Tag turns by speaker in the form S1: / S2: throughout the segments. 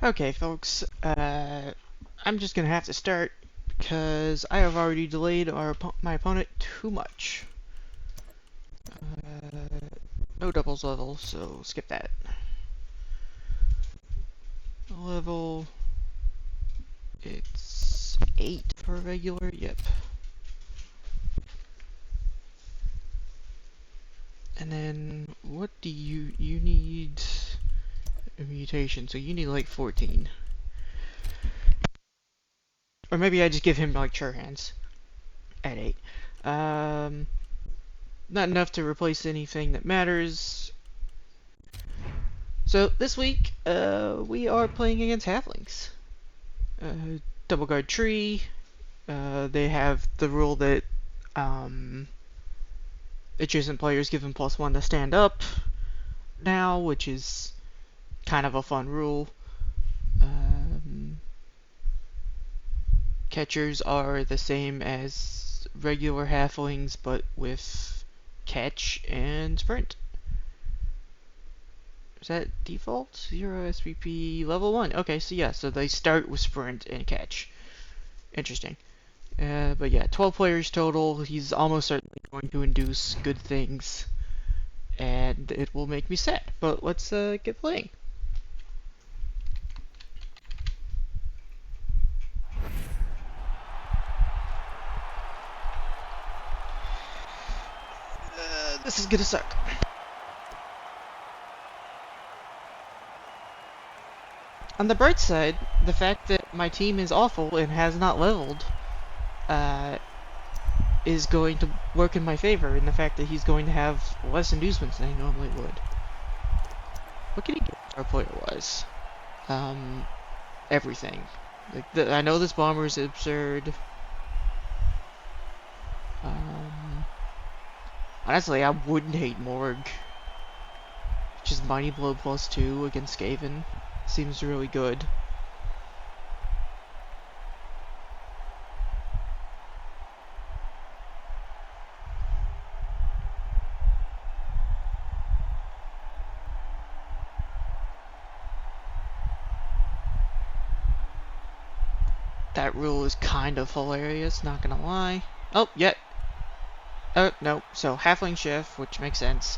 S1: Okay, folks, I'm just gonna have to start because I have already delayed my opponent too much. No doubles level, so skip that. Level, it's 8 for regular, yep. And then, what do you need a mutation, so you need like 14. Or maybe I just give him like Sure Hands at 8. Um, Not enough to replace anything that matters. So this week, we are playing against halflings. Double guard tree. They have the rule that adjacent players give them +1 to stand up now, which is kind of a fun rule. Catchers are the same as regular halflings, but with catch and sprint. Is that default? 0 SPP level 1. Okay, so yeah, so they start with sprint and catch. Interesting. But yeah, 12 players total. He's almost certainly going to induce good things, and it will make me sad. But let's get playing. This is gonna suck. On the bright side, the fact that my team is awful and has not leveled is going to work in my favor, in the fact that he's going to have less inducements than he normally would. What can he get star player wise? Everything. Like I know this bomber is absurd. Honestly, I wouldn't hate Morg. Just Mighty Blow +2 against Skaven seems really good. That rule is kind of hilarious, not gonna lie. Oh, yeah. Oh, no. So, Halfling Chef, which makes sense.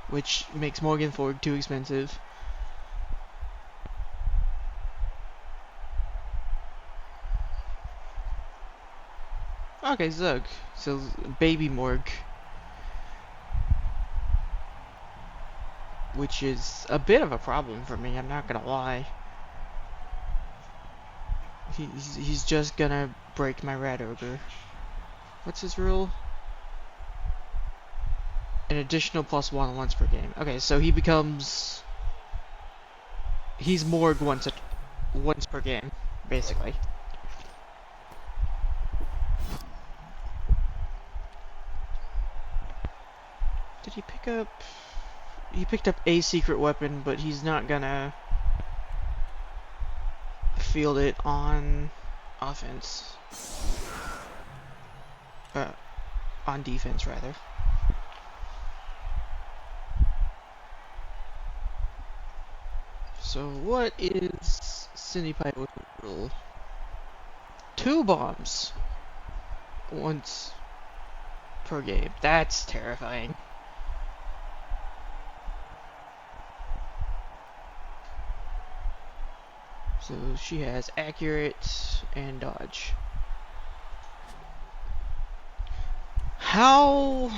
S1: Which makes Morgan Ford too expensive. Okay, Zug. So, Baby Morg. Which is a bit of a problem for me, I'm not gonna lie. He's just gonna break my Rat Ogre. What's his rule? An additional +1 once per game. Okay, so he becomes... He's Morg once per game, basically. Did he pick up... He picked up a secret weapon, but he's not gonna field it on offense. On defense, rather. So what is Cindy Pipe rule? 2 bombs once per game. That's terrifying. So she has accurate and dodge. How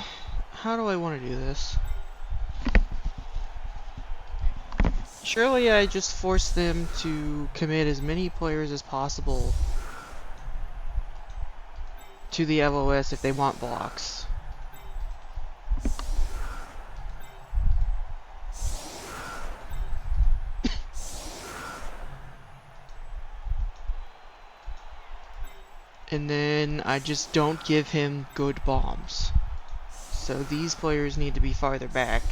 S1: do I want to do this? Surely I just force them to commit as many players as possible to the LOS if they want blocks. And then I just don't give him good bombs. So these players need to be farther back.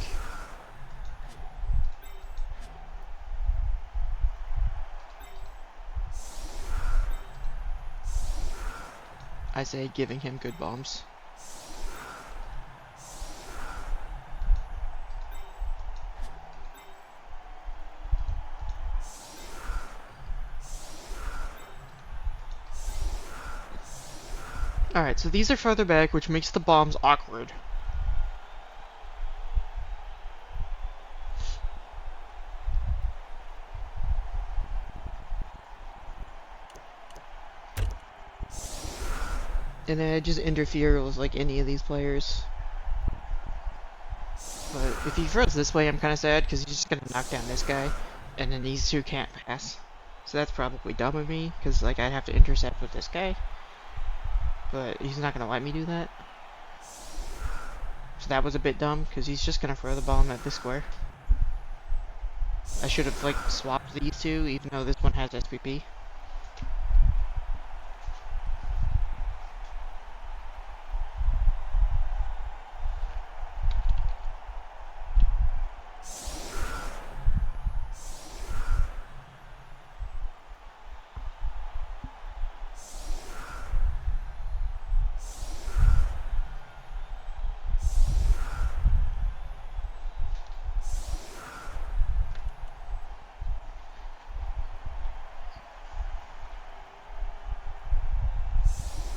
S1: I say giving him good bombs. Alright, so these are further back, which makes the bombs awkward. And then I just interfere with like any of these players. But if he throws this way, I'm kind of sad because he's just gonna knock down this guy, and then these two can't pass. So that's probably dumb of me because like I'd have to intercept with this guy, but he's not gonna let me do that. So that was a bit dumb because he's just gonna throw the bomb at this square. I should have like swapped these two, even though this one has SPP.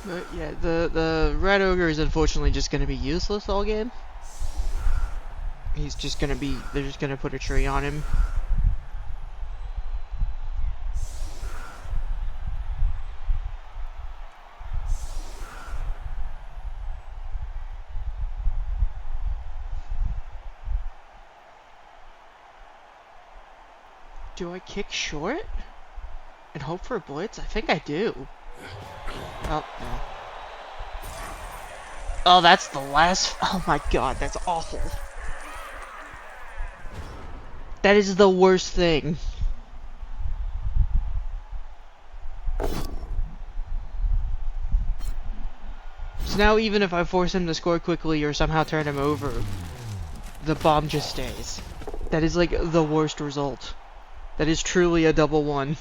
S1: But yeah, the Red Ogre is unfortunately just gonna be useless all game. He's just gonna be, they're just gonna put a tree on him. Do I kick short and hope for a blitz? I think I do. Oh, no. Oh, that's the last. Oh my god, that's awful. That is the worst thing. So now even if I force him to score quickly or somehow turn him over, the bomb just stays. That is like the worst result. That is truly a double one.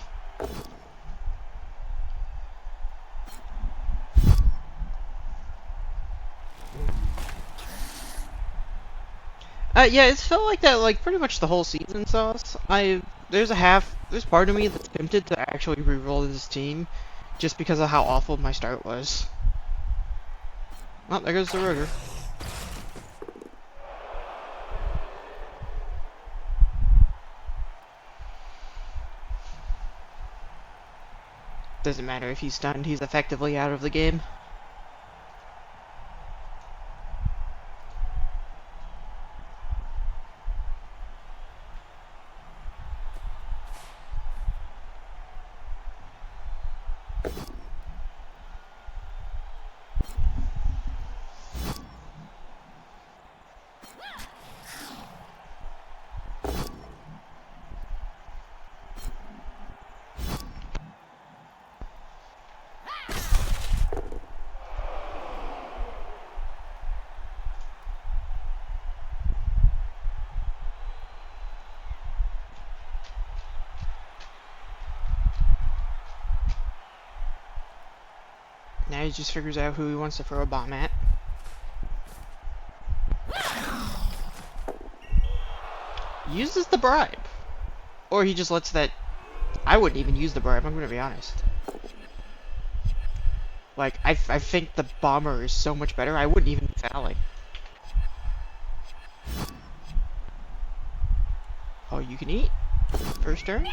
S1: Yeah, it's felt like that like pretty much the whole season, Sauce. There's part of me that's tempted to actually re-roll this team just because of how awful my start was. Oh, there goes the rotor. Doesn't matter if he's stunned, he's effectively out of the game. Now he just figures out who he wants to throw a bomb at. Uses the bribe. Or he just lets that... I wouldn't even use the bribe, I'm gonna be honest. Like, I think the bomber is so much better, I wouldn't even be fouling. Oh, you can eat? First turn?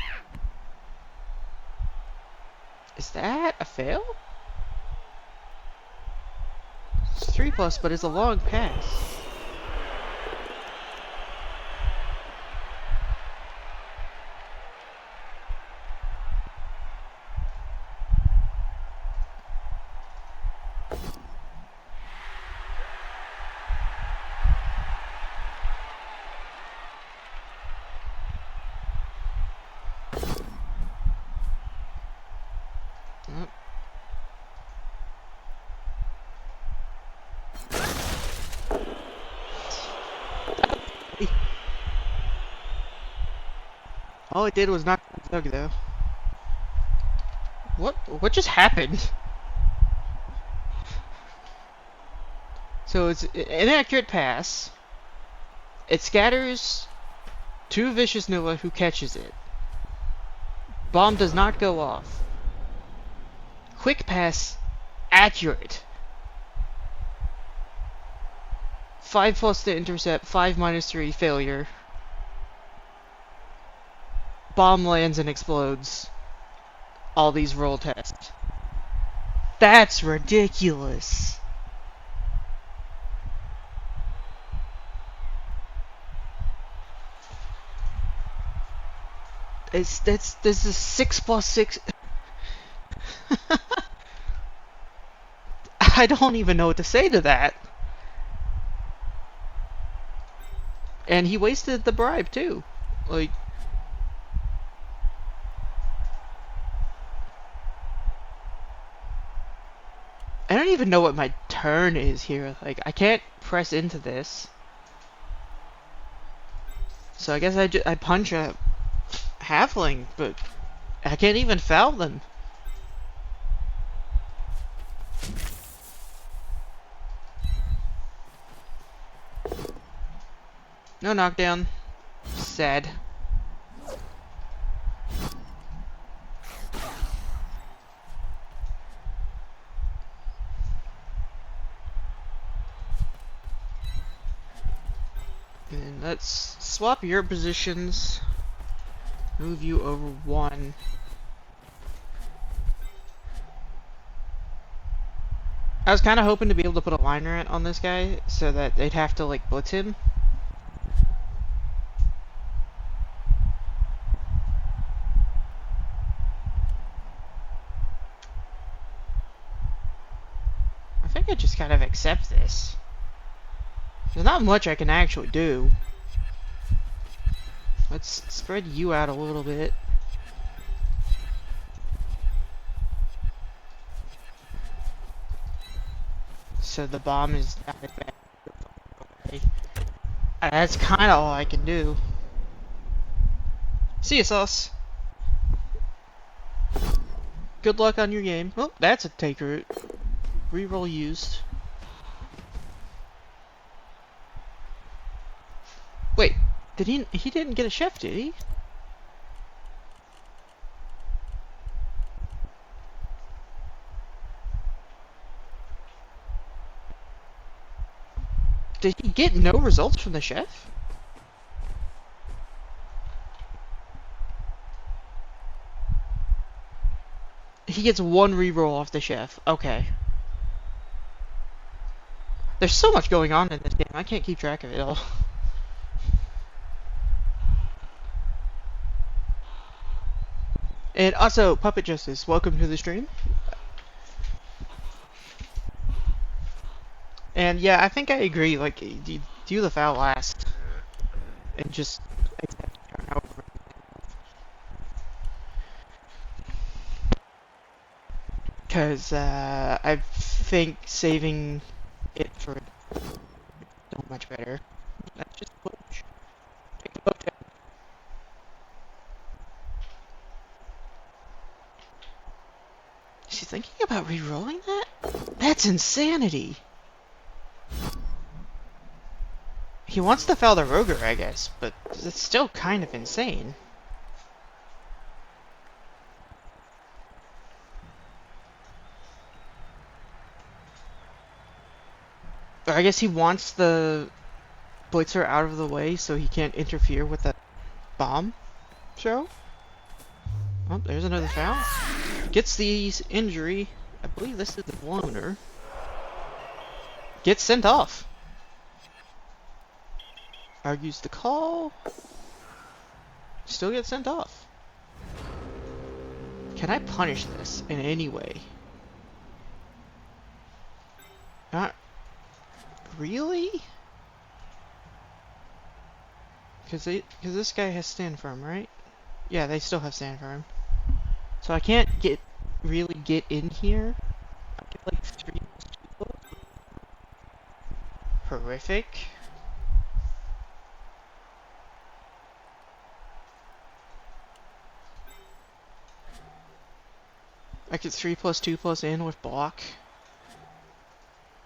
S1: Is that a fail? It's 3+, but it's a long pass. All it did was knock Doug though. What just happened? So it's an inaccurate pass. It scatters to Vicious Nua, who catches it. Bomb does not go off. Quick pass, accurate. 5 plus to intercept, 5 minus 3, failure. Bomb lands and explodes. All these roll tests. That's ridiculous. This is 6 plus 6. I don't even know what to say to that. And he wasted the bribe too. Like, I don't even know what my turn is here. Like, I can't press into this. So I guess I punch a halfling, but I can't even foul them. No knockdown. Sad. And let's swap your positions. Move you over 1. I was kind of hoping to be able to put a liner on this guy so that they'd have to like blitz him. I think I just kind of accept this. There's not much I can actually do. Let's spread you out a little bit. So the bomb is not as bad. That's kind of all I can do. See ya, Sauce. Good luck on your game. Oh, that's a take route. Reroll used. Wait, did he didn't get a chef, did he? Did he get no results from the chef? He gets 1 reroll off the chef. Okay. There's so much going on in this game, I can't keep track of it all. And also, Puppet Justice, welcome to the stream. And yeah, I think I agree, like, do the foul last. And just accept turn over. Because, I think saving it for so much better. That's just a push. Take the boat down. Is he thinking about re-rolling that? That's insanity! He wants to foul the Roger, I guess, but it's still kind of insane. Or I guess he wants the Blitzer out of the way so he can't interfere with the bomb show. Oh, there's another foul. Gets the injury. I believe this is the loner. Gets sent off. Argues the call. Still gets sent off. Can I punish this in any way? Not really? Because this guy has stand firm, right? Yeah, they still have stand firm. So I can't really get in here. I get like 3 people. Horrific. I could 3+2+ in with block.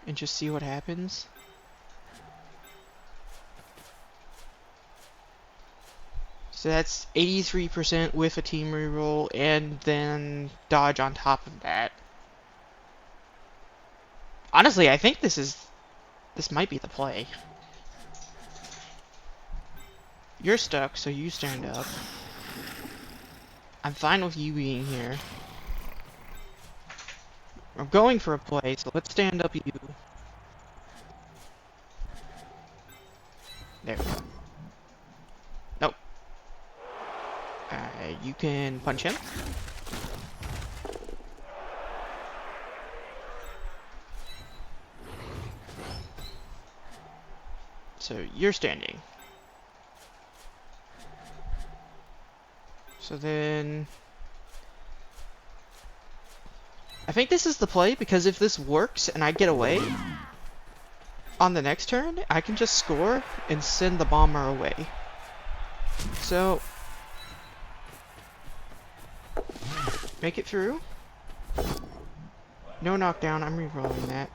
S1: And just see what happens. So that's 83% with a team reroll, and then dodge on top of that. Honestly, I think this might be the play. You're stuck, so you stand up. I'm fine with you being here. I'm going for a play, so let's stand up you. There we go. Nope. You can punch him. So you're standing. So then... I think this is the play, because if this works and I get away, on the next turn, I can just score and send the bomber away. So... make it through. No knockdown, I'm rerolling that.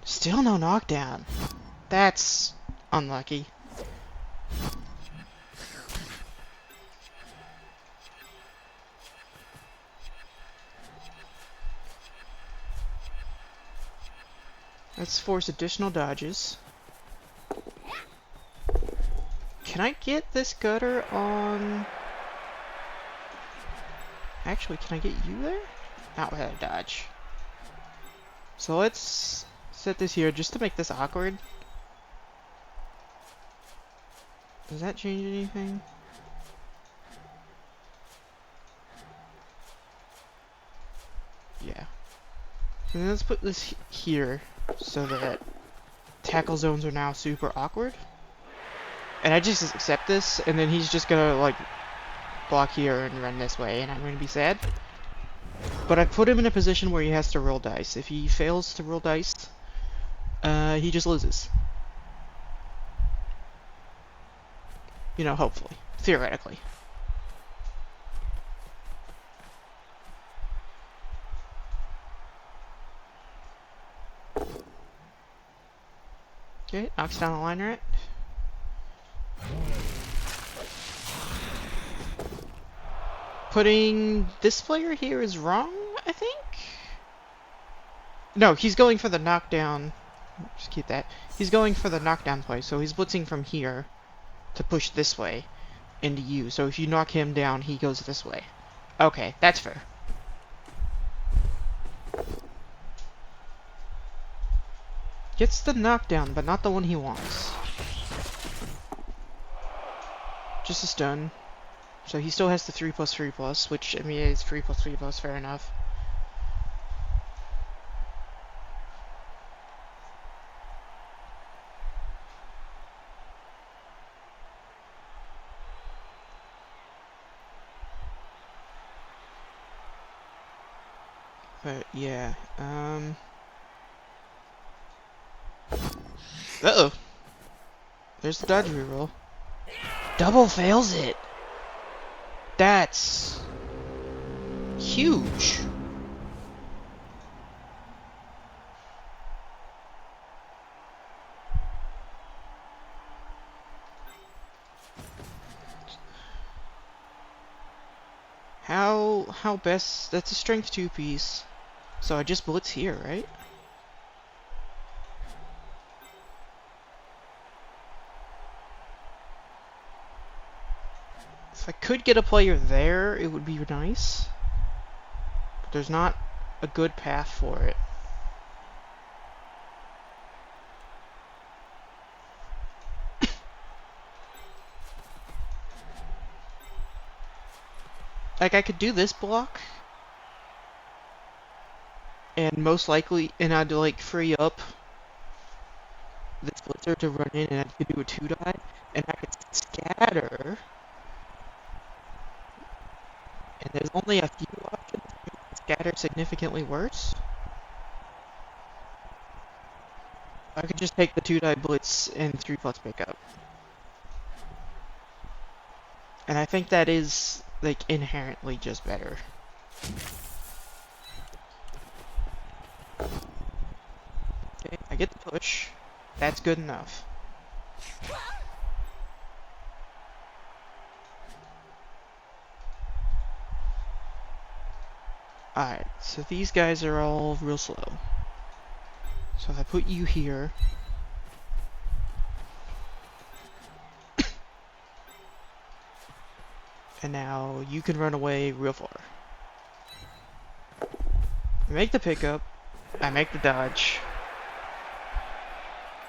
S1: Still no knockdown. That's unlucky. Let's force additional dodges. Can I get this gutter on... Actually, can I get you there? Not without a dodge. So let's set this here just to make this awkward. Does that change anything? Yeah. And then let's put this here so that tackle zones are now super awkward. And I just accept this, and then he's just gonna like block here and run this way, and I'm gonna be sad. But I put him in a position where he has to roll dice. If he fails to roll dice, he just loses. You know, hopefully. Theoretically. Okay, knocks down the line rat. Putting this player here is wrong, I think? No, he's going for the knockdown. Just keep that. He's going for the knockdown play, so he's blitzing from here to push this way into you. So if you knock him down, he goes this way. Okay, that's fair. Gets the knockdown, but not the one he wants. Just a stun. So he still has the 3+3+, which, I mean, is 3+3+, fair enough. But, yeah, uh-oh. There's the dodge reroll. Double fails it! That's... huge! How best... That's a strength 2 piece. So I just blitz here, right? If I could get a player there, it would be nice. But there's not a good path for it. Like, I could do this block. And most likely, and I'd like free up this blitzer to run in, and I could do a 2-die, and I could scatter. And there's only a few options to scatter significantly worse. I could just take the 2-die blitz and 3+ pickup. And I think that is, like, inherently just better. Okay, I get the push. That's good enough. Alright, so these guys are all real slow. So if I put you here... And now you can run away real far. I make the pickup. I make the dodge.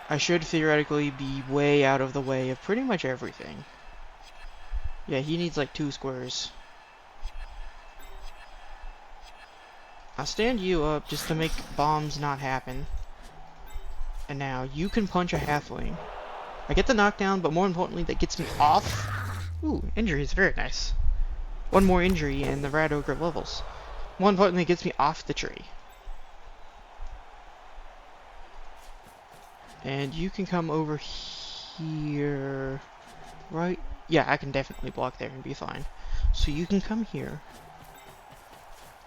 S1: I should theoretically be way out of the way of pretty much everything. Yeah, he needs like 2 squares. I'll stand you up just to make bombs not happen. And now you can punch a halfling. I get the knockdown, but more importantly, that gets me off. Ooh, injuries, very nice. 1 more injury and the Rat Ogre levels. More importantly, it gets me off the tree. And you can come over here, right? Yeah, I can definitely block there and be fine. So you can come here.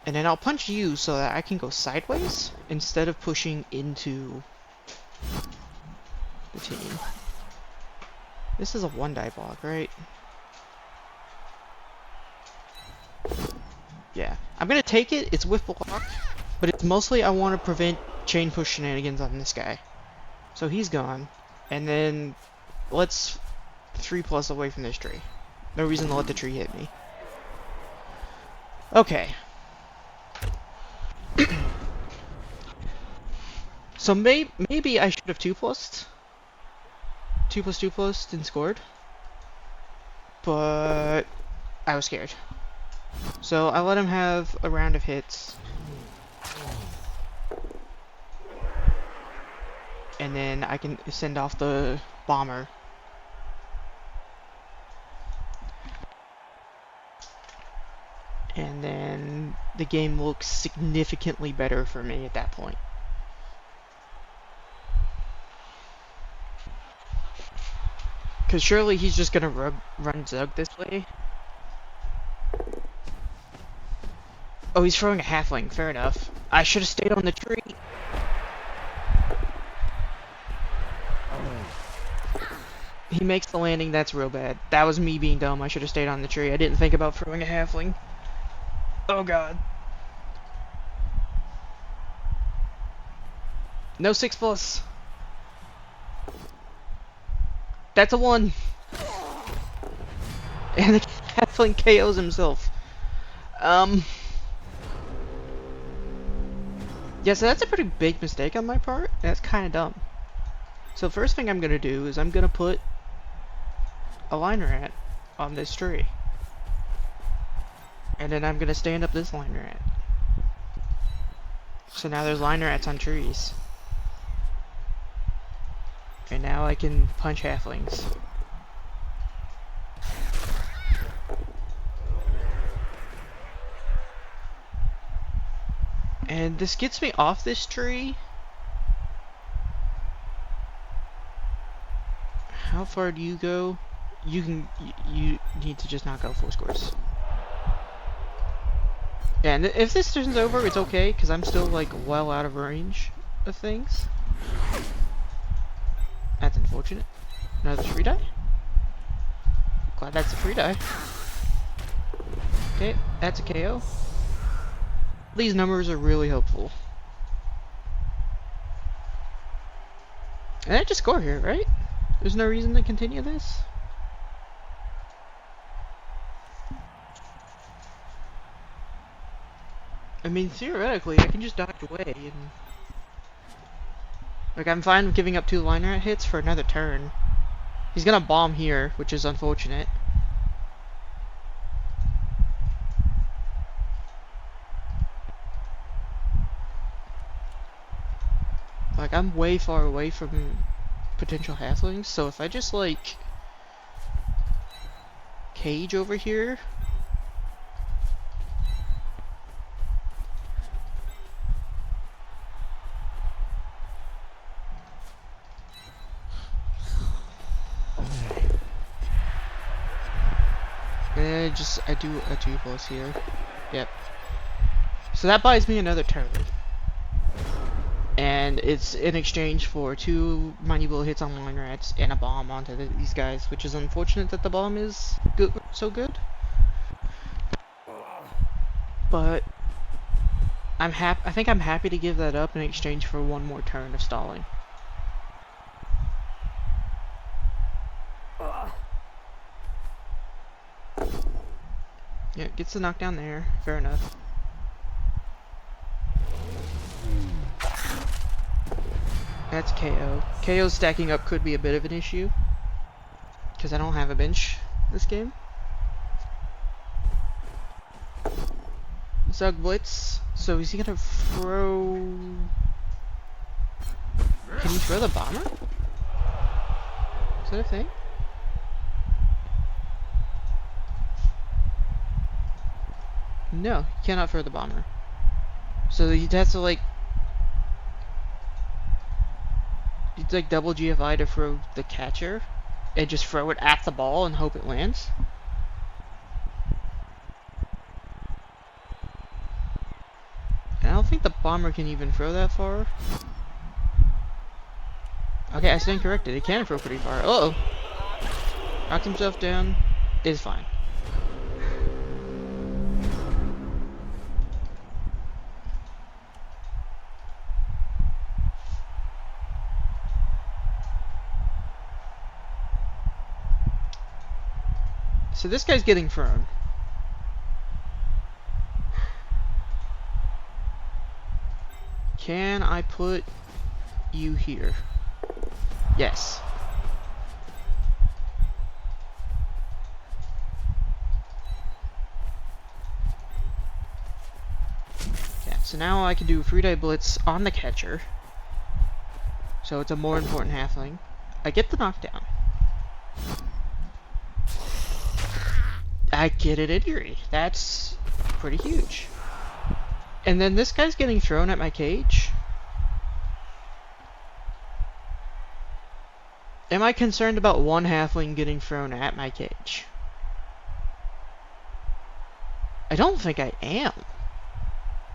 S1: And then I'll punch you so that I can go sideways instead of pushing into the team. This is a 1-die block, right? Yeah. I'm gonna take it, it's with block, but it's mostly I want to prevent chain push shenanigans on this guy. So he's gone. And then let's 3+ away from this tree. No reason to let the tree hit me. Okay. So maybe I should have 2+. 2+2+ and scored. But I was scared. So I let him have a round of hits. And then I can send off the bomber. And then the game looks significantly better for me at that point. Because surely he's just gonna run Zug this way. Oh, he's throwing a halfling. Fair enough. I should have stayed on the tree. He makes the landing. That's real bad. That was me being dumb. I should have stayed on the tree. I didn't think about throwing a halfling. Oh god. No 6+. That's a 1. And the halfling KOs himself. Yeah, so that's a pretty big mistake on my part. That's kind of dumb. So first thing I'm gonna do is I'm gonna put a line rat on this tree. And then I'm gonna stand up this line rat. So now there's line rats on trees. And now I can punch halflings. And this gets me off this tree. How far do you go? You need to just knock out 4 scores. Yeah, and if this turns over, it's okay, because I'm still, like, well out of range of things. That's unfortunate. Another 3-die? Glad that's a 3-die. Okay, that's a KO. These numbers are really helpful. And I just score here, right? There's no reason to continue this. I mean, theoretically, I can just dodge away and... Like, I'm fine with giving up 2 line rat hits for another turn. He's gonna bomb here, which is unfortunate. Like, I'm way far away from potential halflings, so if I just, like, cage over here... And I do a 2+ here. Yep. So that buys me another turn. And it's in exchange for 2 mighty blow hits on line rats and a bomb onto these guys, which is unfortunate that the bomb is so good. But I think I'm happy to give that up in exchange for 1 more turn of stalling. Alright, gets the knockdown there. Fair enough. That's KO. KO stacking up could be a bit of an issue, because I don't have a bench this game. Zug Blitz. So is he gonna throw... Can he throw the bomber? Is that a thing? No, he cannot throw the bomber. So he has to like... He'd like double GFI to throw the catcher, and just throw it at the ball and hope it lands. And I don't think the bomber can even throw that far. Okay, I stand corrected. It can throw pretty far. Uh-oh. Knocked himself down. It's fine. So this guy's getting thrown. Can I put you here? Yes. Yeah, so now I can do a 3-die blitz on the catcher. So it's a more important halfling. I get the knockdown. I get an injury. That's pretty huge. And then this guy's getting thrown at my cage. Am I concerned about one halfling getting thrown at my cage? I don't think I am.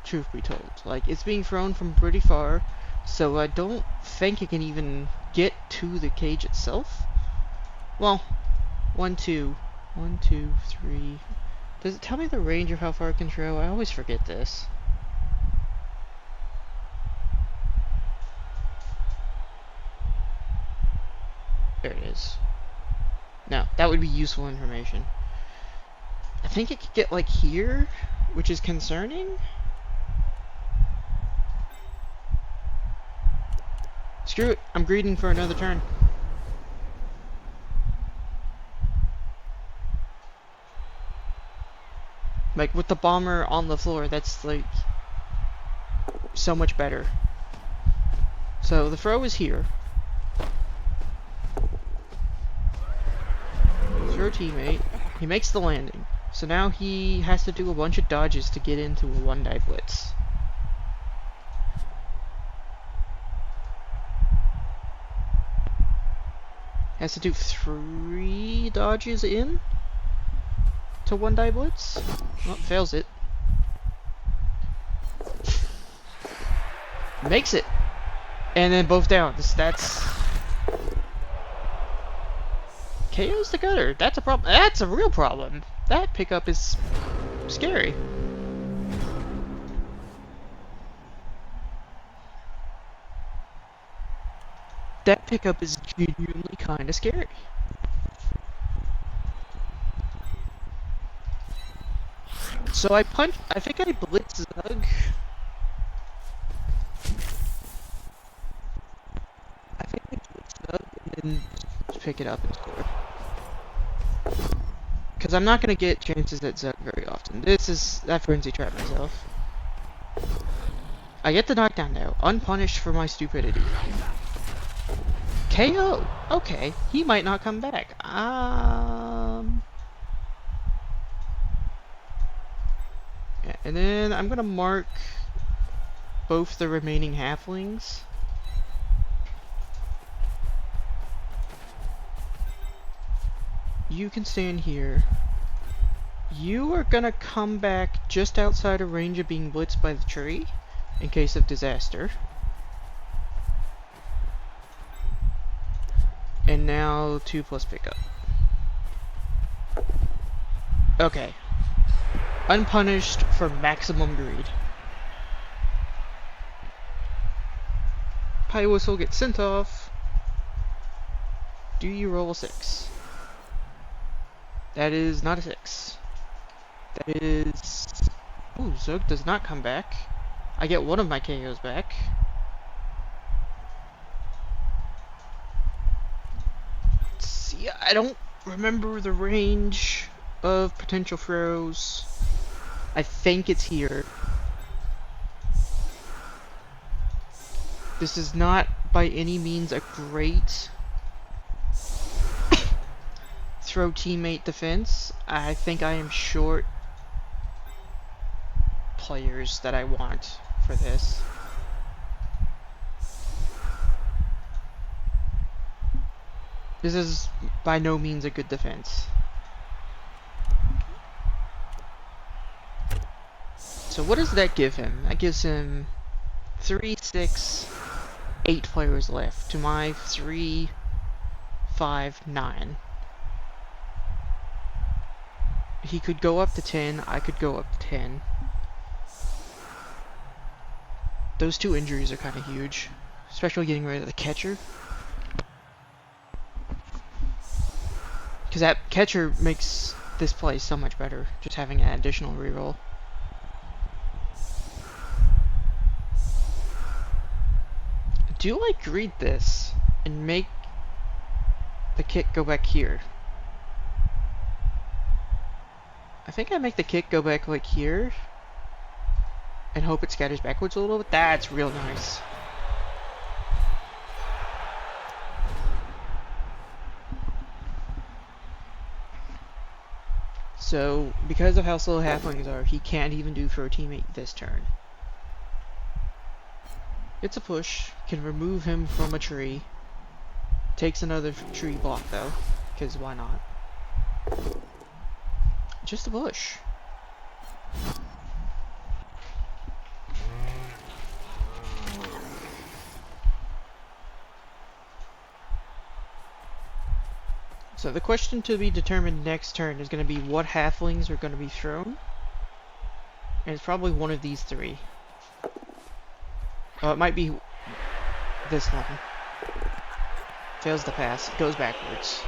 S1: Truth be told. Like, it's being thrown from pretty far, so I don't think it can even get to the cage itself. Well, 1, 2, 1, 2, 3. Does it tell me the range of how far it can throw? I always forget this. There it is. No, that would be useful information. I think it could get like here, which is concerning. Screw it, I'm greeding for another turn. Like, with the bomber on the floor, that's like so much better. So the throw is here. Throw teammate. He makes the landing. So now he has to do a bunch of dodges to get into a 1-die blitz. Has to do 3 dodges in to 1-die blitz. Well, fails it. Makes it. And then both down. That's KO's the gutter. That's a problem. That's a real problem. That pickup is scary. That pickup is genuinely kind of scary. So I think I blitz Zug. I think I blitz Zug and then just pick it up and score. Because I'm not going to get chances at Zug very often. I frenzy trap myself. I get the knockdown now, unpunished for my stupidity. KO! Okay, he might not come back. Yeah, and then I'm gonna mark both the remaining halflings. You can stand here. You are gonna come back just outside of range of being blitzed by the tree in case of disaster. And now 2+ pickup. Okay. Unpunished for maximum greed. Pie Whistle gets sent off. Do you roll a 6? That is not a 6. That is... Ooh, Zerg does not come back. I get one of my KOs back. Let's see, I don't remember the range of potential throws. I think it's here. This is not by any means a great throw teammate defense. I think I am short players that I want for this. This is by no means a good defense. So what does that give him? That gives him 3, 6, 8 players left to my 3, 5, 9. He could go up to 10, I could go up to 10. Those 2 injuries are kind of huge, especially getting rid of the catcher. Because that catcher makes this play so much better, just having an additional reroll. Do I greed this and make the kick go back here? I think I make the kick go back like here and hope it scatters backwards a little bit. That's real nice. So, because of how slow halflings are, he can't even do for a teammate this turn. It's a push, can remove him from a tree. Takes another tree block though, because why not? Just a push. So the question to be determined next turn is going to be what halflings are going to be thrown. And it's probably one of these 3. Oh, it might be this one. Fails the pass, goes backwards.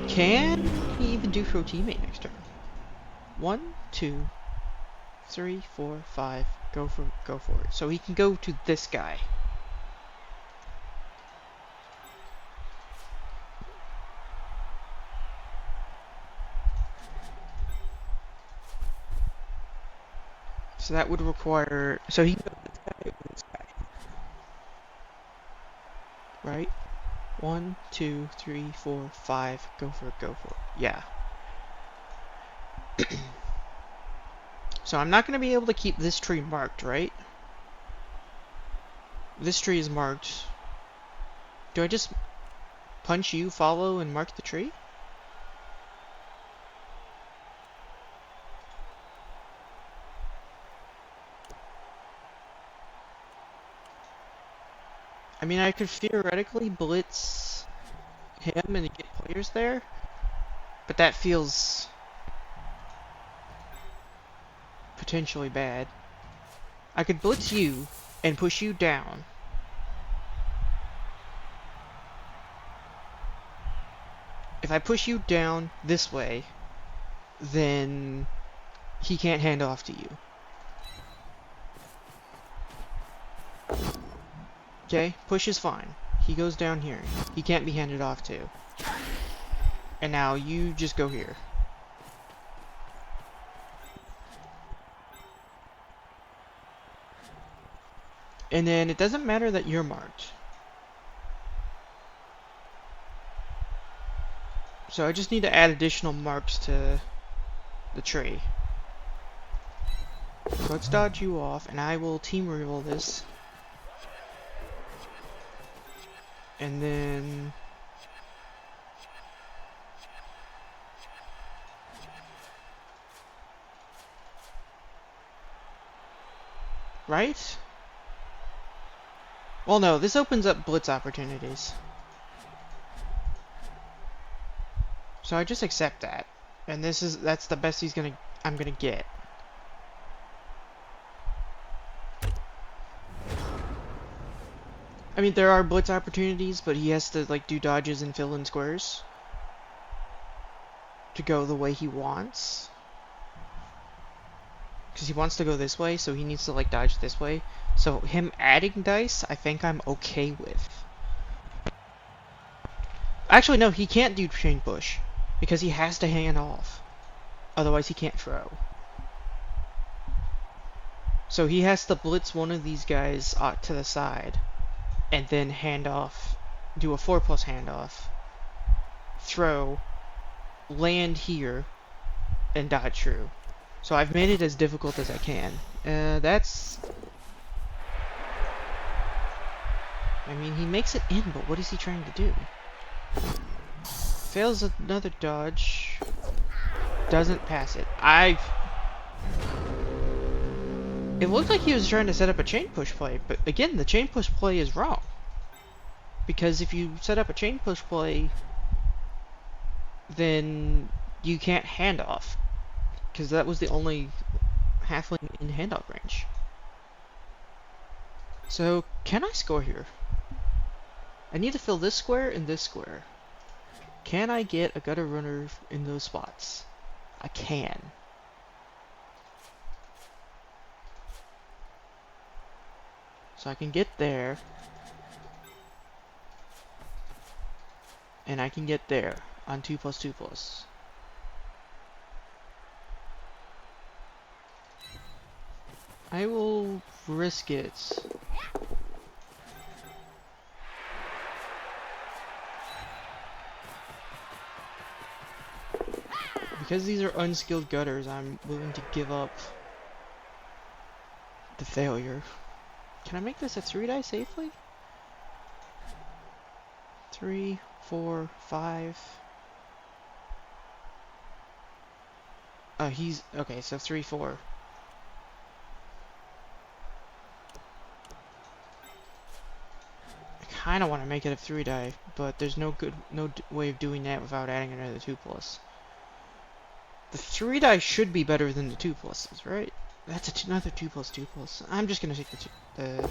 S1: Can he even do throw teammate next turn? 1, 2, 3, 4, 5. Go for it. So he can go to this guy. So that would require, so he can go to this guy or this guy. Right? 1, 2, 3, 4, 5. Go for it. Yeah. So I'm not going to be able to keep this tree marked, right? This tree is marked. Do I just punch you, follow, and mark the tree? I mean, I could theoretically blitz him and get players there, but that feels potentially bad. I could blitz you and push you down. If I push you down this way, then he can't hand off to you. Okay, push is fine. He goes down here. He can't be handed off to. And now you just go here. And then it doesn't matter that you're marked. So I just need to add additional marks to the tree. So let's dodge you off, and I will team reroll this. And then... Right? Well, no, this opens up blitz opportunities. So I just accept that. And that's the best I'm gonna get. I mean, there are blitz opportunities, but he has to, like, do dodges and fill in squares. to go the way he wants. Because he wants to go this way, so he needs to like dodge this way. So him adding dice, I think I'm okay with. Actually, no, he can't do chain push. Because he has to hand off. Otherwise he can't throw. So he has to blitz one of these guys to the side. And then hand off. Do a 4+ handoff. Throw. Land here. And dodge through. So I've made it as difficult as I can. That's... I mean, he makes it in, but what is he trying to do? Fails another dodge. Doesn't pass it. It looked like he was trying to set up a chain push play, but again, the chain push play is wrong. Because if you set up a chain push play, then you can't hand off. Because that was the only halfling in handoff range. So, can I score here? I need to fill this square and this square. Can I get a gutter runner in those spots? I can. So I can get there. And I can get there on 2+2+. I will risk it. Because these are unskilled gutters, I'm willing to give up the failure. Can I make this a 3-die safely? 3, 4, 5. Oh, he's... okay, so 3, 4. I kinda want to make it a 3-die, but there's no way of doing that without adding another 2+. The 3-die should be better than the 2+s, right? That's another 2+2+. I'm just gonna take the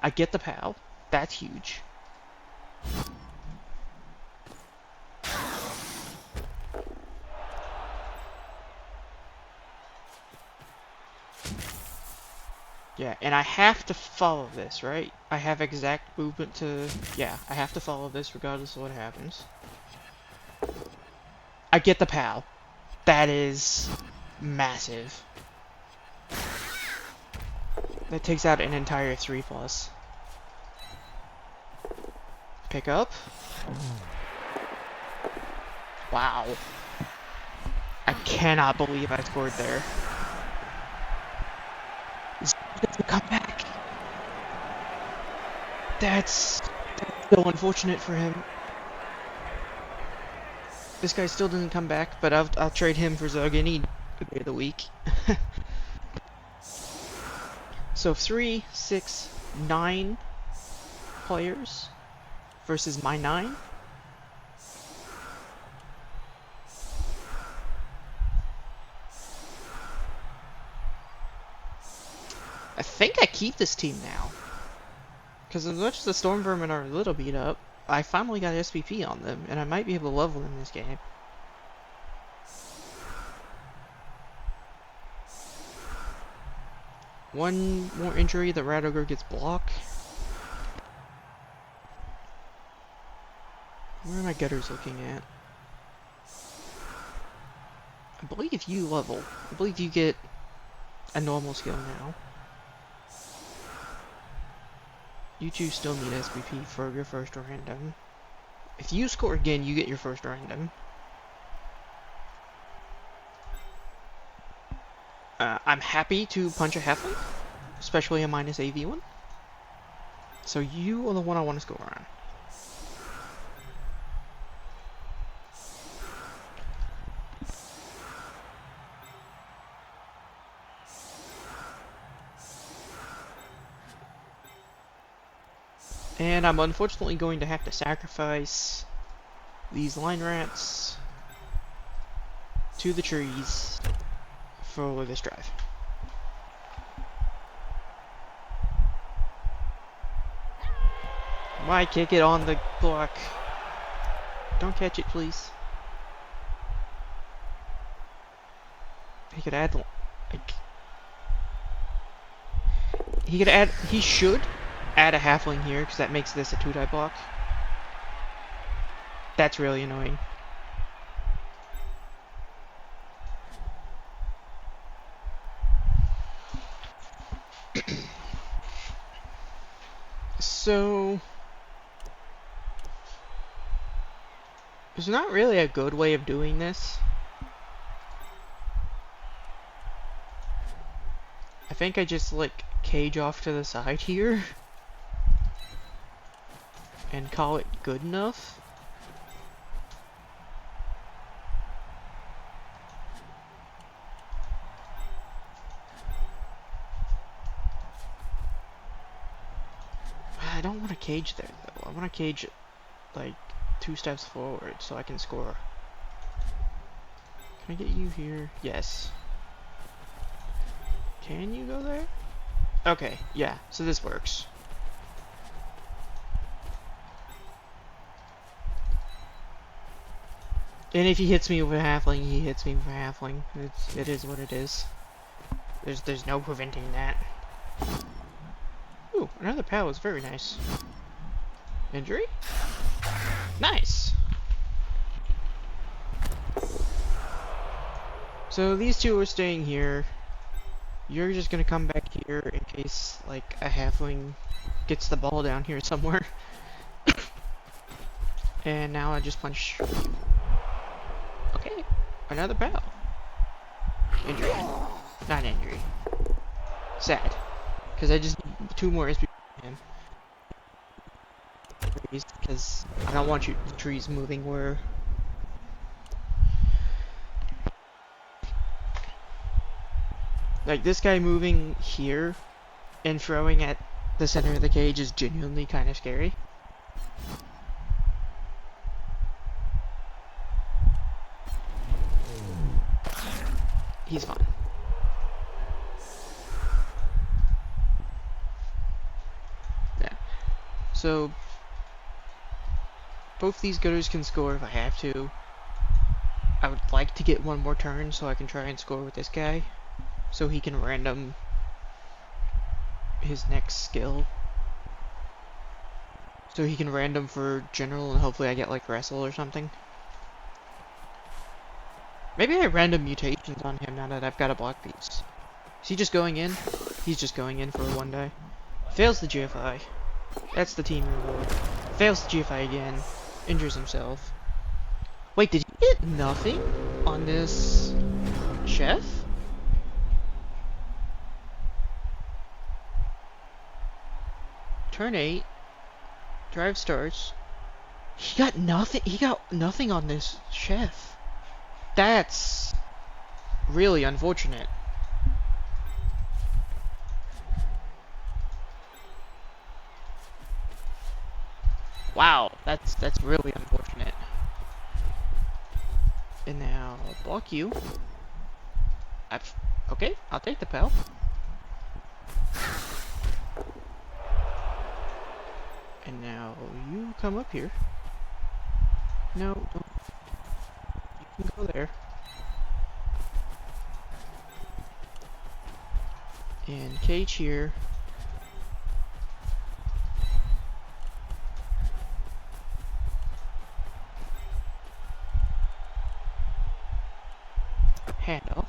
S1: I get the POW. That's huge. Yeah, and I have to follow this, right? I have exact movement to... yeah, I have to follow this regardless of what happens. I get the POW. That is... massive. That takes out an entire 3+. Pick up. Wow. I cannot believe I scored there. Come back. That's so unfortunate for him. This guy still didn't come back, but I'll trade him for Zug any day of the week. So 3, 6, 9 players versus my 9. I think I keep this team now. Because as much as the Storm Vermin are a little beat up, I finally got SPP on them, and I might be able to level in this game. One more injury, the Rat Ogre gets block. Where are my gutters looking at? I believe you level. I believe you get a normal skill now. You two still need SPP for your first random. If you score again, you get your first random. I'm happy to punch a halfling, especially a -AV one. So you are the one I want to score on. And I'm unfortunately going to have to sacrifice these line rats to the trees for this drive. Why kick it on the block? Don't catch it, please. He could add, like, he should add a halfling here, because that makes this a 2-die block. That's really annoying. So, there's not really a good way of doing this. I think I just, like, cage off to the side here and call it good enough. I don't want to cage there, though. I want to cage it, like, 2 steps forward so I can score. Can I get you here? Yes. Can you go there? Okay, yeah, so this works. And if he hits me with a halfling, he hits me with a halfling. It is what it is. There's no preventing that. Ooh, another POW is very nice. Injury? Nice! So these two are staying here. You're just gonna come back here in case, like, a halfling gets the ball down here somewhere. And now I just punch. Okay, another POW. Injury. Not injury. Sad. Because I just need 2 more SP from him. Because I don't want the trees moving where... Like, this guy moving here and throwing at the center of the cage is genuinely kind of scary. He's fine. Yeah. So, both these gutters can score if I have to. I would like to get 1 more turn so I can try and score with this guy. So he can random his next skill. So he can random for general and hopefully I get like wrestle or something. Maybe I random mutations on him now that I've got a block piece. Is he just going in? He's just going in for a 1-die. Fails the GFI. That's the team reward. Fails the GFI again. Injures himself. Wait, did he get nothing on this chef? Turn 8. Drive starts. He got nothing. He got nothing on this chef. That's really unfortunate. Wow, that's really unfortunate. And now block you. Okay, I'll take the POW. And now you come up here. No, don't. You can go there. And cage here. Handoff.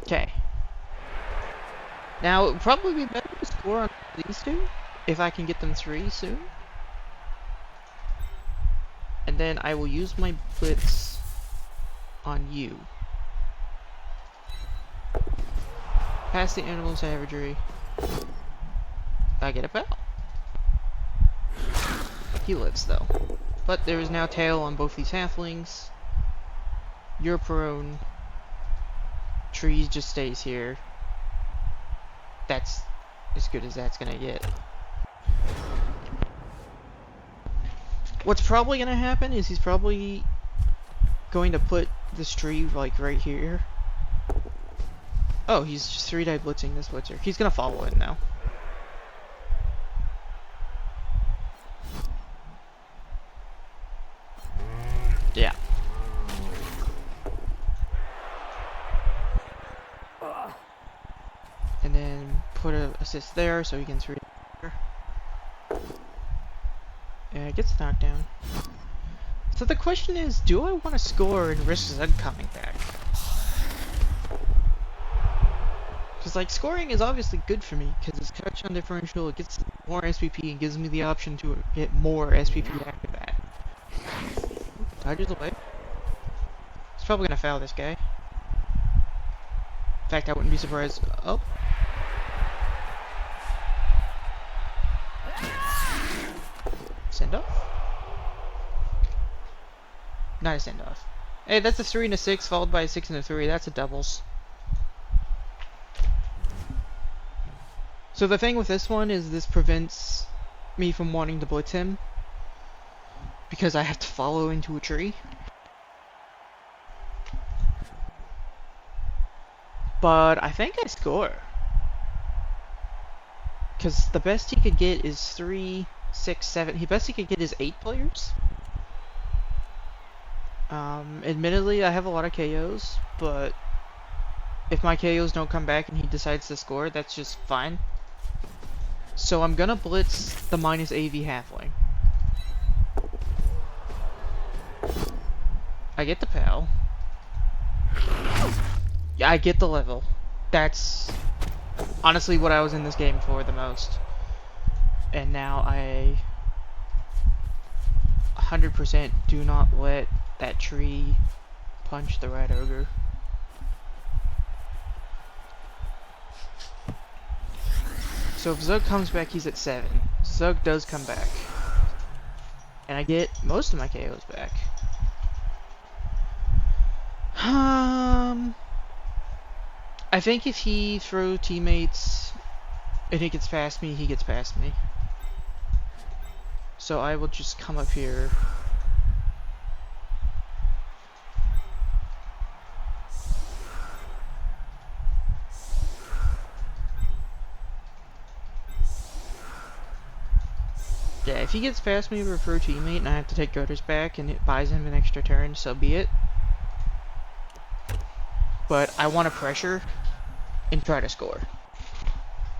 S1: Okay. Now, it would probably be better to score on these 2, if I can get them 3 soon. And then I will use my blitz on you. Pass the animal savagery. I get a POW. He lives though. But there is now tail on both these halflings. You're prone. Trees just stays here. That's as good as that's gonna get. What's probably gonna happen is he's probably going to put this tree like right here. Oh, he's just 3-die blitzing this blitzer. He's gonna follow it now. Yeah. And then put an assist there so he can 3. Yeah, it gets knocked down. So the question is, do I want to score and risk Zug coming back? Because, like, scoring is obviously good for me, because it's touchdown differential, it gets more SPP, and gives me the option to get more SPP after that. Dodges away. He's probably going to foul this guy. In fact, I wouldn't be surprised. Oh. Send off? Not a send off. Hey, that's a 3 and a 6, followed by a 6 and a 3. That's a doubles. So the thing with this one is this prevents me from wanting to blitz him, because I have to follow into a tree. But I think I score. Because the best he could get is 3, 6, 7. The best he could get is 8 players. Admittedly, I have a lot of KOs, but if my KOs don't come back and he decides to score, that's just fine. So I'm gonna blitz the minus AV halfling. I get the PAL. Yeah, I get the level. That's honestly what I was in this game for the most. And now I 100% do not let that tree punch the red ogre. So if Zug comes back, he's at 7. Zug does come back. And I get most of my KOs back. I think if he throws teammates and he gets past me, he gets past me. So I will just come up here. Yeah, if he gets past me with a throw teammate and I have to take gutters back and it buys him an extra turn, so be it. But I want to pressure and try to score.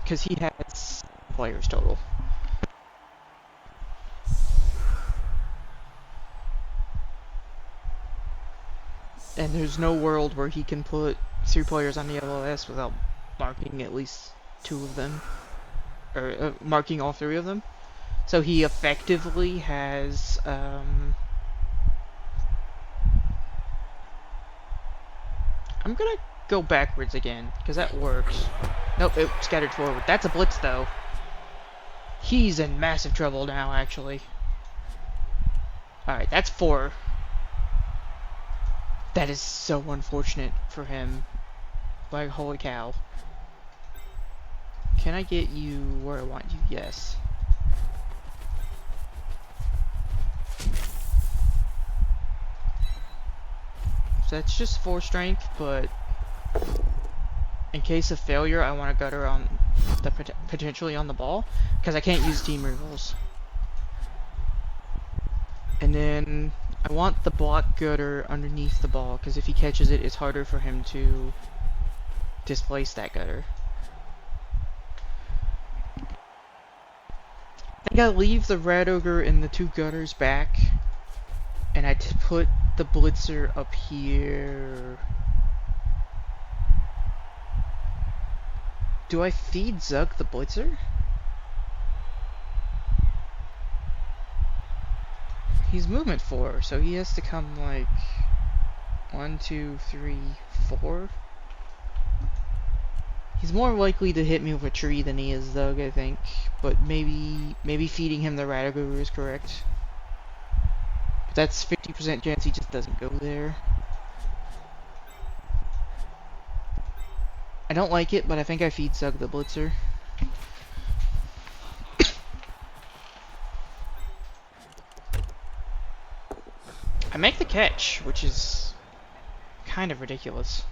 S1: Because he has players total. And there's no world where he can put 3 players on the LOS without marking at least 2 of them. Or marking all 3 of them. So he effectively has, I'm gonna go backwards again, because that works. Nope, it scattered forward. That's a blitz, though. He's in massive trouble now, actually. Alright, that's 4. That is so unfortunate for him. Like, holy cow. Can I get you where I want you? Yes. So that's just 4 strength, but in case of failure, I want to gutter on the potentially on the ball, because I can't use team revels. And then I want the block gutter underneath the ball, because if he catches it, it's harder for him to displace that gutter. I think I leave the red ogre and the 2 gutters back, and I put the blitzer up here. Do I feed Zug the blitzer? He's movement 4, so he has to come like 1, 2, 3, 4. He's more likely to hit me with a tree than he is Zug, I think. But maybe feeding him the Radigar is correct. But that's 50% chance he just doesn't go there. I don't like it, but I think I feed Zug the blitzer. I make the catch, which is kind of ridiculous.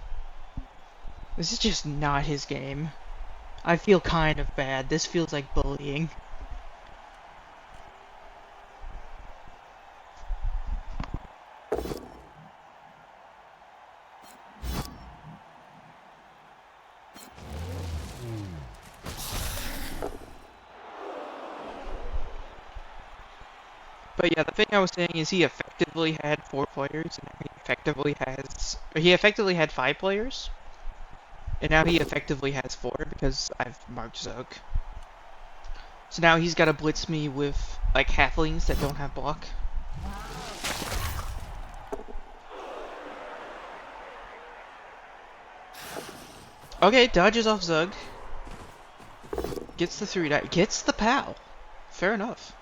S1: This is just not his game. I feel kind of bad. This feels like bullying. But yeah, the thing I was saying is he effectively had 4 players, and now he effectively had 5 players, and now he effectively has 4 because I've marked Zug. So now he's got to blitz me with like halflings that don't have block. Okay, dodges off Zug. Gets the 3-die. Gets the POW. Fair enough.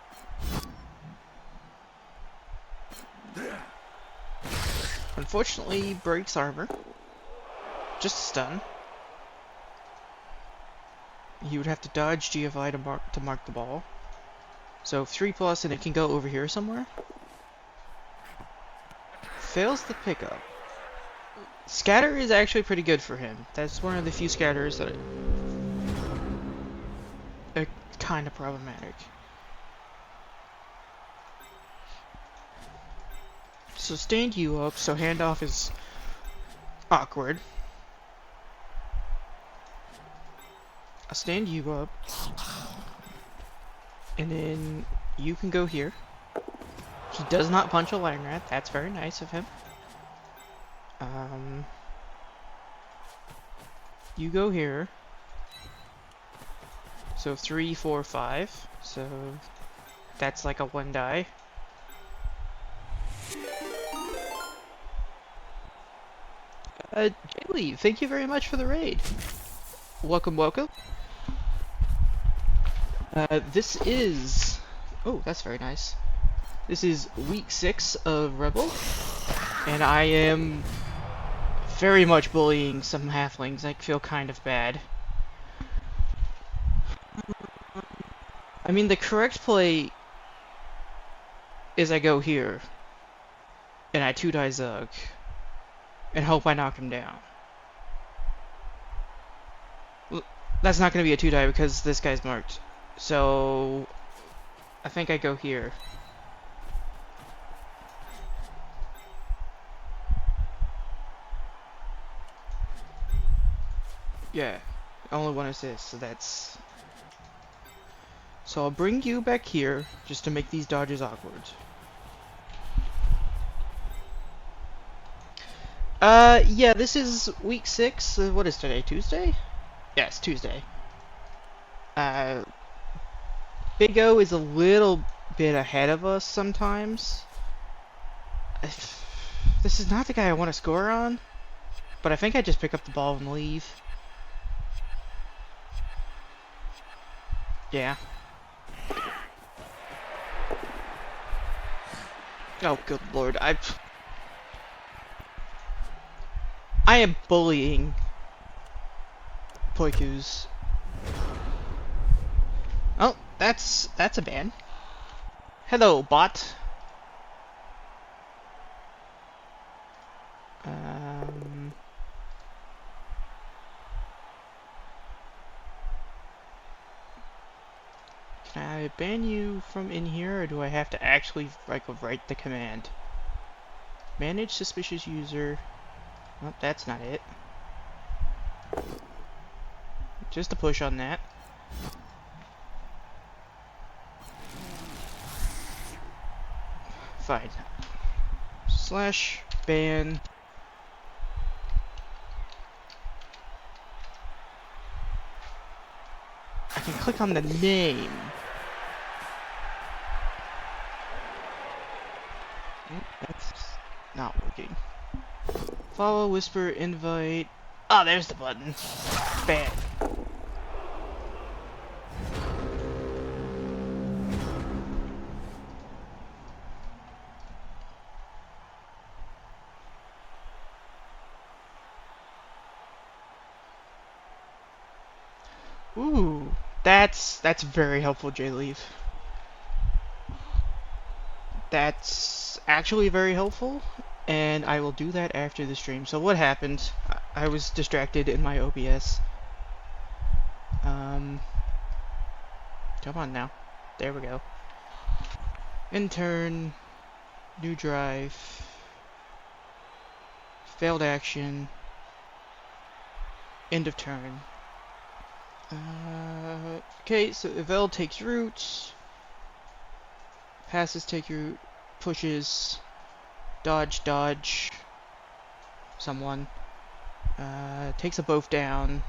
S1: Unfortunately, breaks armor. Just a stun. He would have to dodge GFI to mark the ball. So 3+ and it can go over here somewhere. Fails the pickup. Scatter is actually pretty good for him. That's one of the few scatters that are kind of problematic. So stand you up, so handoff is awkward. I'll stand you up. And then you can go here. He does not punch a line rat. That's very nice of him. You go here. So 3, 4, 5. So that's like a 1-die. Jaylee, thank you very much for the raid. Welcome, welcome. This is... Oh, that's very nice. This is week 6 of Rebel, and I am very much bullying some halflings. I feel kind of bad. I mean, the correct play is I go here, and I 2-die Zug, and hope I knock him down. That's not going to be a 2-die because this guy's marked. So, I think I go here. Yeah, only 1 assist, so that's... So I'll bring you back here, just to make these dodges awkward. Yeah, this is week 6. What is today? Tuesday? Yes, Tuesday. Big O is a little bit ahead of us sometimes. This is not the guy I want to score on, but I think I just pick up the ball and leave. Yeah. Oh, good lord. I am bullying Poikus. Oh, that's a ban. Hello, bot. Can I ban you from in here, or do I have to actually like write the command? Manage suspicious user. Well, that's not it. Just a push on that. Fine. Slash ban. I can click on the name. That's not working. Follow, whisper, invite. Ah, oh, there's the button. Ban. Ooh, that's very helpful, J-Leaf. That's actually very helpful, and I will do that after the stream. So what happened? I was distracted in my OBS. Come on now. There we go. Intern, new drive, failed action, end of turn. Okay, so Evel takes roots. Passes, take your pushes, dodge, dodge. Someone. Takes a both down.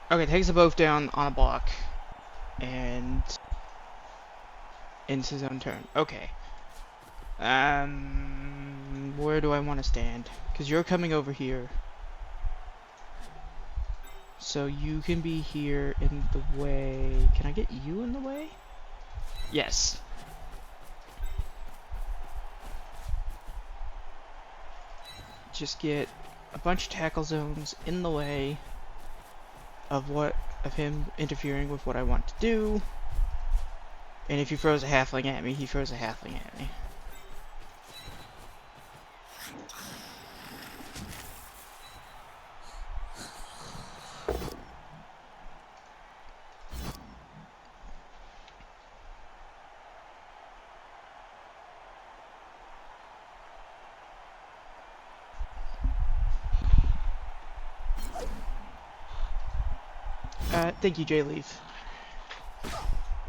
S1: Okay, takes a both down on a block. And ends his own turn. Okay. Where do I want to stand? Because you're coming over here. So you can be here in the way. Can I get you in the way? Yes. Just get a bunch of tackle zones in the way of him interfering with what I want to do. And if he throws a halfling at me, he throws a halfling at me. Thank you, Jay Leaf.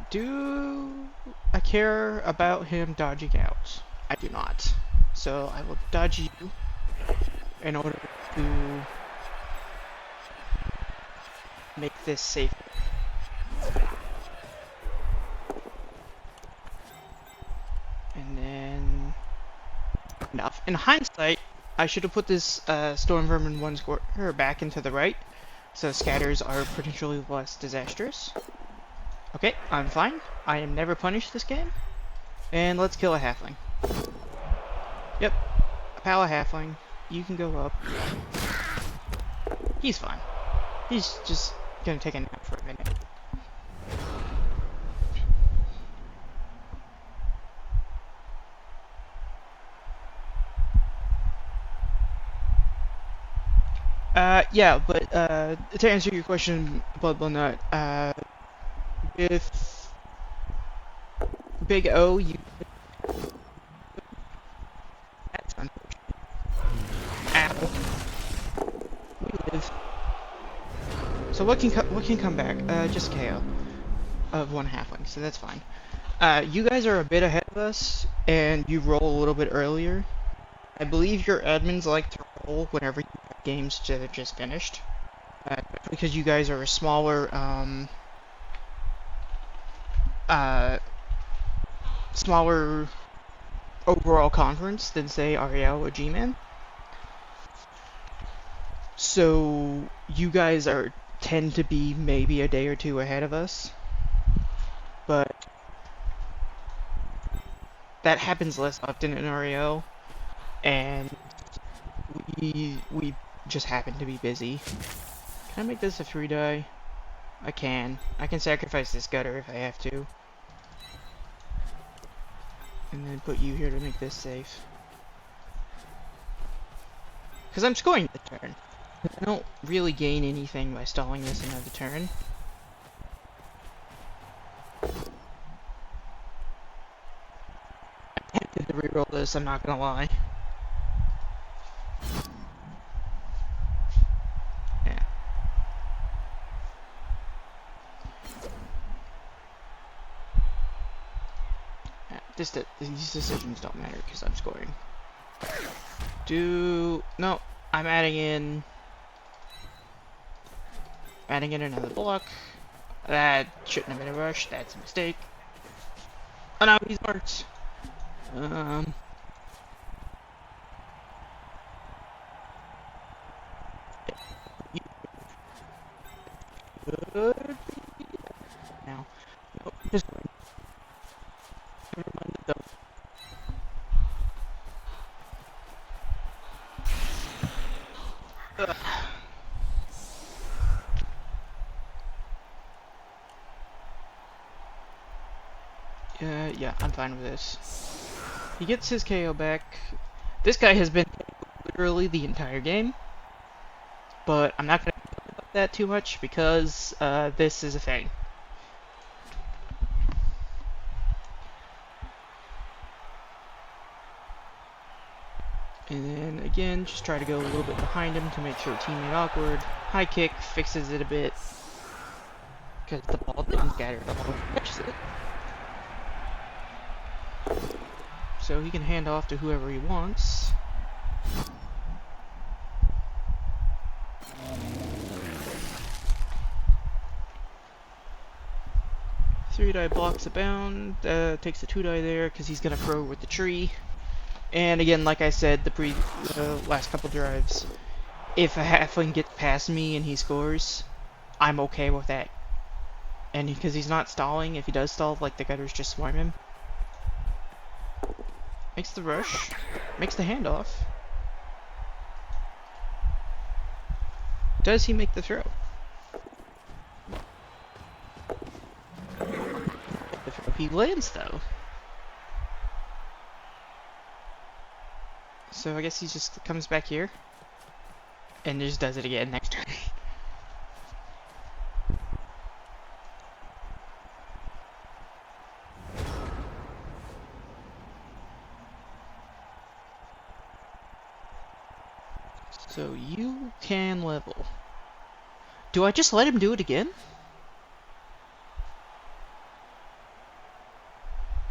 S1: Do I care about him dodging out? I do not. So I will dodge you in order to make this safer. And then... enough. In hindsight, I should have put this Storm Vermin 1 square back into the right, so scatters are potentially less disastrous. Okay, I'm fine. I am never punished this game. And let's kill a halfling. Yep, a pal halfling. You can go up. He's fine. He's just gonna take a nap for a minute. Yeah, but, to answer your question, Bloodbone Nut, with Big O, you... That's unfortunate. Ow. We live. So what can come back? Just KO of one halfling, so that's fine. You guys are a bit ahead of us, and you roll a little bit earlier. I believe your admins like to roll whenever you have games that are just finished. Because you guys are a smaller, smaller overall conference than, say, REL or G-Man. So, you guys tend to be maybe a day or two ahead of us. But that happens less often in REL, and we just happen to be busy. Can I make this a 3-die? I can. I can sacrifice this gutter if I have to. And then put you here to make this safe. Because I'm scoring the turn. I don't really gain anything by stalling this another turn. I tempted to reroll this, I'm not gonna lie. Yeah. These decisions don't matter because I'm scoring. No, I'm adding in another block. That shouldn't have been a rush, that's a mistake. Oh no, he's marked. Good. Now, no, just never mind the dump. Yeah, I'm fine with this. He gets his KO back. This guy has been literally the entire game, but I'm not going to talk about that too much because this is a thing. And then again, just try to go a little bit behind him to make sure teammate awkward. High kick fixes it a bit because the ball didn't scatter, the ball catches it. So he can hand off to whoever he wants. Three die blocks abound. Takes the 2 die there because he's gonna throw with the tree. And again, like I said, the last couple drives, if a halfling gets past me and he scores, I'm okay with that. And because he's not stalling, if he does stall, like the gutters just swarm him. Makes the rush, makes the handoff. Does he make the throw? The throw he lands though. So I guess he just comes back here and just does it again next turn. So you can level. Do I just let him do it again?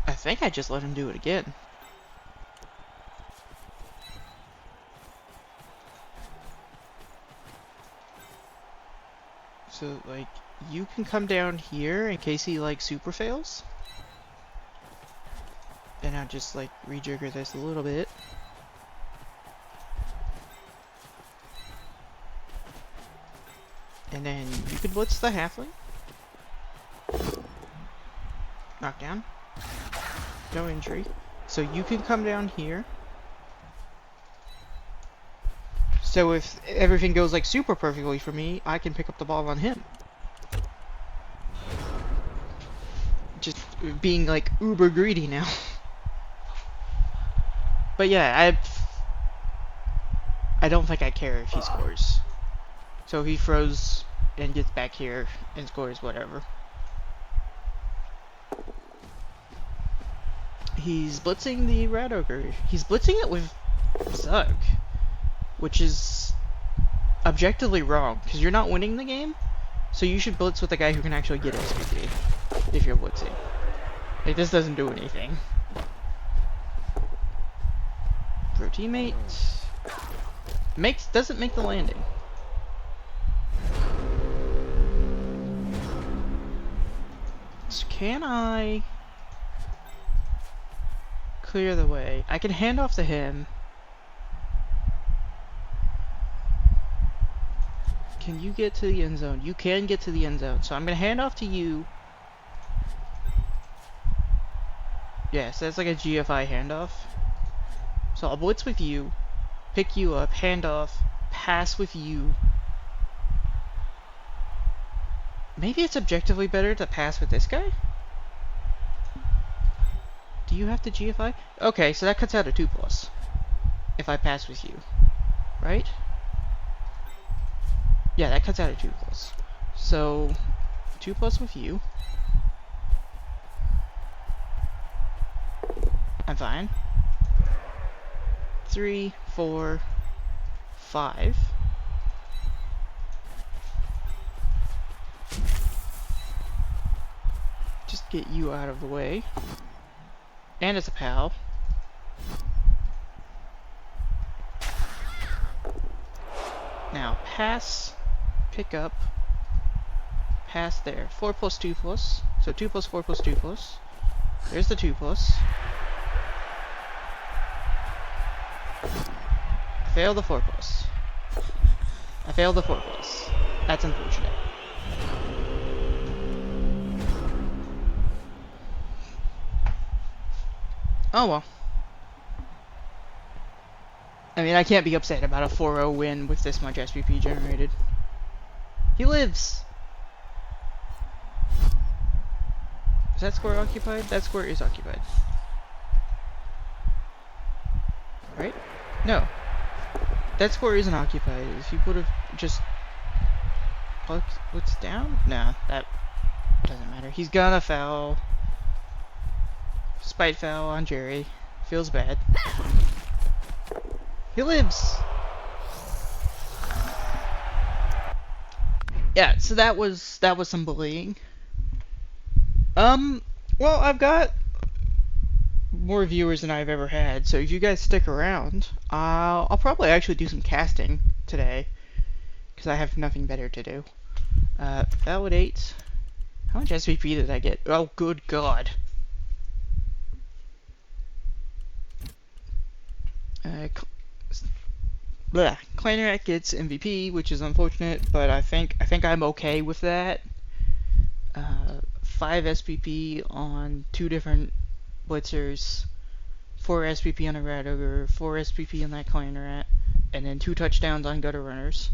S1: I think I just let him do it again. So, like, you can come down here in case he, like, super fails. And I'll just, like, rejigger this a little bit. And then you can blitz the halfling. Knockdown. No injury. So you can come down here. So if everything goes like super perfectly for me, I can pick up the ball on him. Just being like uber greedy now. But yeah, I don't think I care if he scores. So he throws and gets back here and scores whatever. He's blitzing the Rat Ogre. He's blitzing it with Zug, which is objectively wrong, because you're not winning the game, so you should blitz with the guy who can actually get SPP if you're blitzing. Like, this doesn't do anything. Pro teammate doesn't make the landing. So can I clear the way? I can hand off to him. Can you get to the end zone? You can get to the end zone. So I'm going to hand off to you. Yes, that's like a GFI handoff. So I'll blitz with you, pick you up, hand off, pass with you. Maybe it's objectively better to pass with this guy? Do you have to GFI? Okay, so that cuts out a 2+. If I pass with you. Right? Yeah, that cuts out a 2+. So, 2+ with you. I'm fine. 3, 4, 5. Just get you out of the way. And it's a pal. Now, pass, pick up, pass there. 4+, 2+. So 2+, 4+, 2+. There's the 2+. I failed the 4+. I failed the 4+. That's unfortunate. Oh well. I mean, I can't be upset about a 4-0 win with this much SPP generated. He lives! Is that square occupied? That square is occupied. Right? No. That square isn't occupied. If you would have just... What's down? Nah, that doesn't matter. He's gonna foul. Spite foul on Jerry. Feels bad. He lives! Yeah, so that was some bullying. Well, I've got more viewers than I've ever had. So if you guys stick around, I'll probably actually do some casting today because I have nothing better to do. Validate. How much SVP did I get? Oh, good God. Clanneret gets MVP, which is unfortunate, but I think I'm okay with that. 5 SPP on 2 different blitzers, 4 SPP on a rat ogre, 4 SPP on that Clanneret, and then 2 touchdowns on gutter runners.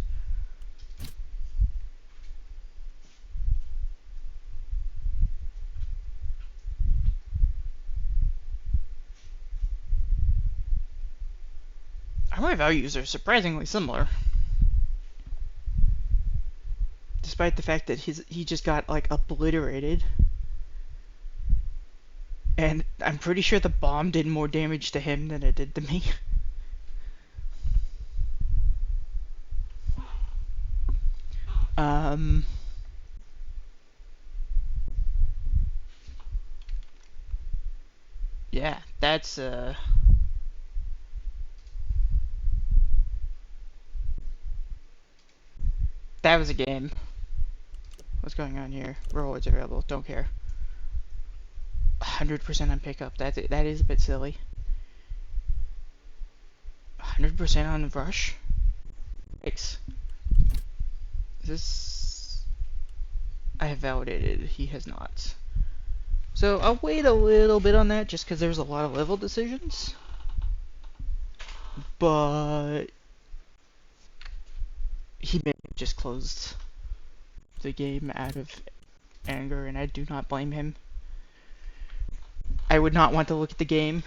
S1: My values are surprisingly similar, despite the fact that he just got like obliterated. And I'm pretty sure the bomb did more damage to him than it did to me. Yeah, that's that was a game. What's going on here? Rewards available. Don't care. 100% on pickup. That is a bit silly. 100% on rush. X. This I have validated. He has not. So I'll wait a little bit on that just because there's a lot of level decisions. But he may have just closed the game out of anger, and I do not blame him. I would not want to look at the game.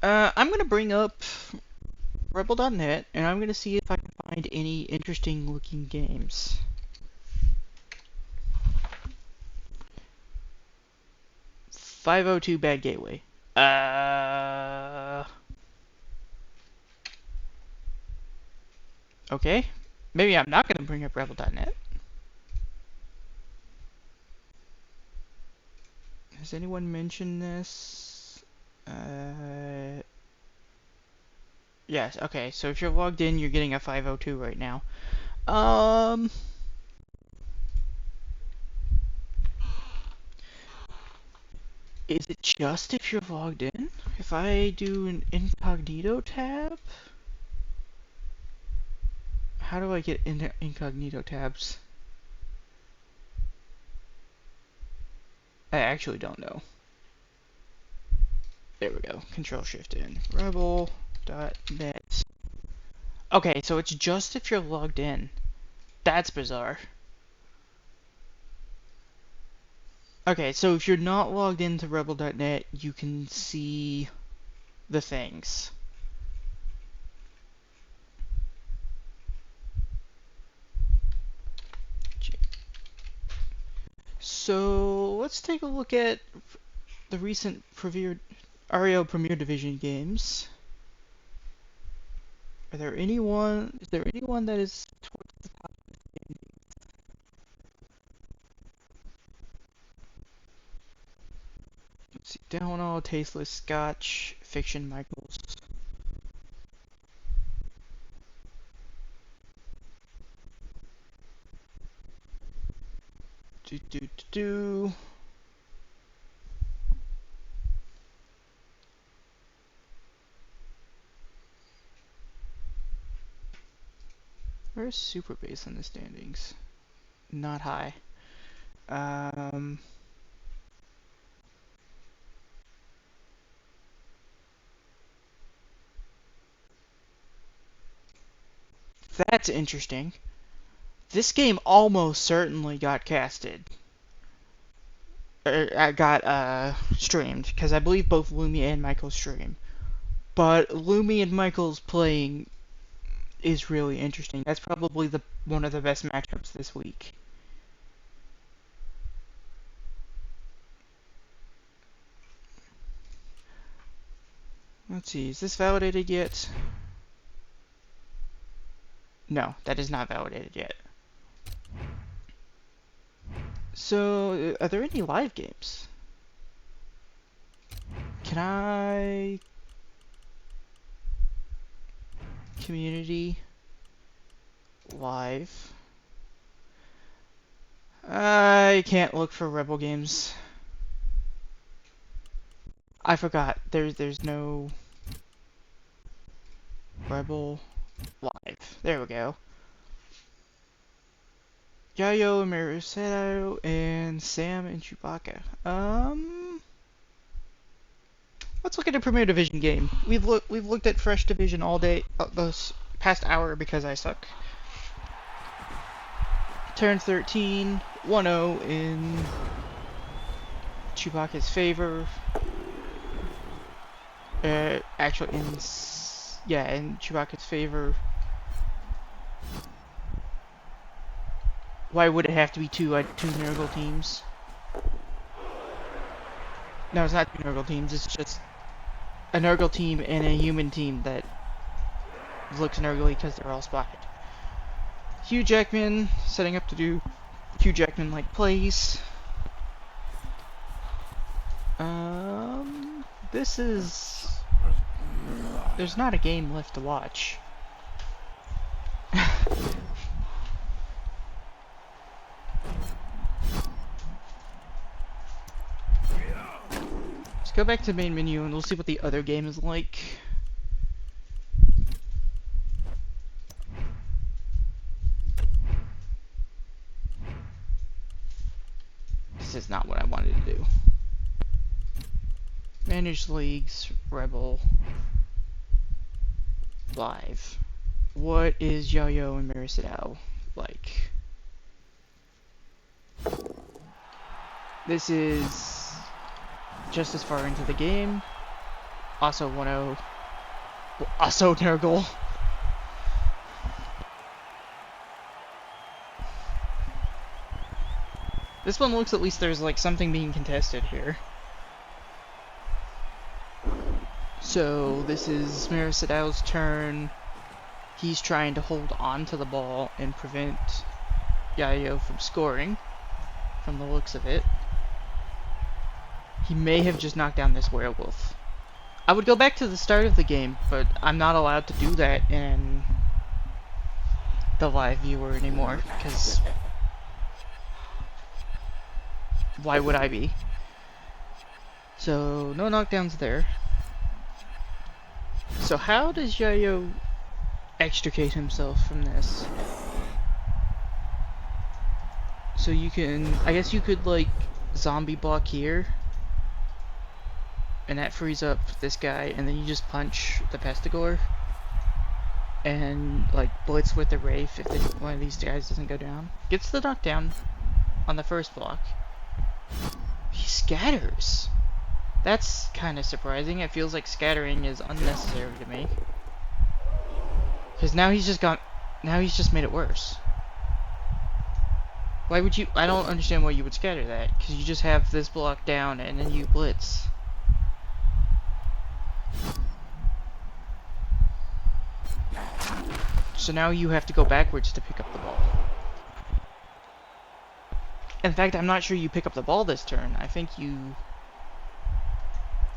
S1: I'm going to bring up Rebel.net, and I'm going to see if I can find any interesting looking games. .502 Bad Gateway. Okay. Maybe I'm not going to bring up Rebel.net. Has anyone mentioned this? Yes, okay, so if you're logged in, you're getting a 502 right now. Is it just if you're logged in? If I do an incognito tab? How do I get incognito tabs? I actually don't know. There we go. Control Shift in. Rebel.net. Okay, so it's just if you're logged in. That's bizarre. Okay, so if you're not logged into Rebel.net, you can see the things. So let's take a look at the recent REL Premier Division games. Is there anyone that is towards the top of the standings? Let's see. Down All, Tasteless, Scotch, Fiction, Michaels. Where's Super Base in the standings? Not high. That's interesting. This game almost certainly got casted. Got streamed, because I believe both Lumi and Michael stream. But Lumi and Michael's playing is really interesting. That's probably one of the best matchups this week. Let's see, is this validated yet? No, that is not validated yet. So, are there any live games? Can I... Community... Live... I can't look for Rebel games. I forgot. There's no... Rebel... Live. There we go. Yayo, Marisetto, and Sam and Chewbacca. Let's look at a Premier Division game. We've looked at Fresh Division all day, this past hour because I suck. Turn 13, 1-0 in Chewbacca's favor. Actually, in Chewbacca's favor. Why would it have to be two Nurgle teams? No, it's not two Nurgle teams. It's just a Nurgle team and a human team that looks Nurgly because they're all spotted. Hugh Jackman setting up to do Hugh Jackman-like plays. This is... There's not a game left to watch. Let's go back to the main menu and we'll see what the other game is like. This is not what I wanted to do. Manage leagues, Rebel, live. What is Yo-Yo and Marisetto like? This is just as far into the game. Also 1-0. Also Nurgle. This one looks at least there's like something being contested here. So this is Marisetto's turn. He's trying to hold on to the ball and prevent Yayo from scoring, from the looks of it. He may have just knocked down this werewolf. I would go back to the start of the game, but I'm not allowed to do that in the live viewer anymore, because why would I be? So, no knockdowns there. So how does Yayo extricate himself from this? So you can, I guess you could like zombie block here, and that frees up this guy, and then you just punch the Pestigore and like blitz with the Wraith if one of these guys doesn't go down. Gets the knockdown on the first block. He scatters. That's kind of surprising. It feels like scattering is unnecessary to me. Because now he's just made it worse. Why would you? I don't understand why you would scatter that. Because you just have this block down and then you blitz. So now you have to go backwards to pick up the ball. In fact, I'm not sure you pick up the ball this turn. I think you...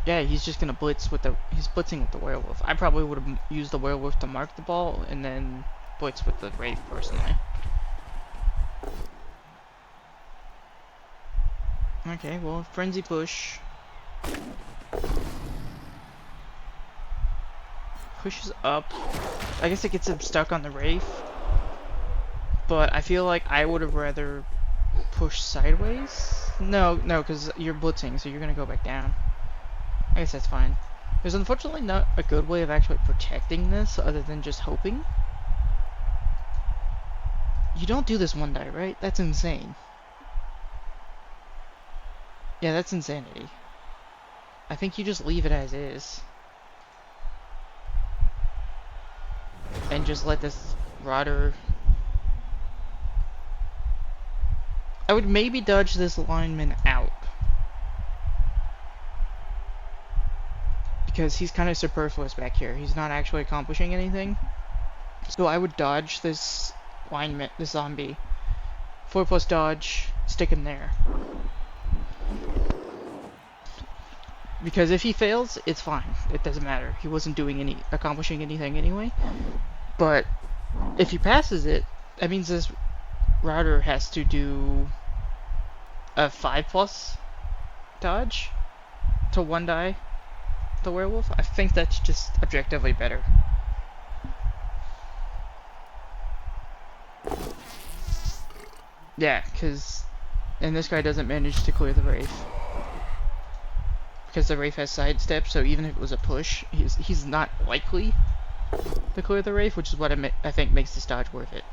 S1: Yeah, he's just gonna blitz with the... He's blitzing with the werewolf. I probably would have used the werewolf to mark the ball and then blitz with the Wraith personally. Okay, well, frenzy push. Pushes up. I guess it gets him stuck on the Wraith. But I feel like I would have rather push sideways. No, because you're blitzing, so you're gonna go back down. I guess that's fine. There's unfortunately not a good way of actually protecting this other than just hoping. You don't do this one die, right? That's insane. Yeah, that's insanity. I think you just leave it as is. And just let this Rodder... I would maybe dodge this lineman out. Because he's kind of superfluous back here. He's not actually accomplishing anything. So I would dodge this lineman, this zombie. 4+ dodge, stick him there. Because if he fails, it's fine. It doesn't matter. He wasn't accomplishing anything anyway. But if he passes it, that means this router has to do a 5+ dodge to one die the werewolf. I think that's just objectively better. Yeah, and this guy doesn't manage to clear the Wraith. Because the Wraith has sidestep, so even if it was a push, he's not likely to clear the Wraith, which is what I think makes this dodge worth it.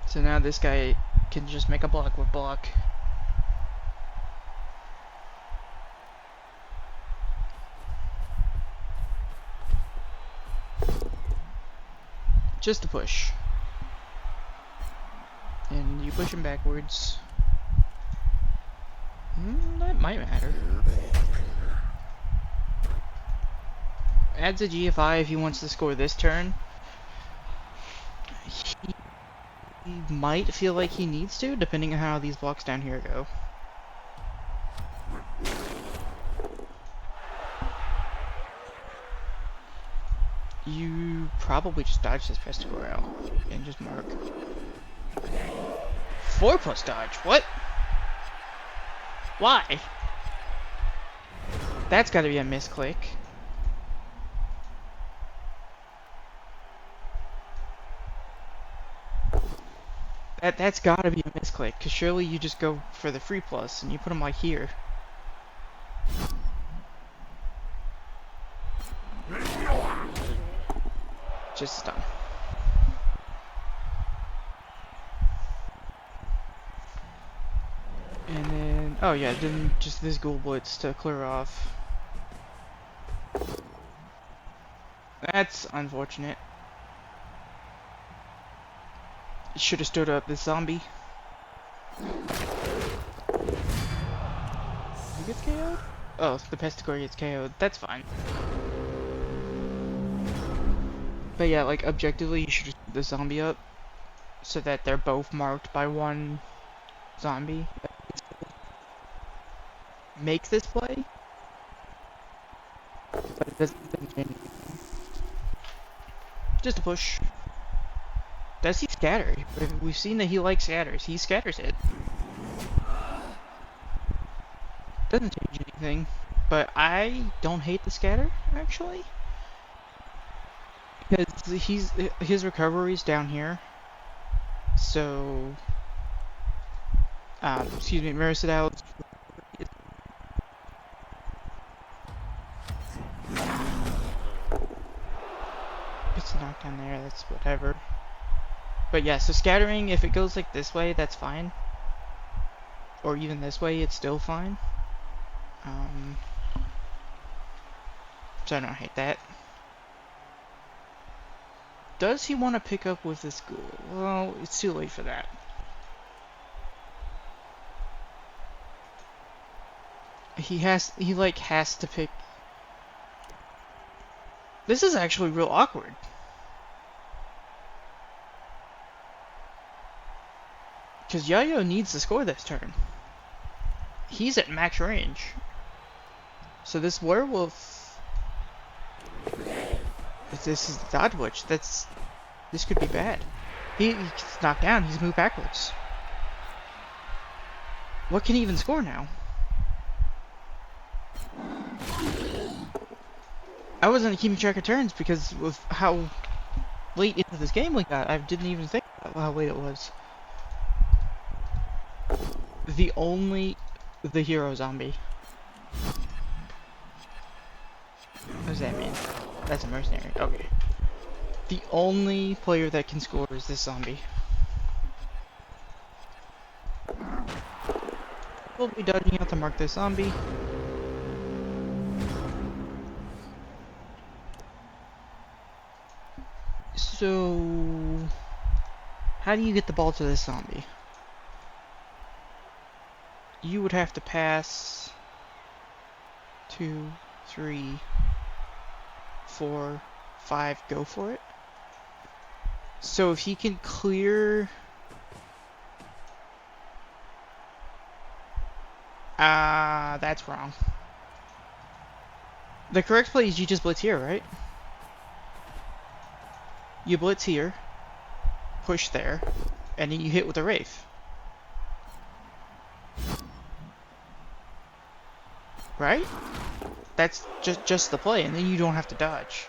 S1: So now this guy can just make a block with block. Just a push. And you push him backwards. That might matter. Adds a GFI if he wants to score this turn. He might feel like he needs to, depending on how these blocks down here go. You probably just dodge this Pests and just mark. 4+ dodge, what? Why? That's gotta be a misclick. That's gotta be a misclick, because surely you just go for the free plus and you put them like here. Just stun. And then, oh yeah, then just this Ghoul Blitz to clear off. That's unfortunate. Should have stood up this zombie. Who gets KO'd? Oh, the Pestigore gets KO'd. That's fine. But yeah, like objectively, you should just put the zombie up so that they're both marked by one zombie. Make this play, but it doesn't change anything. Just a push. Does he scatter? We've seen that he likes scatters. He scatters it. Doesn't change anything. But I don't hate the scatter, actually. Because his recovery's down here. So... excuse me, Mericidal's... It's a knockdown there, that's whatever. But yeah, so scattering, if it goes like this way, that's fine. Or even this way, it's still fine. So I don't hate that. Does he want to pick up with this ghoul? Well, it's too late for that. He has to pick. This is actually real awkward. Because Yayo needs to score this turn. He's at max range. So this werewolf... If this is the dodge witch, this could be bad. He's knocked down, he's moved backwards. What can he even score now? I wasn't keeping track of turns because of how late into this game we got. I didn't even think about how late it was. The hero zombie. What does that mean? That's a mercenary. Okay. The only player that can score is this zombie. We'll be dodging out to mark this zombie. So... how do you get the ball to this zombie? You would have to pass 2, 3, 4, 5, go for it. So if he can clear That's wrong. The correct play is you just blitz here, right? You blitz here, push there, and then you hit with a Wraith. Right? That's just the play, and then you don't have to dodge.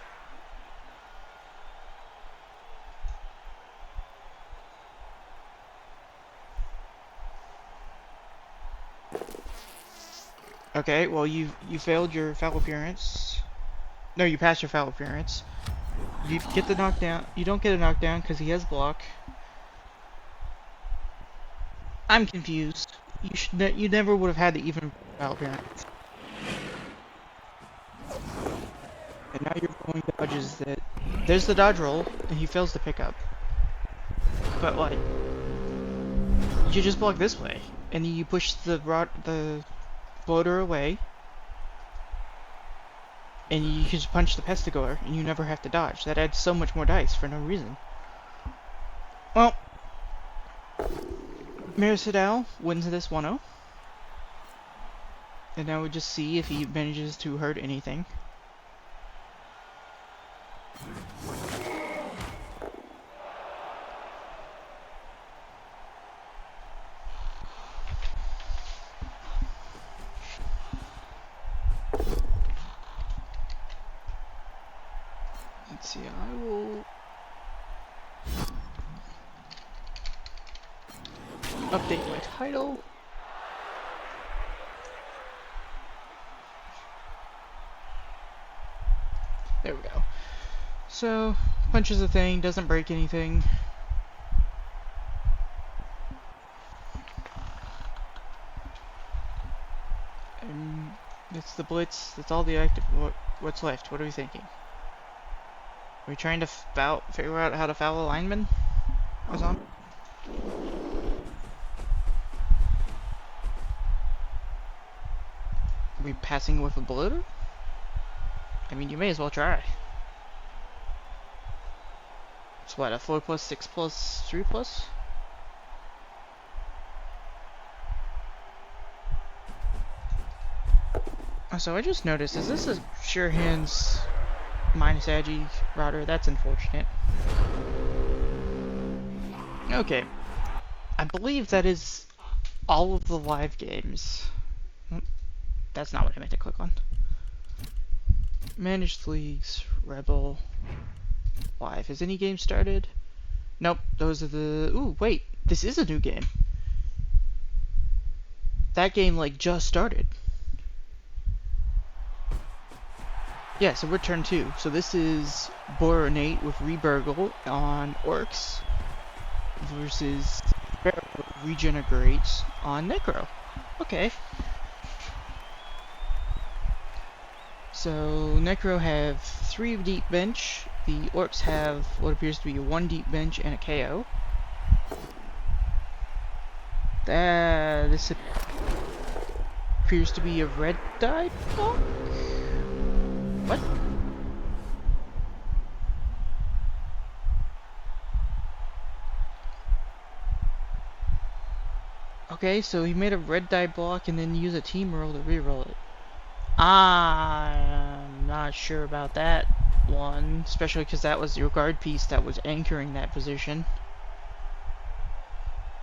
S1: Okay, well you failed your foul appearance. No, you passed your foul appearance. You get the knockdown. You don't get a knockdown because he has block. I'm confused. You never would have had to even foul appearance. And now you're going dodges that. There's the dodge roll, and he fails to pick up. But what? You just block this way, and then you push the floater away, and you can just punch the Pestigoer, and you never have to dodge. That adds so much more dice for no reason. Well, Miracidal wins this 1-0. And now we just see if he manages to hurt anything. Let's see, I will update my title. There we go. So, punches a thing, doesn't break anything. And it's the blitz, that's all the active. What's left? What are we thinking? Are we trying to figure out how to foul a lineman? What's on? Are we passing with a bloater? I mean, you may as well try. It's what, a 4+, 6+, 3+? So I just noticed, is this a sure hands minus agi router? That's unfortunate. Okay. I believe that is all of the live games. That's not what I meant to click on. Managed leagues, Rebel, live. Has any game started? Nope, those are the... Ooh, wait, this is a new game. That game, like, just started. Yeah, so we're turn 2. So this is Boronate with Reburgle on Orcs versus Regenerate on Necro. Okay. So Necro have 3 deep bench. The Orcs have what appears to be a 1 deep bench and a KO. This appears to be a red die block? What? Okay, so he made a red die block and then use a team roll to reroll it. I'm not sure about that one, especially because that was your guard piece that was anchoring that position.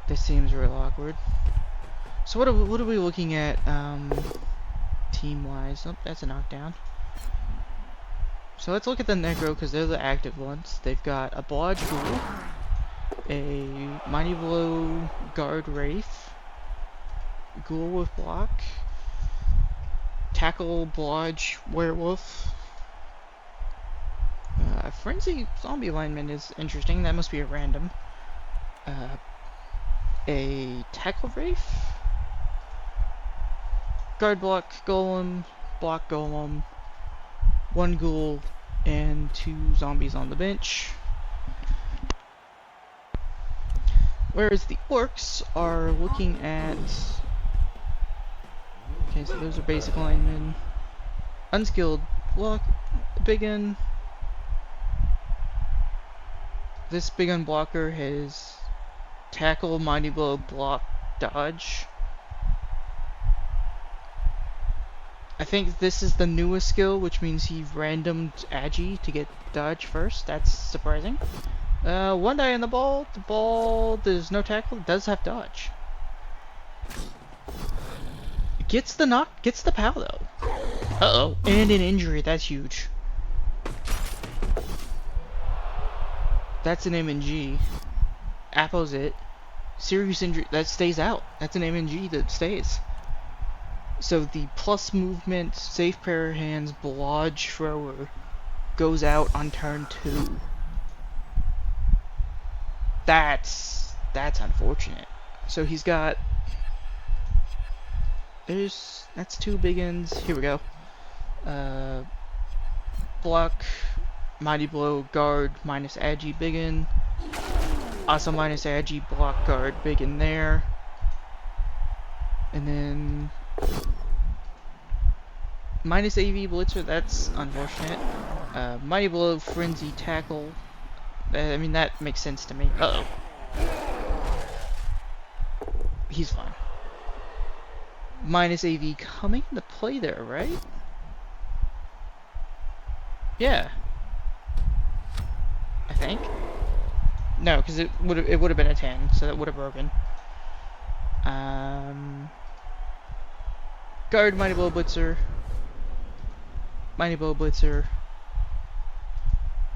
S1: This seems real awkward. So what are we looking at team-wise? Oh, that's a knockdown. So let's look at the Necro because they're the active ones. They've got a Blodge Ghoul, a Mighty Blow Guard Wraith, Ghoul with block, Tackle Blodge Werewolf. Frenzy Zombie Lineman is interesting. That must be a random. A Tackle Wraith, Guard Block Golem, Block Golem, 1 Ghoul, and 2 zombies on the bench. Whereas the Orcs are looking at... Okay, so those are basic linemen. Unskilled block, big un. This big un blocker has Tackle, Mighty Blow, Block, Dodge. I think this is the newest skill, which means he randomed Agi to get dodge first. That's surprising. One die on the ball. The ball, there's no tackle. It does have dodge. Gets the knock, gets the POW though. Uh-oh. And an injury, that's huge. That's an M&G. Apple's it. Serious injury, that stays out. That's an M&G that stays. So the plus movement, safe pair of hands, blodge thrower goes out on turn 2. That's unfortunate. So he's got, that's 2 big ends. Here we go. Block, mighty blow, guard, minus agi, big in. Also minus agi, block, guard, big in there. And then minus AV blitzer, that's unfortunate. Mighty blow, frenzy, tackle. I mean, that makes sense to me. Uh-oh. He's fine. Minus AV coming into play there, right? Yeah. I think. No, because it would have been a 10, so that would have broken. Guard, mighty blow, blitzer. Mighty blow, blitzer.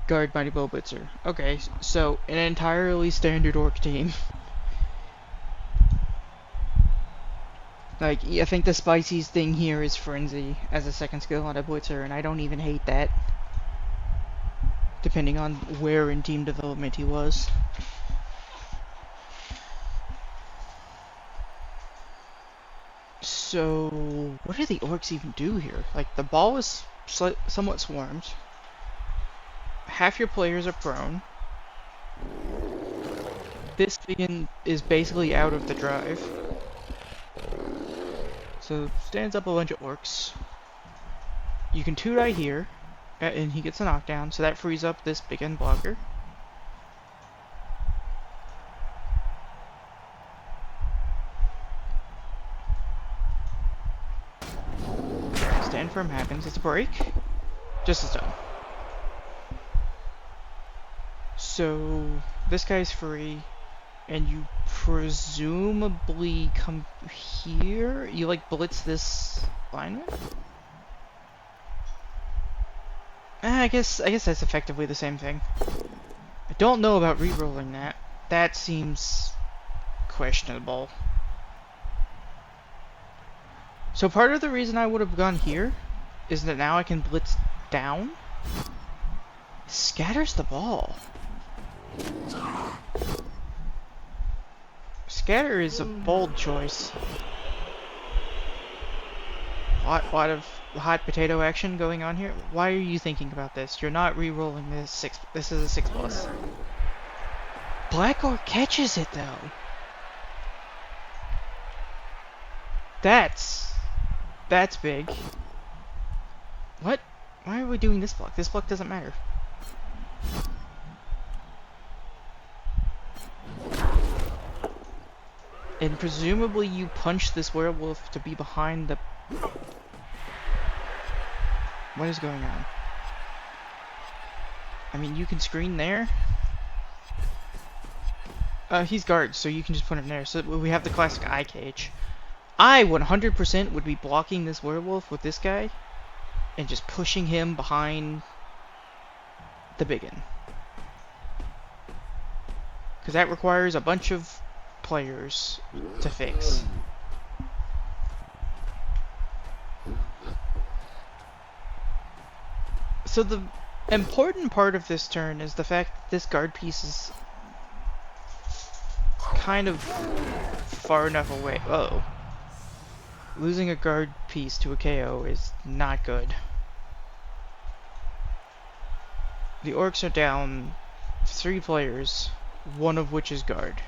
S1: Guard, mighty blow, blitzer. Okay, so an entirely standard orc team. Like, I think the spiciest thing here is Frenzy as a second skill on a blitzer, and I don't even hate that. Depending on where in team development he was. So, what do the orcs even do here? Like, the ball is somewhat swarmed. Half your players are prone. This vegan is basically out of the drive. So, stands up a bunch of orcs. You can 2-die here, and he gets a knockdown, so that frees up this big end blocker. Stand firm happens, it's a break. Just a stone. So, this guy's free, and you presumably come here? You like blitz this lineman? I guess that's effectively the same thing. I don't know about re-rolling that. That seems questionable. So part of the reason I would have gone here is that now I can blitz down. Scatters the ball. Scatter is a bold choice. Lot of hot potato action going on here. Why are you thinking about this? You're not re-rolling this. This is a 6+. Black Orc catches it though. That's big. What? Why are we doing this block? This block doesn't matter. And presumably you punch this werewolf to be behind the... What is going on? I mean, you can screen there. He's guard, so you can just put him there. So we have the classic eye cage. I 100% would be blocking this werewolf with this guy and just pushing him behind the biggin. Because that requires a bunch of players to fix. So the important part of this turn is the fact that this guard piece is kind of far enough away. Uh-oh. Losing a guard piece to a KO is not good. The orcs are down 3 players, one of which is guard.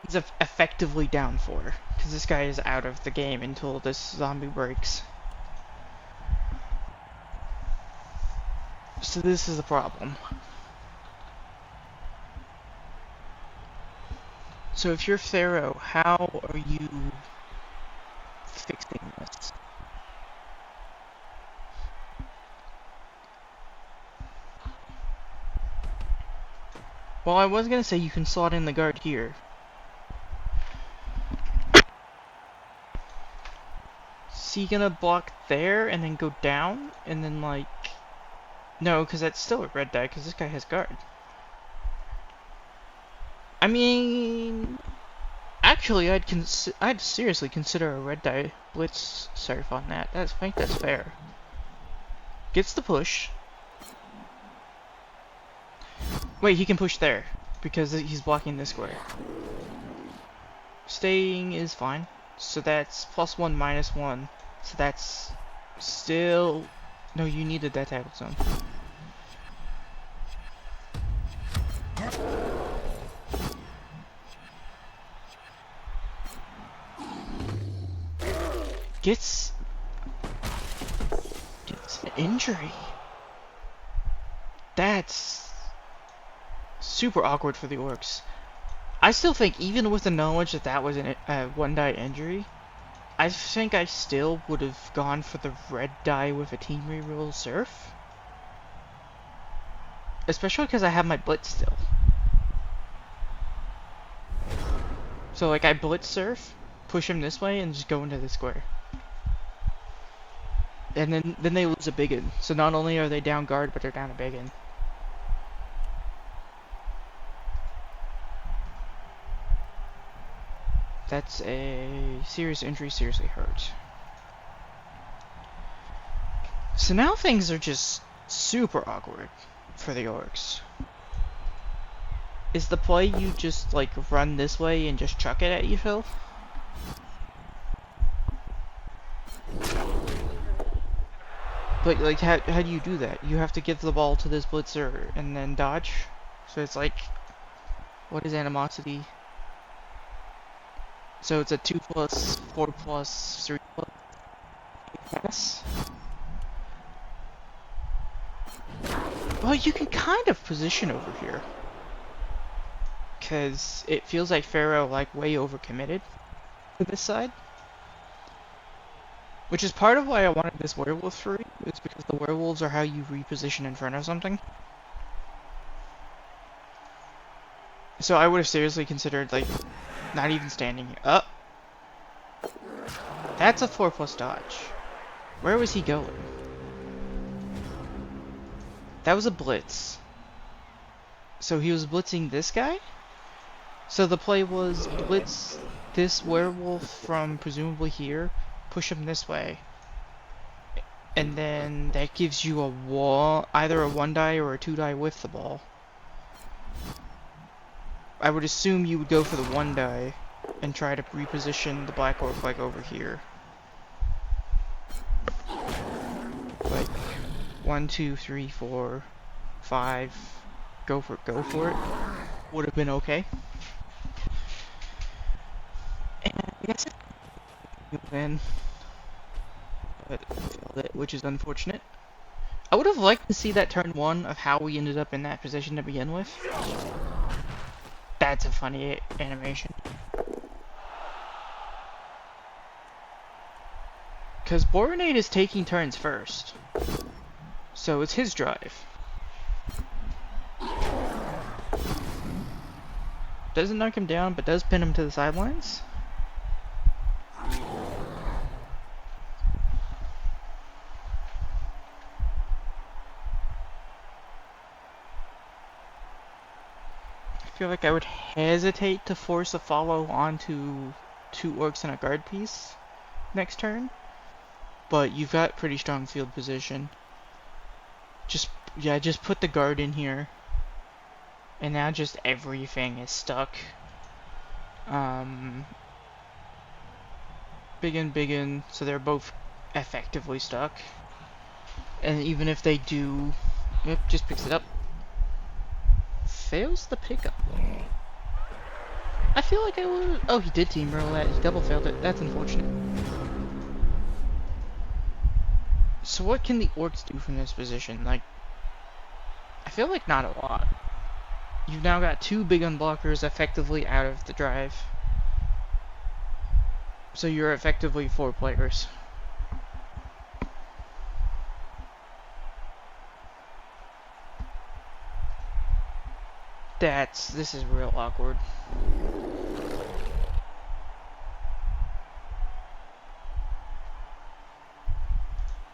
S1: He's effectively down 4, because this guy is out of the game until this zombie breaks. So this is a problem. So if you're Pharaoh, how are you fixing this. Well, I was gonna say you can slot in the guard here. Is he gonna block there and then go down and then like... No, because that's still a red die because this guy has guard. I mean... Actually, I'd seriously consider a red die blitz surf on that. I think that's fair. Gets the push. Wait, he can push there because he's blocking this square. Staying is fine. So that's +1, -1. So that's still... No, you needed that tackle zone. Gets an injury. That's super awkward for the orcs. I still think, even with the knowledge that that was a one-die injury, I think I still would have gone for the red die with a team reroll surf. Especially because I have my blitz still. So like I blitz surf, push him this way, and just go into the square. And then they lose a biggin. So not only are they down guard, but they're down a biggin. That's a serious injury, seriously hurt. So now things are just super awkward for the orcs. Is the play you just like run this way and just chuck it at you, Phil? But like how do you do that? You have to give the ball to this blitzer and then dodge? So it's like, what is animosity? So it's a 2+, 4+, 3+ pass? Well, you can kind of position over here. Because it feels like Pharaoh like way overcommitted to this side. Which is part of why I wanted this werewolf free, is because the werewolves are how you reposition in front of something. So I would have seriously considered like not even standing up. That's a 4+ dodge. Where was he going? That was a blitz. So he was blitzing this guy? So the play was blitz this werewolf from presumably here, push him this way. And then that gives you a wall, either a 1-die or a 2-die with the ball. I would assume you would go for the 1-die and try to reposition the black orc like over here. Like 1, 2, 3, 4, 5. Go for it. Would have been okay. And I guess it then, but failed it, which is unfortunate. I would have liked to see that turn 1 of how we ended up in that position to begin with. That's a funny animation. Because Boronade is taking turns first. So it's his drive. Doesn't knock him down, but does pin him to the sidelines. I feel like I would hesitate to force a follow onto 2 orcs and a guard piece next turn. But you've got pretty strong field position. Just put the guard in here. And now just everything is stuck. Biggin, so they're both effectively stuck. And even if they do... Yep, just picks it up. Fails the pickup. I feel like I would... Oh, he did team roll that. He double failed it. That's unfortunate. So what can the orcs do from this position? Like, I feel like not a lot. You've now got 2 big unblockers effectively out of the drive. So you're effectively 4 players. This is real awkward.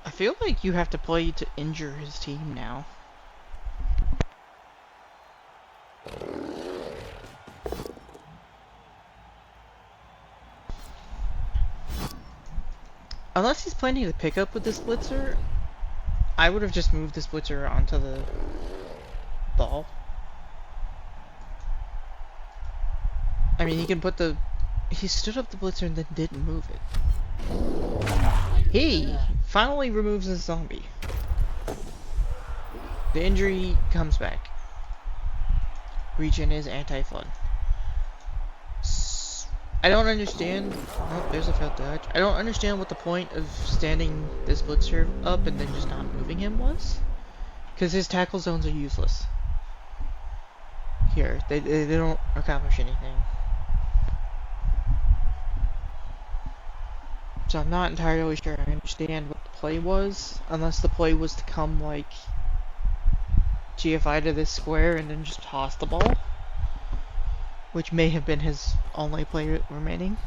S1: I feel like you have to play to injure his team now. Unless he's planning to pick up with this blitzer, I would have just moved this blitzer onto the ball. I mean, he can put the... He stood up the blitzer and then didn't move it. He finally removes his zombie. The injury comes back. Regen is anti-fun. I don't understand. Oh, there's a failed dodge. I don't understand what the point of standing this blitzer up and then just not moving him was. Because his tackle zones are useless. Here, they don't accomplish anything. So I'm not entirely sure I understand what the play was, unless the play was to come like GFI to this square and then just toss the ball, which may have been his only play remaining.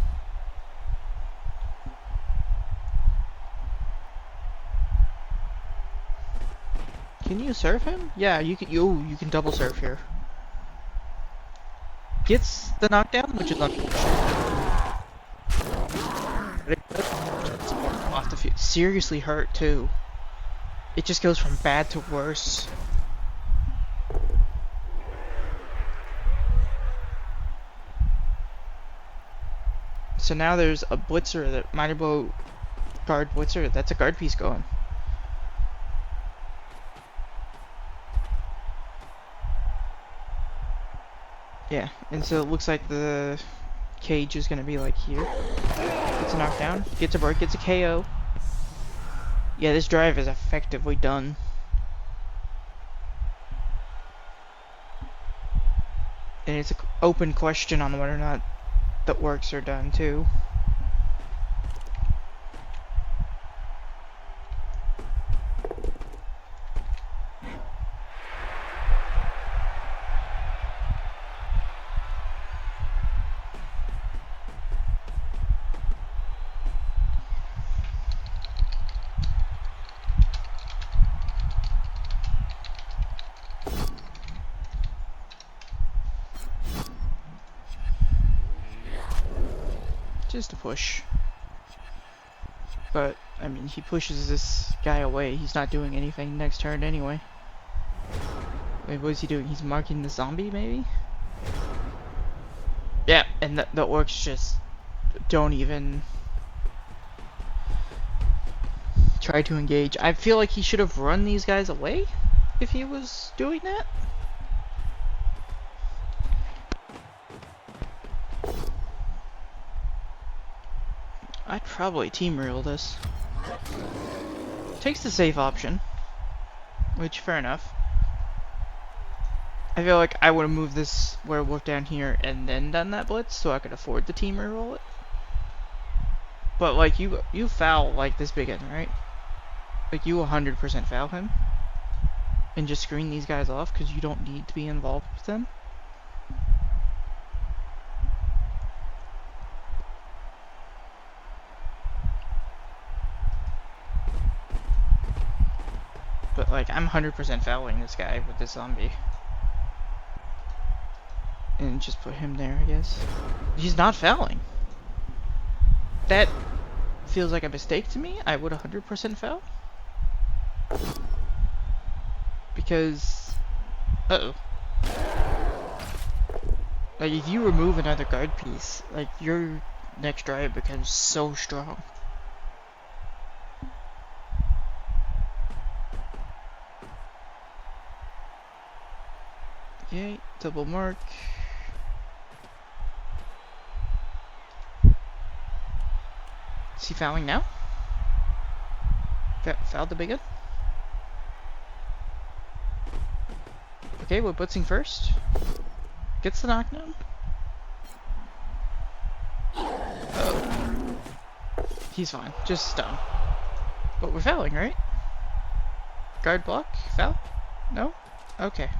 S1: Can you serve him? Yeah, you can. You can double serve here. Gets the knockdown, which is unfortunate. Off the field. Seriously hurt too. It just goes from bad to worse. So now there's a blitzer, that minor blow guard blitzer. That's a guard piece going. Yeah, and so it looks like the cage is gonna be like here. Gets a knockdown, gets a break, gets a KO. Yeah, this drive is effectively done. And it's an open question on whether or not the works are done too. Just a push. But, I mean, he pushes this guy away. He's not doing anything next turn anyway. Wait, what is he doing? He's marking the zombie, maybe? Yeah, and the orcs just don't even try to engage. I feel like he should have run these guys away if he was doing that. I'd probably team reel this. Takes the safe option, which fair enough. I feel like I would have moved this werewolf down here and then done that blitz so I could afford the team reroll it. But like you foul like this big end, right? Like you 100% foul him and just screen these guys off because you don't need to be involved with them. But like I'm 100% fouling this guy with this zombie. And just put him there, I guess. He's not fouling. That feels like a mistake to me. I would 100% foul. Because... Uh-oh. Like, if you remove another guard piece, like, your next drive becomes so strong. Okay, double mark. Is he fouling now? Fouled the big one? Okay, we're blitzing first. Gets the knockdown. Uh-oh. He's fine. Just stun. But we're fouling, right? Guard block? Foul? No? Okay.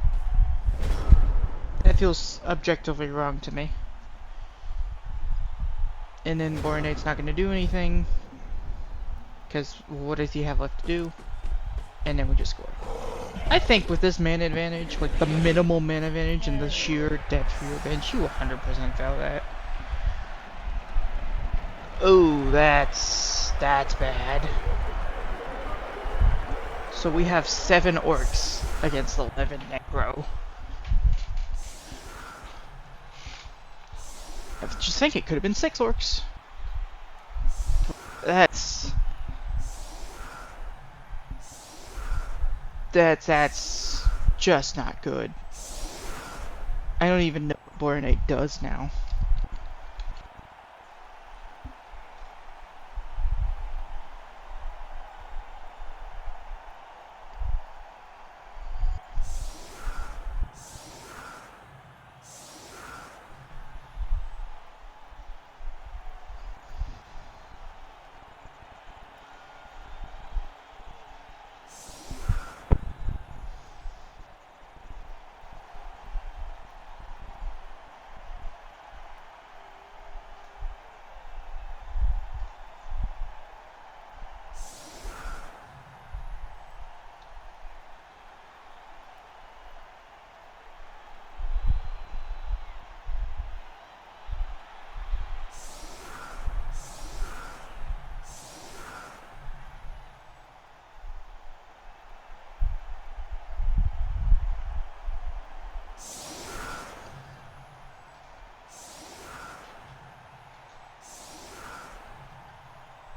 S1: That feels objectively wrong to me. And then Borinate's not going to do anything. Because what does he have left to do? And then we just score. I think with this mana advantage, like the minimal mana advantage and the sheer depth for your bench, you 100% foul that. Oh, that's bad. So we have 7 orcs against 11 necro. I just think it could have been 6 orcs. That's just not good. I don't even know what Borinate does now.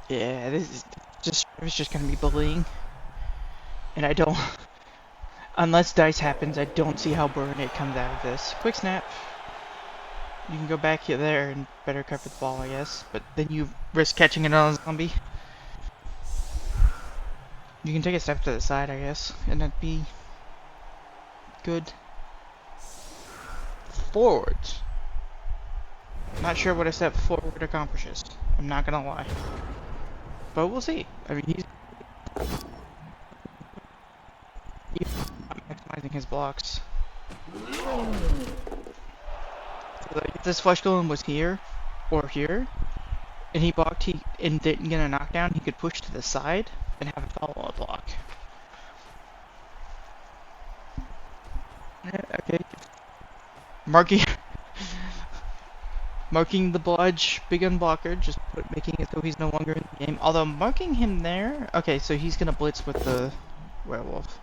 S1: Yeah, it's just gonna be bullying. And I don't, unless dice happens, I don't see how Borinate comes out of this. Quick snap. You can go back there and better cover the ball, I guess. But then you risk catching it on a zombie. You can take a step to the side, I guess, and that'd be good. Forward. Not sure what a step forward accomplishes. I'm not gonna lie. But we'll see. I mean, he's not maximizing his blocks. So like, if this flesh golem was here, or here, and he blocked and didn't get a knockdown, he could push to the side and have a follow-up block. Yeah, okay. Marking the bludge, big unblocker, just making it so he's no longer in the game. Although marking him there, okay, so he's gonna blitz with the werewolf.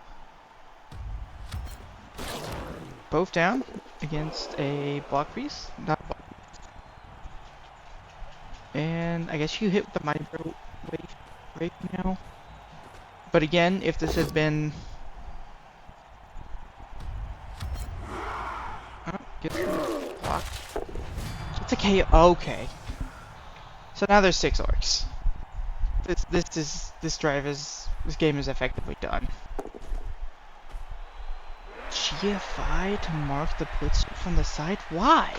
S1: Both down against a block piece, not block. And I guess you hit with the mighty bro wave right now. But again, if this had been, oh, get the block. It's a KO. Okay. So now there's 6 orcs. This game is effectively done. GFI to mark the blitzer from the side? Why?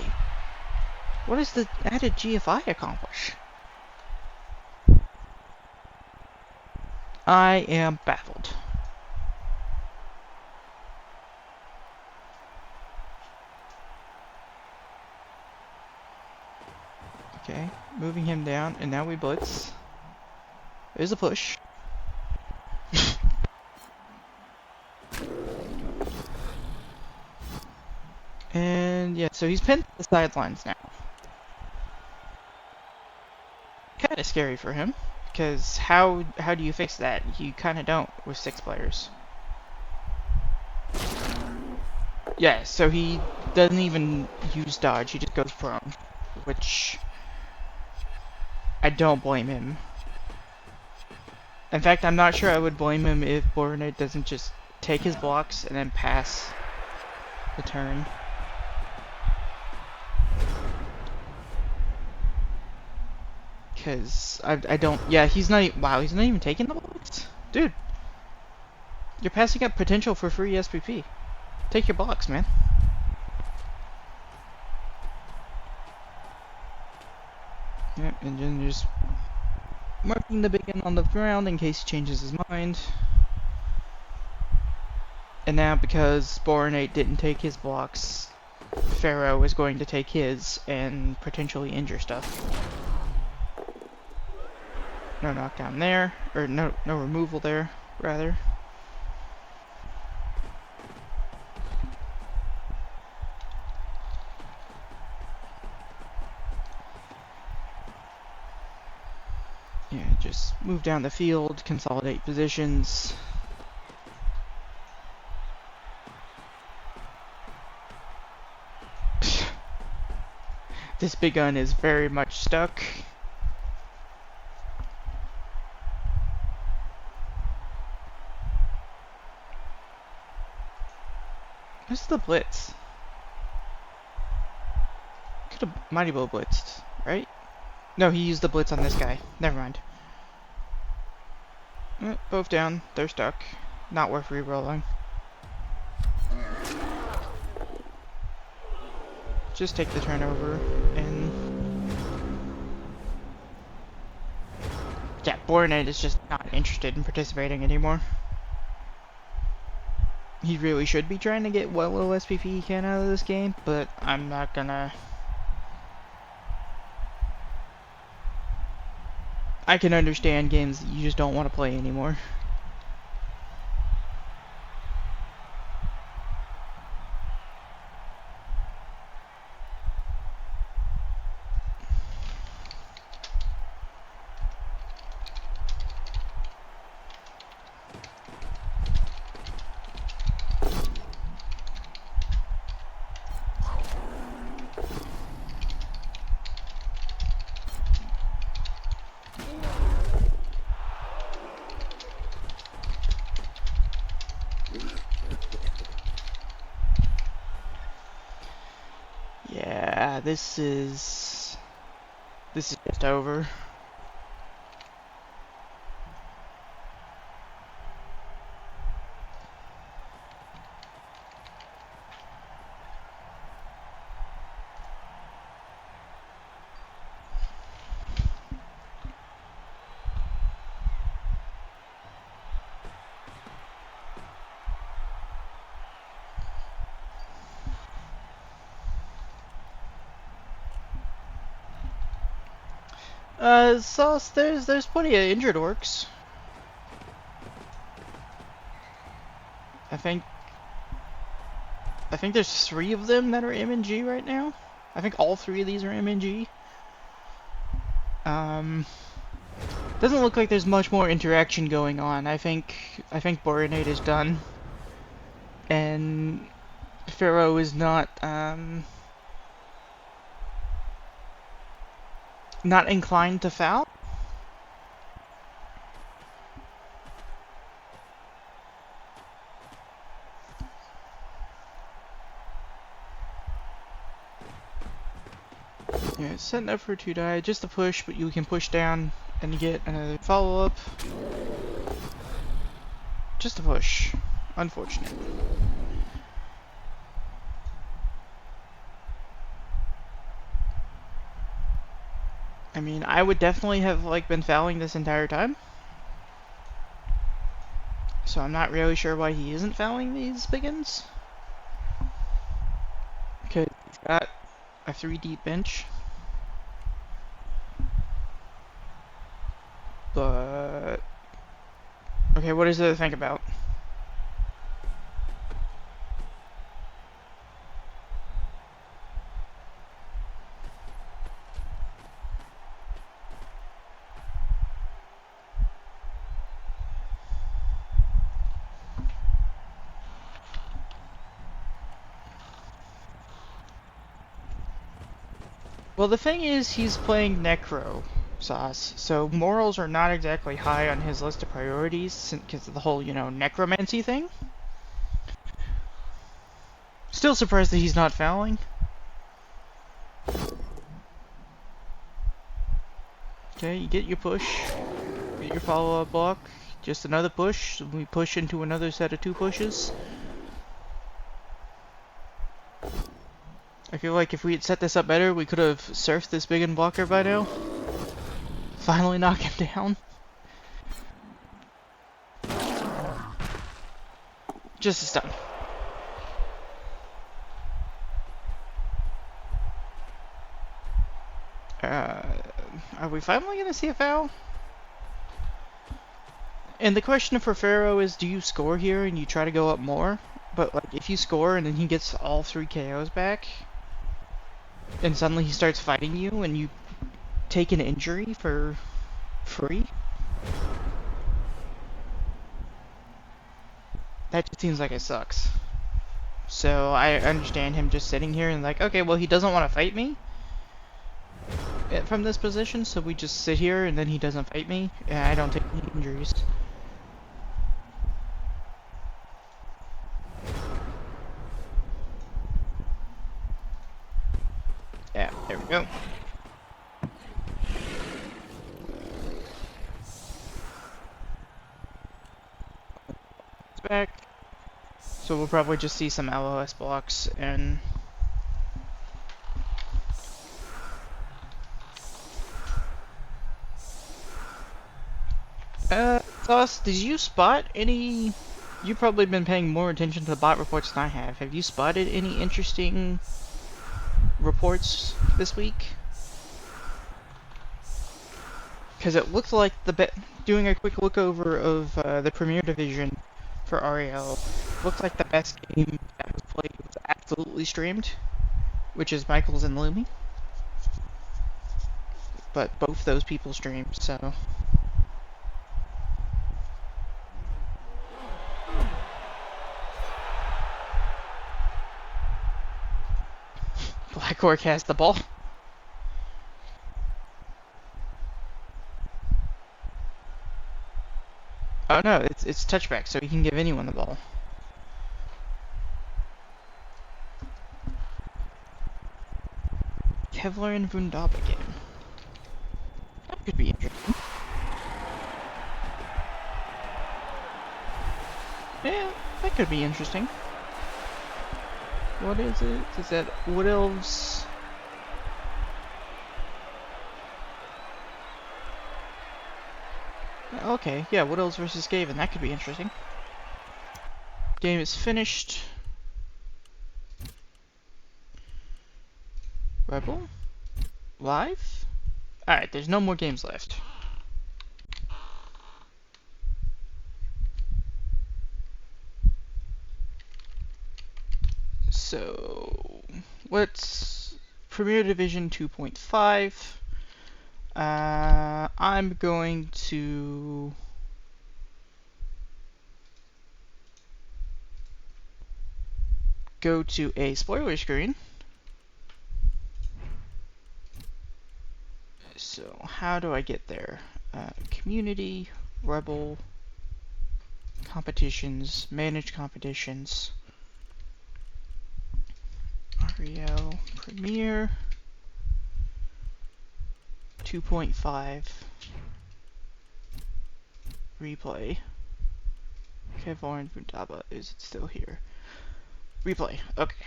S1: What does the added GFI accomplish? I am baffled. Okay, moving him down, and now we blitz. There's a push. And yeah, so he's pinned the sidelines now. Kinda scary for him, because how do you fix that? You kinda don't with 6 players. Yeah, so he doesn't even use dodge, he just goes prone, which I don't blame him. In fact, I'm not sure I would blame him if Borinate doesn't just take his blocks and then pass the turn. Because I don't, yeah, he's not even taking the blocks? Dude, you're passing up potential for free SPP. Take your blocks, man. Yep, and then just marking the bacon on the ground in case he changes his mind. And now, because Boronate didn't take his blocks, Pharaoh is going to take his and potentially injure stuff. No knockdown there, or no removal there, rather. Yeah, just move down the field, consolidate positions. This big gun is very much stuck. What's the blitz? Could have Mighty Blow blitzed, right? No, he used the blitz on this guy. Never mind. Both down. They're stuck. Not worth re-rolling. Just take the turnover and... Yeah, Boronate is just not interested in participating anymore. He really should be trying to get what little SPP he can out of this game, but I'm not gonna... I can understand games that you just don't want to play anymore. Yeah, this is just over. Sauce, there's plenty of injured orcs. I think there's 3 of them that are MNG right now. I think all 3 of these are MNG. Doesn't look like there's much more interaction going on. I think Boronate is done, and Pharaoh is not inclined to foul. Yeah, setting up for 2 die, just a push, but you can push down and get another follow-up. Just a push. Unfortunate. I mean, I would definitely have been fouling this entire time. So I'm not really sure why he isn't fouling these biggins. Okay, he's got a 3-deep bench. But... okay, what is it to think about? Well, the thing is, he's playing Necro Sauce, so morals are not exactly high on his list of priorities because of the whole, necromancy thing. Still surprised that he's not fouling. Okay, you get your push, get your follow-up block, just another push, we push into another set of 2 pushes. I feel like if we had set this up better, we could have surfed this big and blocker by now. Finally knock him down. Just a stun. Are we finally gonna see a foul? And the question for Pharaoh is, do you score here and you try to go up more? But like, if you score and then he gets all 3 KOs back, and suddenly he starts fighting you and you take an injury for free? That just seems like it sucks. So I understand him just sitting here and like, okay, well he doesn't want to fight me from this position, so we just sit here and then he doesn't fight me, and I don't take any injuries. Yeah, there we go. It's back. So we'll probably just see some LOS blocks and... Sauce, did you spot any... You've probably been paying more attention to the bot reports than I have. Have you spotted any interesting reports this week? Because it looked like doing a quick look over of the Premier Division for REL, looked like the best game that was played was absolutely streamed, which is Michaels and Lumi. But both those people streamed, so... Black Orc has the ball. Oh no, it's touchback, so he can give anyone the ball. Kevlar and Vundaba game. That could be interesting. Yeah, that could be interesting. What is it? Is that Wood Elves? Okay, yeah, Wood Elves versus Skaven. That could be interesting. Game is finished. Rebel? Live? Alright, there's no more games left. So, let's... Premier Division 2.5. I'm going to... go to a spoiler screen. So, how do I get there? Community, Rebel, competitions, manage competitions, REL, Premiere, 2.5, replay, Kevlar and Vundaba, is it still here? Replay, okay.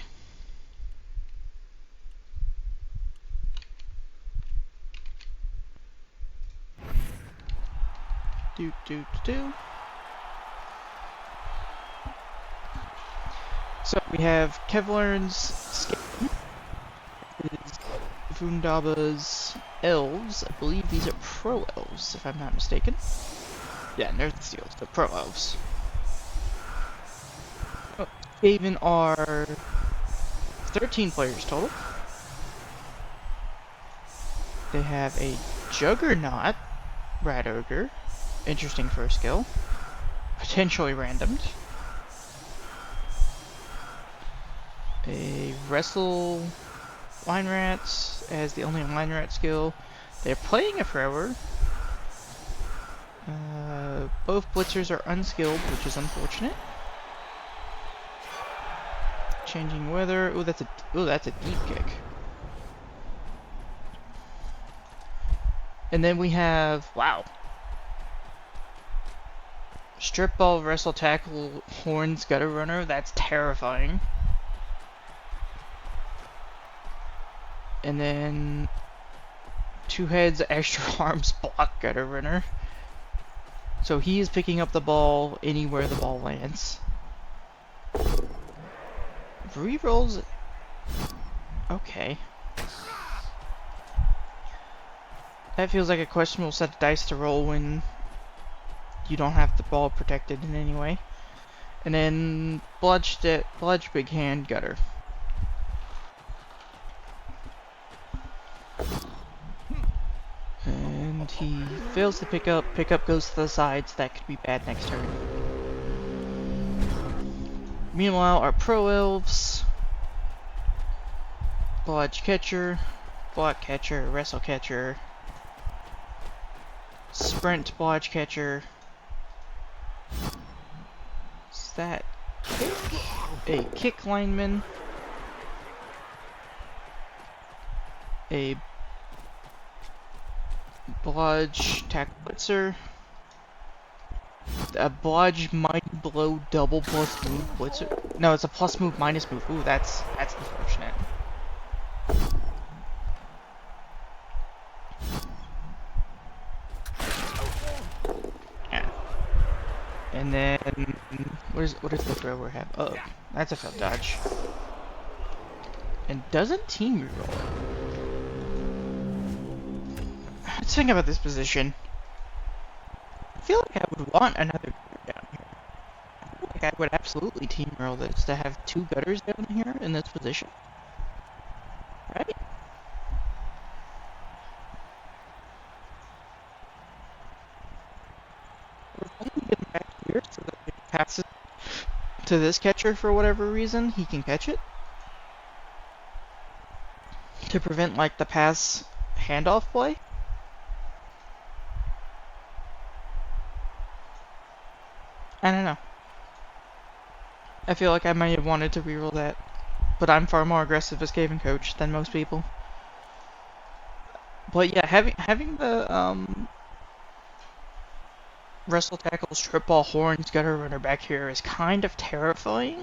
S1: So we have Kevlar's Skaven, Vundaba's Elves. I believe these are Pro Elves, if I'm not mistaken. Yeah, and there's the Steels, the Pro Elves. Oh, Skaven are 13 players total. They have a Juggernaut Rat Ogre. Interesting first skill. Potentially randomed. A Wrestle Line Rats as the only Line Rat skill. They're playing a Thrower. Both Blitzers are unskilled, which is unfortunate. Changing weather. Ooh, that's a deep kick. And then we have, wow. Strip Ball, Wrestle Tackle, Horns, Gutter Runner. That's terrifying. And then 2 heads, extra arms, block, gutter runner. So he is picking up the ball anywhere the ball lands. Rerolls. Okay. That feels like a questionable set of dice to roll when you don't have the ball protected in any way. And then bludge big hand, gutter. And he fails to pick up. Pickup goes to the sides. That could be bad next turn. Meanwhile, our pro elves. Bludge catcher. Block catcher. Wrestle catcher. Sprint blodge catcher. Is that kick? A kick lineman. A blodge tackle blitzer. A blodge mighty blow double plus move blitzer. No, it's a plus move minus move. Ooh, that's unfortunate. And then, what does the thrower have? Oh, that's a failed dodge. And doesn't team reroll. Let's think about this position. I feel like I would want another gutter down here. I feel like I would absolutely team reroll this to have 2 gutters down here in this position. Right? We're only getting back here so that if it passes to this catcher for whatever reason, he can catch it. To prevent, like, the pass handoff play. I don't know. I feel like I might have wanted to reroll that, but I'm far more aggressive as Skaven coach than most people. But yeah, having the wrestle tackle, strip ball, horns, gutter runner back here is kind of terrifying.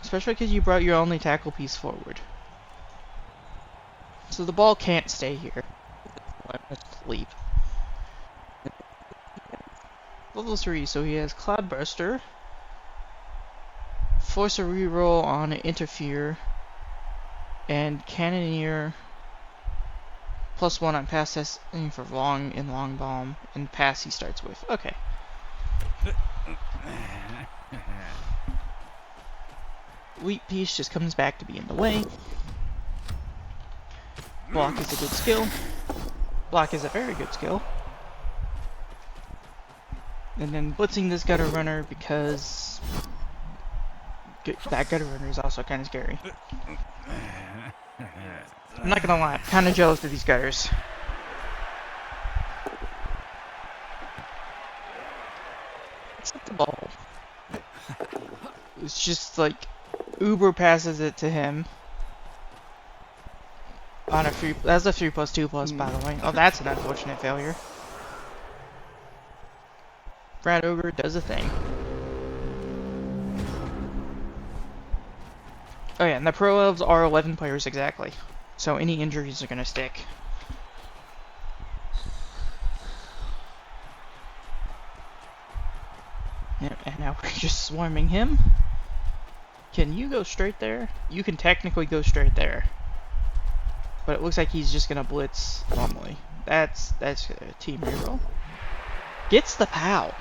S1: Especially because you brought your only tackle piece forward. So the ball can't stay here. I'm gonna sleep. Level 3, so he has Cloudburster. Force a reroll on Interfere. And Cannoneer. +1 on pass testing for long bomb. And pass he starts with. Okay. Wheat piece just comes back to be in the way. Block is a good skill. Block is a very good skill. And then blitzing this gutter runner because that gutter runner is also kind of scary. I'm not gonna lie, I'm kind of jealous of these gutters. Except the ball. It's just like Uber passes it to him on a free. That's a 3+2+, by the way. Oh, that's an unfortunate failure. Rat Ogre does a thing. Oh yeah, and the Pro Elves are 11 players exactly. So any injuries are gonna stick. Yep, and now we're just swarming him. Can you go straight there? You can technically go straight there. But it looks like he's just gonna blitz normally. That's a team reroll. Gets the POW.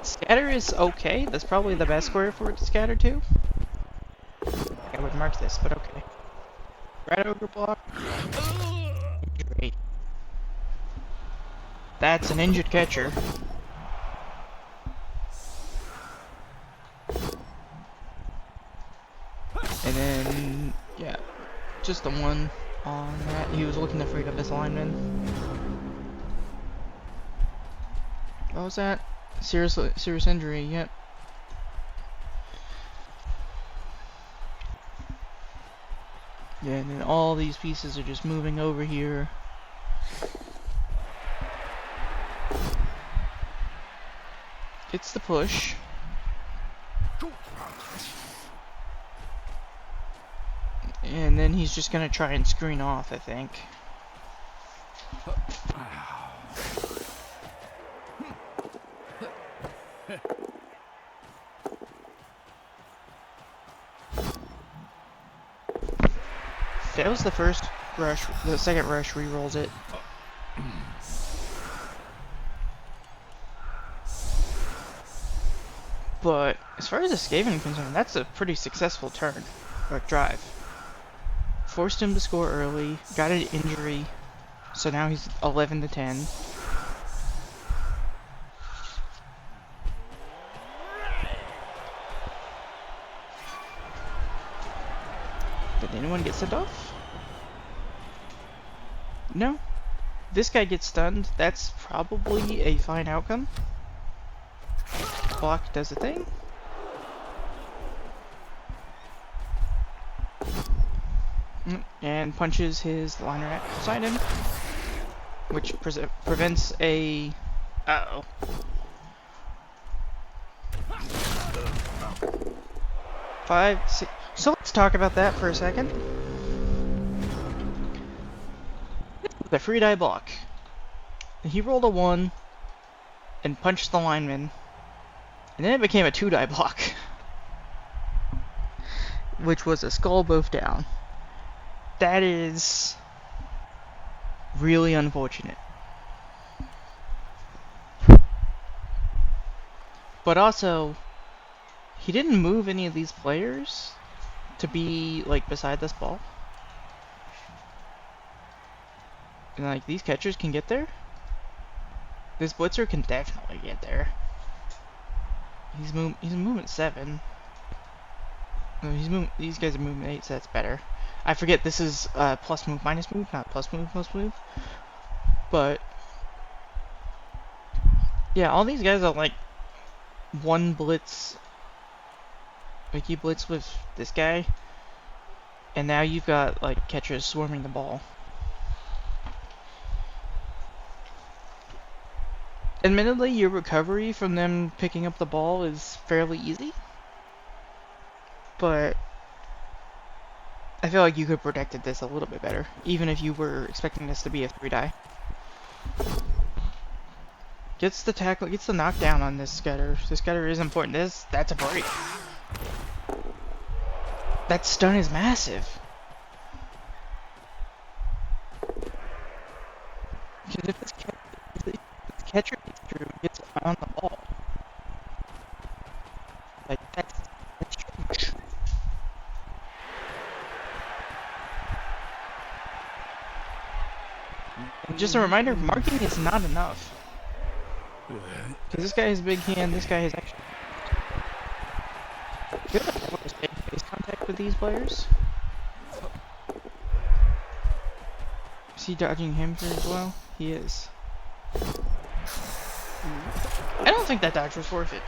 S1: Scatter is okay. That's probably the best square for it to scatter to. I would mark this, but okay. Rat Ogre block. Great. That's an injured catcher. And then, yeah, just the one on that. He was looking to free up his lineman. What was that? Serious injury, yep. Yeah, and then all these pieces are just moving over here. It's the push. And then he's just gonna try and screen off, I think. That was the first rush. The second rush re-rolls it. But as far as escaping is concerned, that's a pretty successful turn or drive. Forced him to score early, got an injury, so now he's 11 to 10. Did anyone get sent off? No. This guy gets stunned. That's probably a fine outcome. Block does a thing. And punches his liner at beside him, which prevents a... Uh-oh. Five, six... So let's talk about that for a second. The free die block. He rolled a 1 and punched the lineman, and then it became a 2 die block, which was a skull both down. That is really unfortunate. But also, he didn't move any of these players to be, like, beside this ball. And, like, these catchers can get there. This blitzer can definitely get there. He's movement 7. No, these guys are movement 8, so that's better. I forget this is plus move, minus move, not plus move, plus move. But yeah, all these guys are like one blitz. Like you blitz with this guy, and now you've got like catchers swarming the ball. Admittedly, your recovery from them picking up the ball is fairly easy, but I feel like you could have protected this a little bit better, even if you were expecting this to be a 3 die. Gets the tackle, gets the knockdown on this Scudder. This Scudder is important. That's a break. That stun is massive. Because if this catcher gets through, gets on the ball, like that's huge. And just a reminder, marking is not enough. Because this guy has a big hand, this guy has actually... Good face contact with these players. Is he dodging him for as well? He is. I don't think that dodge was worth it.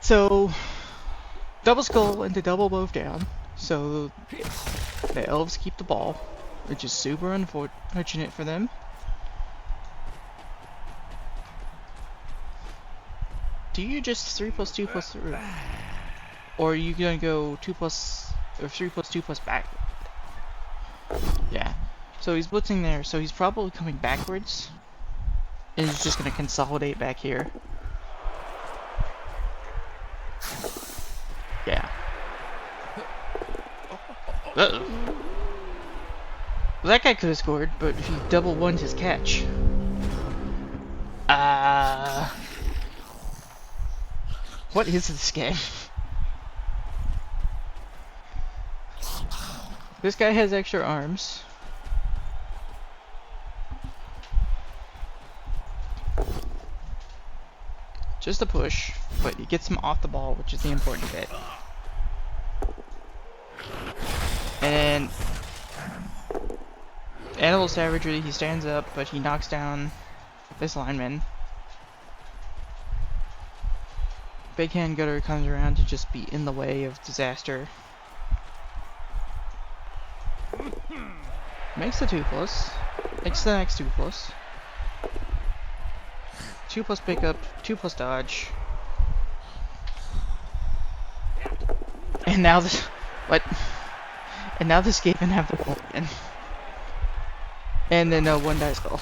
S1: So, double skull into double both down. So, the elves keep the ball, which is super unfortunate for them. Do you just 3 plus 2 plus 3? Or are you gonna go 2 plus, or 3 plus 2 plus back? Yeah. So he's blitzing there, so he's probably coming backwards. And he's just gonna consolidate back here. Yeah. Uh-oh. Well, that guy could have scored, but he double won his catch. What is this game? This guy has extra arms. Just a push, but it gets him off the ball, which is the important bit. And animal savagery, he stands up, but he knocks down this lineman. Big Hand Gutter comes around to just be in the way of disaster. Makes the 2+. Makes the next 2+. 2+ pickup, 2+ dodge. And now this... What? And now this game can have the ball again. And then 1 dice skull.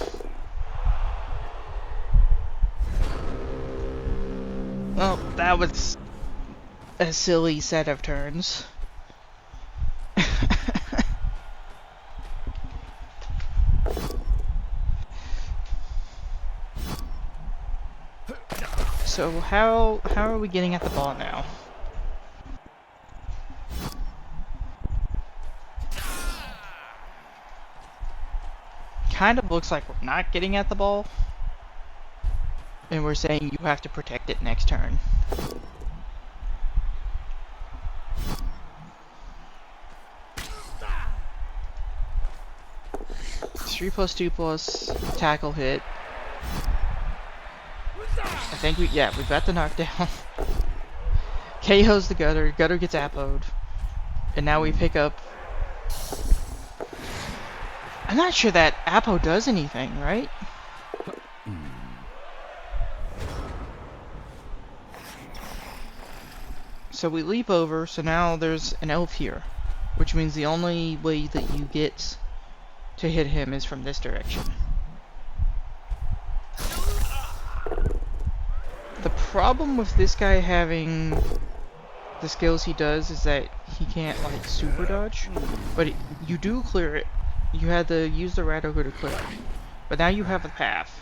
S1: Well, that was a silly set of turns. So how are we getting at the ball now? Kind of looks like we're not getting at the ball. And we're saying you have to protect it next turn. It's 3+2+ tackle hit. I think we've got the knockdown. KO's the Gutter. Gutter gets Apo'd. And now we pick up... I'm not sure that Apo does anything, right? So we leap over, so now there's an elf here. Which means the only way that you get to hit him is from this direction. The problem with this guy having the skills he does is that he can't, like, super dodge. But you do clear it. You had to use the rat ogre to clear it. But now you have a path.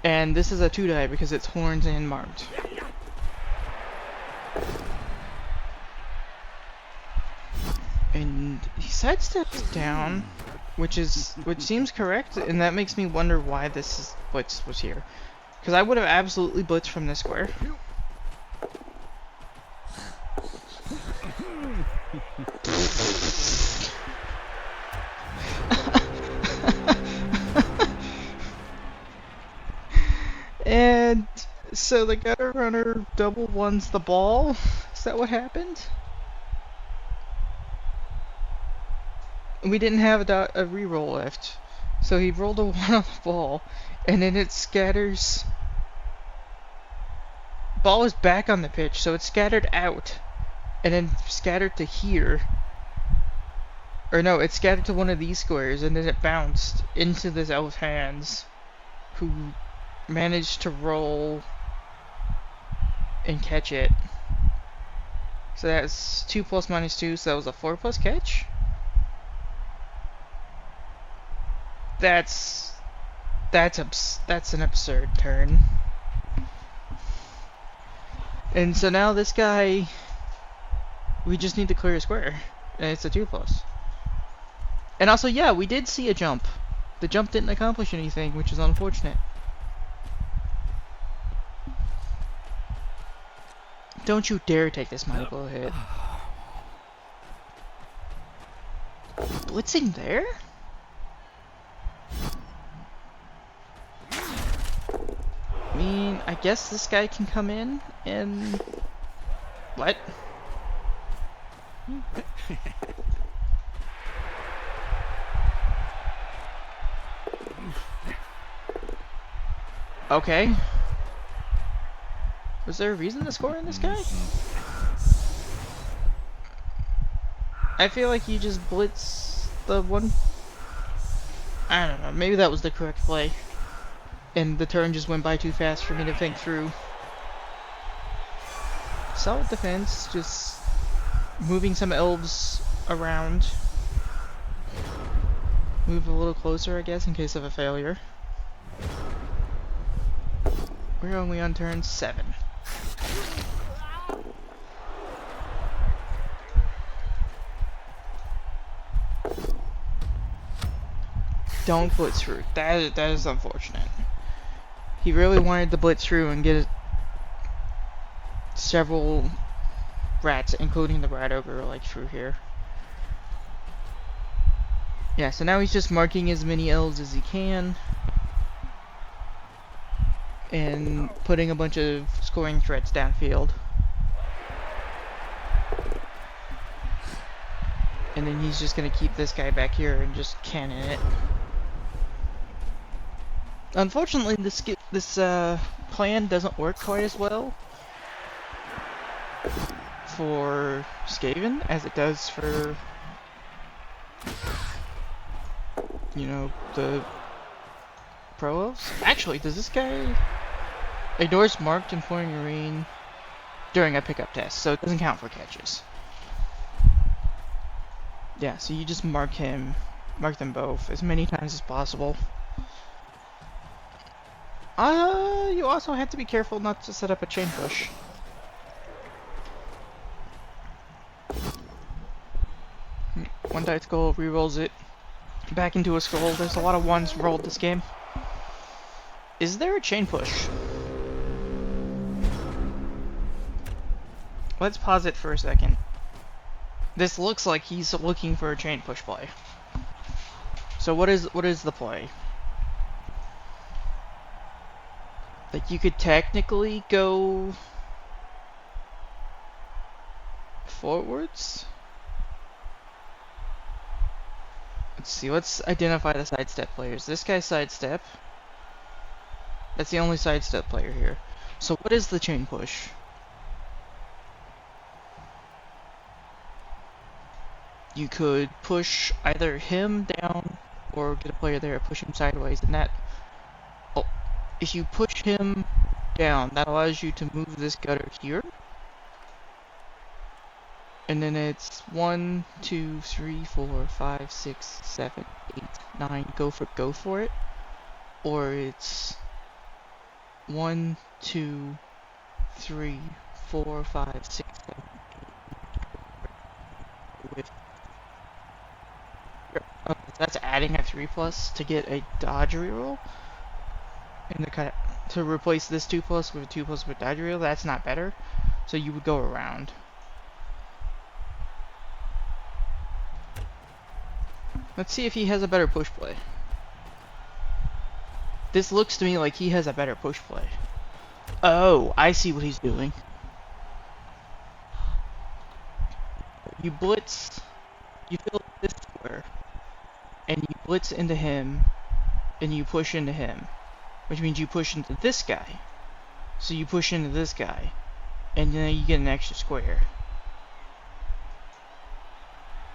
S1: And this is a 2-die because it's horns and marked. And he sidesteps down, which seems correct, and that makes me wonder why this blitz was here. Because I would have absolutely blitzed from this square. And so the gutter runner double ones the ball. Is that what happened? We didn't have a reroll left, so he rolled a 1 on the ball, and then it scatters. Ball is back on the pitch, so it's scattered out, and then scattered to here. Or no, it scattered to one of these squares, and then it bounced into this elf's hands, who managed to roll and catch it. So that's 2+ -2, so that was a 4+ catch. That's an absurd turn. And so now this guy, we just need to clear a square, and it's a 2+. And also, yeah, we did see a jump. The jump didn't accomplish anything, which is unfortunate. Don't you dare take this mighty blow hit. Blitzing there? I mean, I guess this guy can come in and... What? Okay. Was there a reason to score on this guy? I feel like you just blitz the one... I don't know, maybe that was the correct play. And the turn just went by too fast for me to think through. Solid defense, just moving some elves around. Move a little closer, I guess, in case of a failure. We're only on turn 7. Don't blitz through. That is unfortunate. He really wanted to blitz through and get several rats, including the rat ogre, like through here. Yeah, so now he's just marking as many elves as he can and putting a bunch of scoring threats downfield. And then he's just gonna keep this guy back here and just cannon it. Unfortunately, this plan doesn't work quite as well for Skaven as it does for, you know, the pro elves. Actually, does this guy ignores marked and pouring rain during a pickup test, so it doesn't count for catches. Yeah, so you just mark them both as many times as possible. You also have to be careful not to set up a chain push. One died skull, rerolls it back into a skull. There's a lot of ones rolled this game. Is there a chain push? Let's pause it for a second. This looks like he's looking for a chain push play. So what is the play? Like, you could technically go forwards. Let's see, let's identify the sidestep players. This guy's sidestep. That's the only sidestep player here. So what is the chain push? You could push either him down or get a player there, push him sideways, and that... Oh, if you push him down, that allows you to move this gutter here. And then it's 1, 2, 3, 4, 5, 6, 7, 8, 9, go for it. Or it's 1, 2, 3, 4, 5, 6, 7, 8 with... Okay, that's adding a 3+ to get a dodge reroll. And to replace this 2+ with a 2+ with dodge reroll, that's not better. So you would go around. Let's see if he has a better push play. This looks to me like he has a better push play. Oh, I see what he's doing. You blitz, you fill this square, and you blitz into him, and you push into him. Which means you push into this guy. So you push into this guy, and then you get an extra square.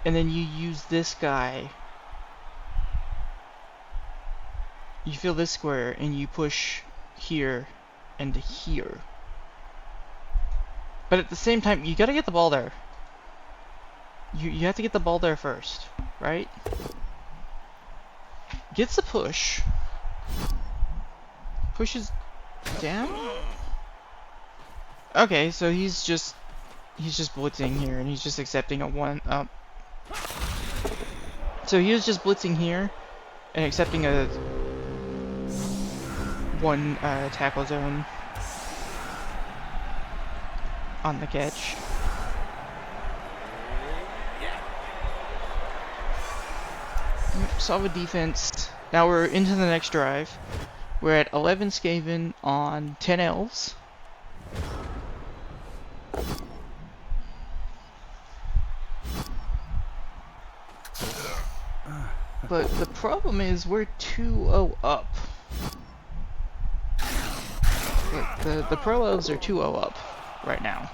S1: And then you use this guy. You fill this square and you push here and here. But at the same time, you gotta get the ball there. You have to get the ball there first, right? Gets the push. Pushes down? Okay, so he's just blitzing here and he's just accepting a 1 up. So he was just blitzing here and accepting a 1 tackle zone on the catch. Solid defense. Now we're into the next drive. We're at 11 Skaven on 10 elves. But the problem is we're 2-0 up. The pro elves are 2-0 up right now.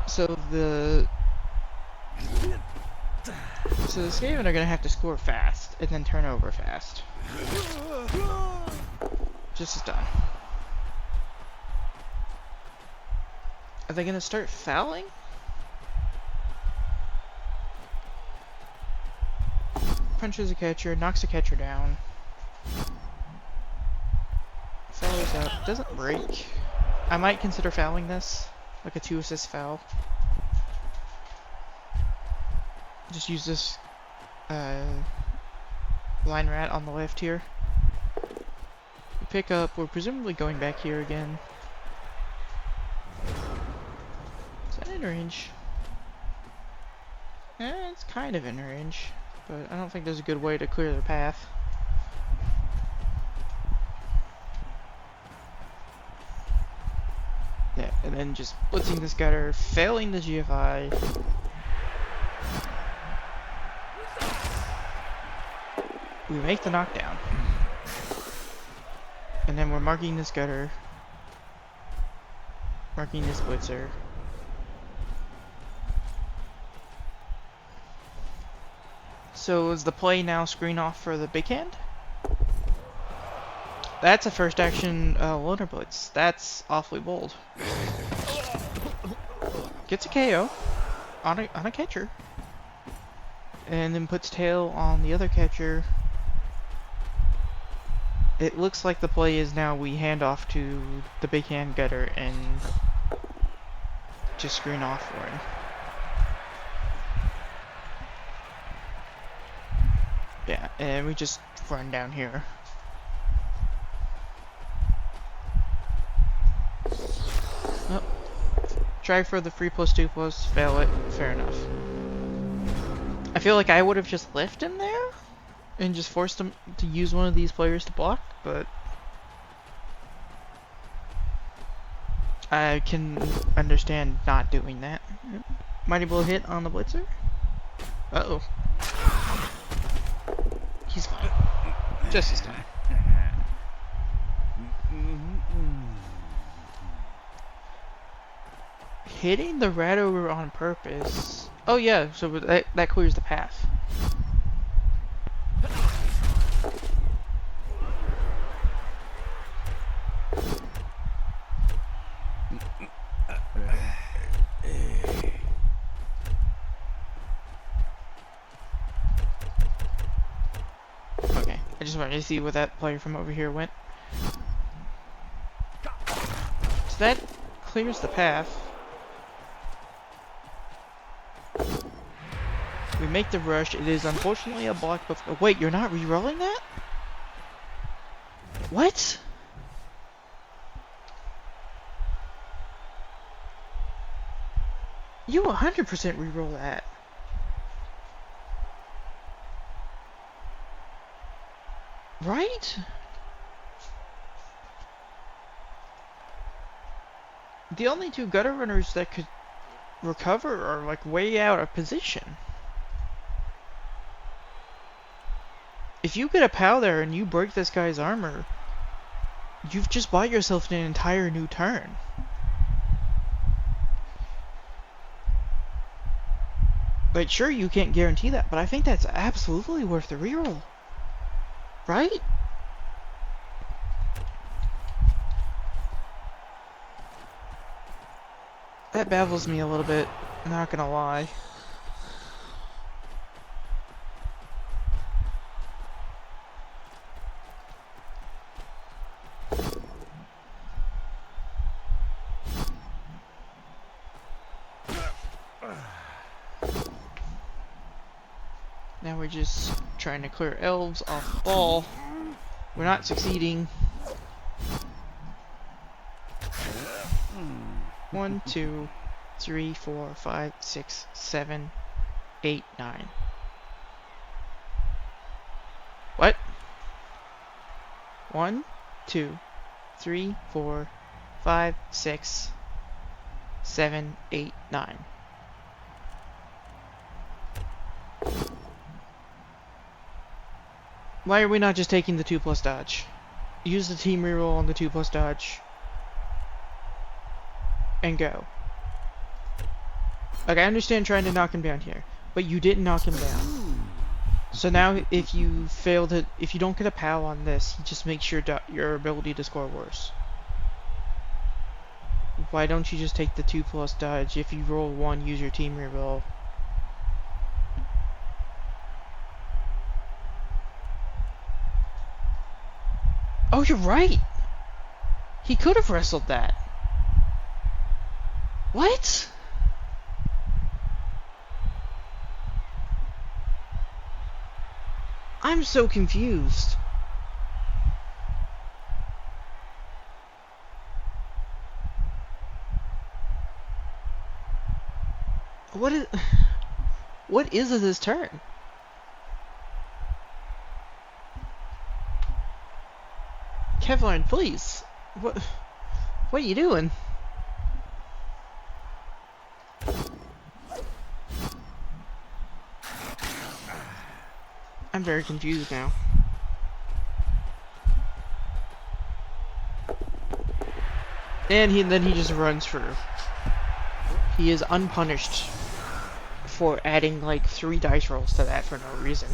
S1: So the Skaven are gonna have to score fast and then turn over fast. Just as done. Are they gonna start fouling? Punches a catcher, knocks a catcher down. this out. It doesn't break. I might consider fouling this, like a 2-assist foul. Just use this line rat on the left here. We pick up, we're presumably going back here again. Is that in range? It's kind of in range, but I don't think there's a good way to clear the path. Yeah, and then just blitzing this gutter, failing the GFI. We make the knockdown. And then we're marking this gutter. Marking this blitzer. So is the play now screen off for the big hand? That's a first action loner blitz. That's awfully bold. Gets a KO on a catcher. And then puts tail on the other catcher. It looks like the play is now we hand off to the big hand gutter and just screen off for him. Yeah, and we just run down here. Oh. Try for the 3+2+, fail it, fair enough. I feel like I would have just left him there and just forced him to use one of these players to block, but I can understand not doing that. Mighty blow hit on the blitzer. Uh-oh. He's fine. Just his time. Hitting the rat over on purpose. Oh yeah, so that clears the path. Okay, I just wanted to see where that player from over here went. So that clears the path. We make the rush. It is unfortunately a block, but wait, you're not re-rolling that? What? You 100% re-roll that. Right? The only two gutter runners that could recover are like way out of position. If you get a POW there and you break this guy's armor, you've just bought yourself an entire new turn. Like, sure, you can't guarantee that, but I think that's absolutely worth the reroll. Right? That baffles me a little bit, not gonna lie. Now we're just trying to clear elves off the ball. We're not succeeding. 1, 2, 3, 4, 5, 6, 7, 8, 9. What? 1, 2, 3, 4, 5, 6, 7, 8, 9. Why are we not just taking the 2+ dodge? Use the team reroll on the 2+ dodge. And go. Like, I understand trying to knock him down here, but you didn't knock him down. So now, if you don't get a POW on this, it just makes your ability to score worse. Why don't you just take the 2+ dodge? If you roll 1, use your team reroll. Oh, you're right! He could have wrestled that. What? I'm so confused. What is this turn? Kevlar, please. What are you doing? I'm very confused now. And then he just runs through. He is unpunished for adding like 3 dice rolls to that for no reason.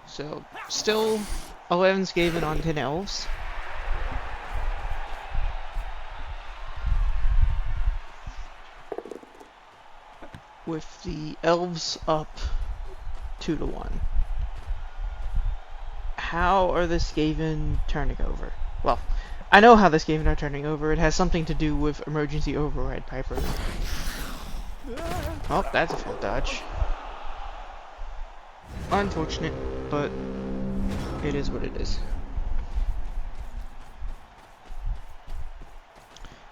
S1: So, still 11 Skaven on 10 elves. With the elves up 2-1. How are the Skaven turning over? Well, I know how the Skaven are turning over. It has something to do with emergency override Piper. Oh, that's a full dodge. Unfortunate, but it is what it is.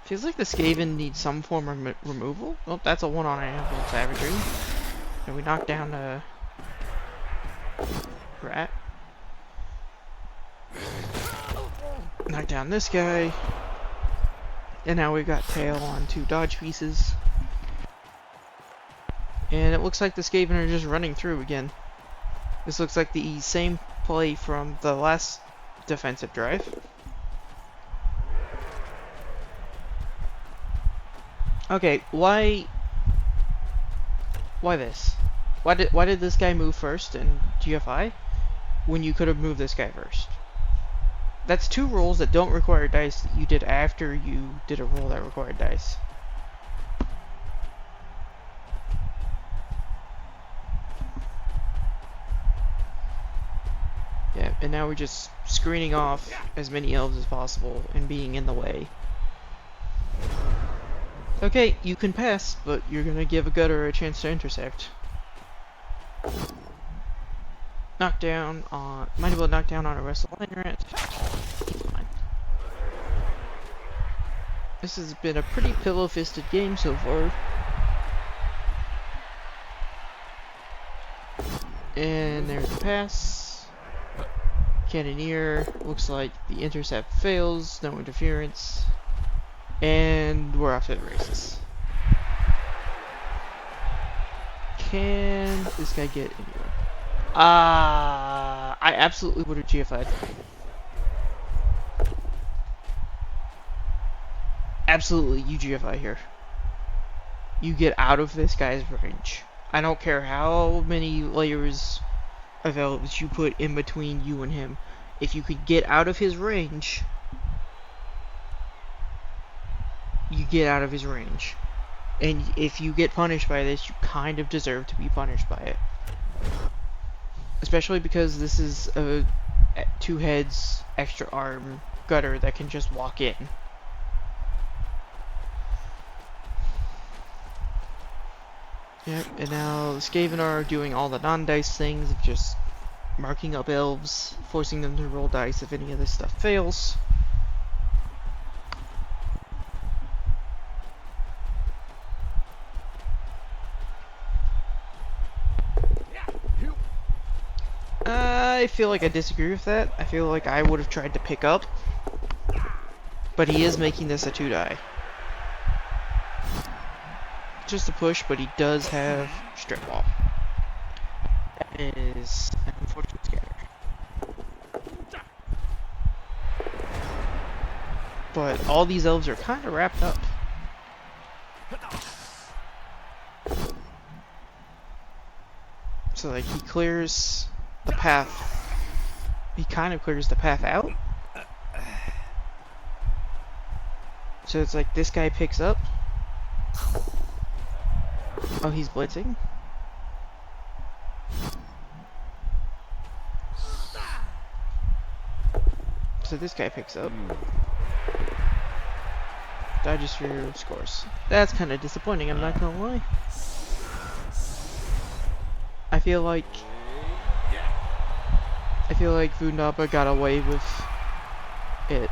S1: Feels like the Skaven needs some form of removal. Oh, that's a 1 on Animal Savagery. And we knock down a rat. Knock down this guy. And now we've got tail on 2 dodge pieces. And it looks like the Skaven are just running through again. This looks like the same play from the last defensive drive. Okay, why this? Why did this guy move first in GFI when you could have moved this guy first? That's 2 rolls that don't require dice that you did after you did a roll that required dice. Yeah, and now we're just screening off as many elves as possible and being in the way. Okay, you can pass, but you're gonna give a gutter a chance to intercept. Knockdown on... Might as well knock down on a WrestleMania rat. He's fine. This has been a pretty pillow-fisted game so far. And there's the pass. Cannoneer. Looks like the intercept fails. No interference. And we're off to the races. Can this guy get anywhere? I absolutely would have GFI'd. Absolutely, you GFI here. You get out of this guy's range. I don't care how many layers of elves you put in between you and him. If you could get out of his range, you get out of his range. And if you get punished by this, you kind of deserve to be punished by it. Especially because this is a 2 heads, extra arm gutter that can just walk in. Yep, and now the Skaven are doing all the non-dice things of just marking up elves, forcing them to roll dice if any of this stuff fails. I feel like I disagree with that. I feel like I would have tried to pick up. But he is making this a 2-die. Just a push, but he does have strip wall. That is an unfortunate scatter. But all these elves are kind of wrapped up. So like he clears the path. He kind of clears the path out. So it's like this guy picks up. Oh, he's blitzing. So this guy picks up. Dodges through, scores. That's kind of disappointing, I'm not gonna lie. I feel like Vundaba got away with it.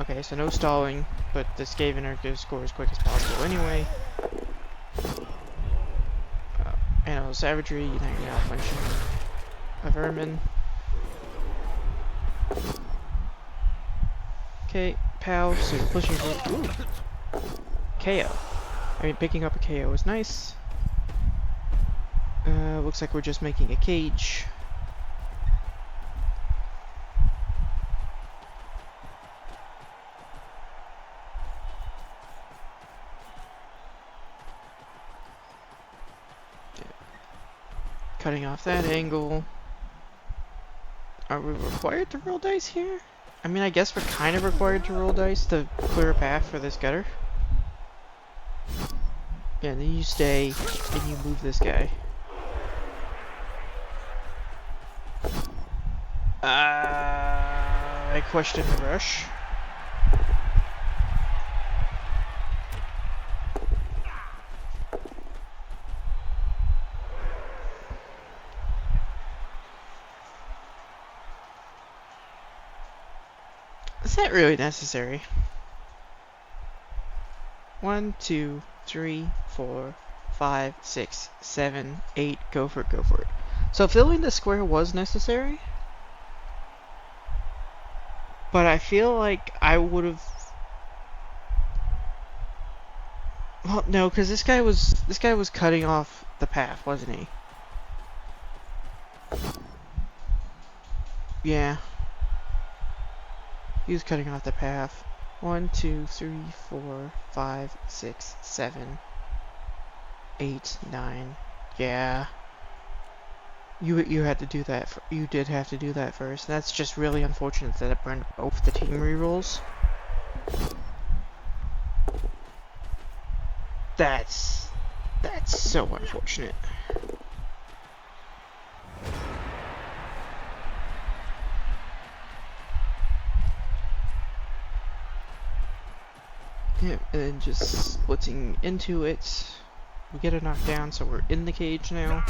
S1: Okay, so no stalling, but the Skavener gives score as quick as possible anyway. Animal Savagery, you know, you're not flinching. A Vermin. Okay, POW, so you're pushing for. Ooh! KO. I mean, picking up a KO is nice. Looks like we're just making a cage. Cutting off that angle. Are we required to roll dice here? I mean, I guess we're kind of required to roll dice to clear a path for this gutter. Yeah, and then you stay and you move this guy. I question the rush. Is that really necessary? 1, 2, 3, 4, 5, 6, 7, 8. Go for it, go for it. So filling the square was necessary. But I feel like I would have. Well, no, because this guy was cutting off the path, wasn't he? Yeah. He was cutting off the path. 1, 2, 3, 4, 5, 6, 7, 8, 9. Yeah. You had to do that. You did have to do that first. That's just really unfortunate that it burned both the team rerolls. That's so unfortunate. Yeah, and then just splitting into it. We get a knockdown, so we're in the cage now.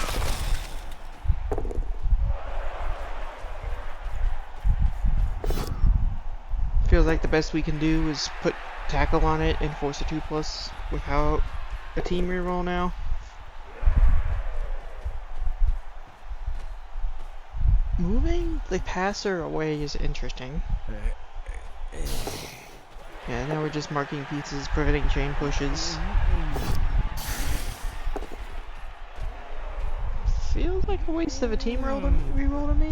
S1: Feels like the best we can do is put tackle on it and force a 2+ without a team reroll now. Moving the passer away is interesting. Yeah, now we're just marking pieces, preventing chain pushes. Feels like a waste of a team reroll to me.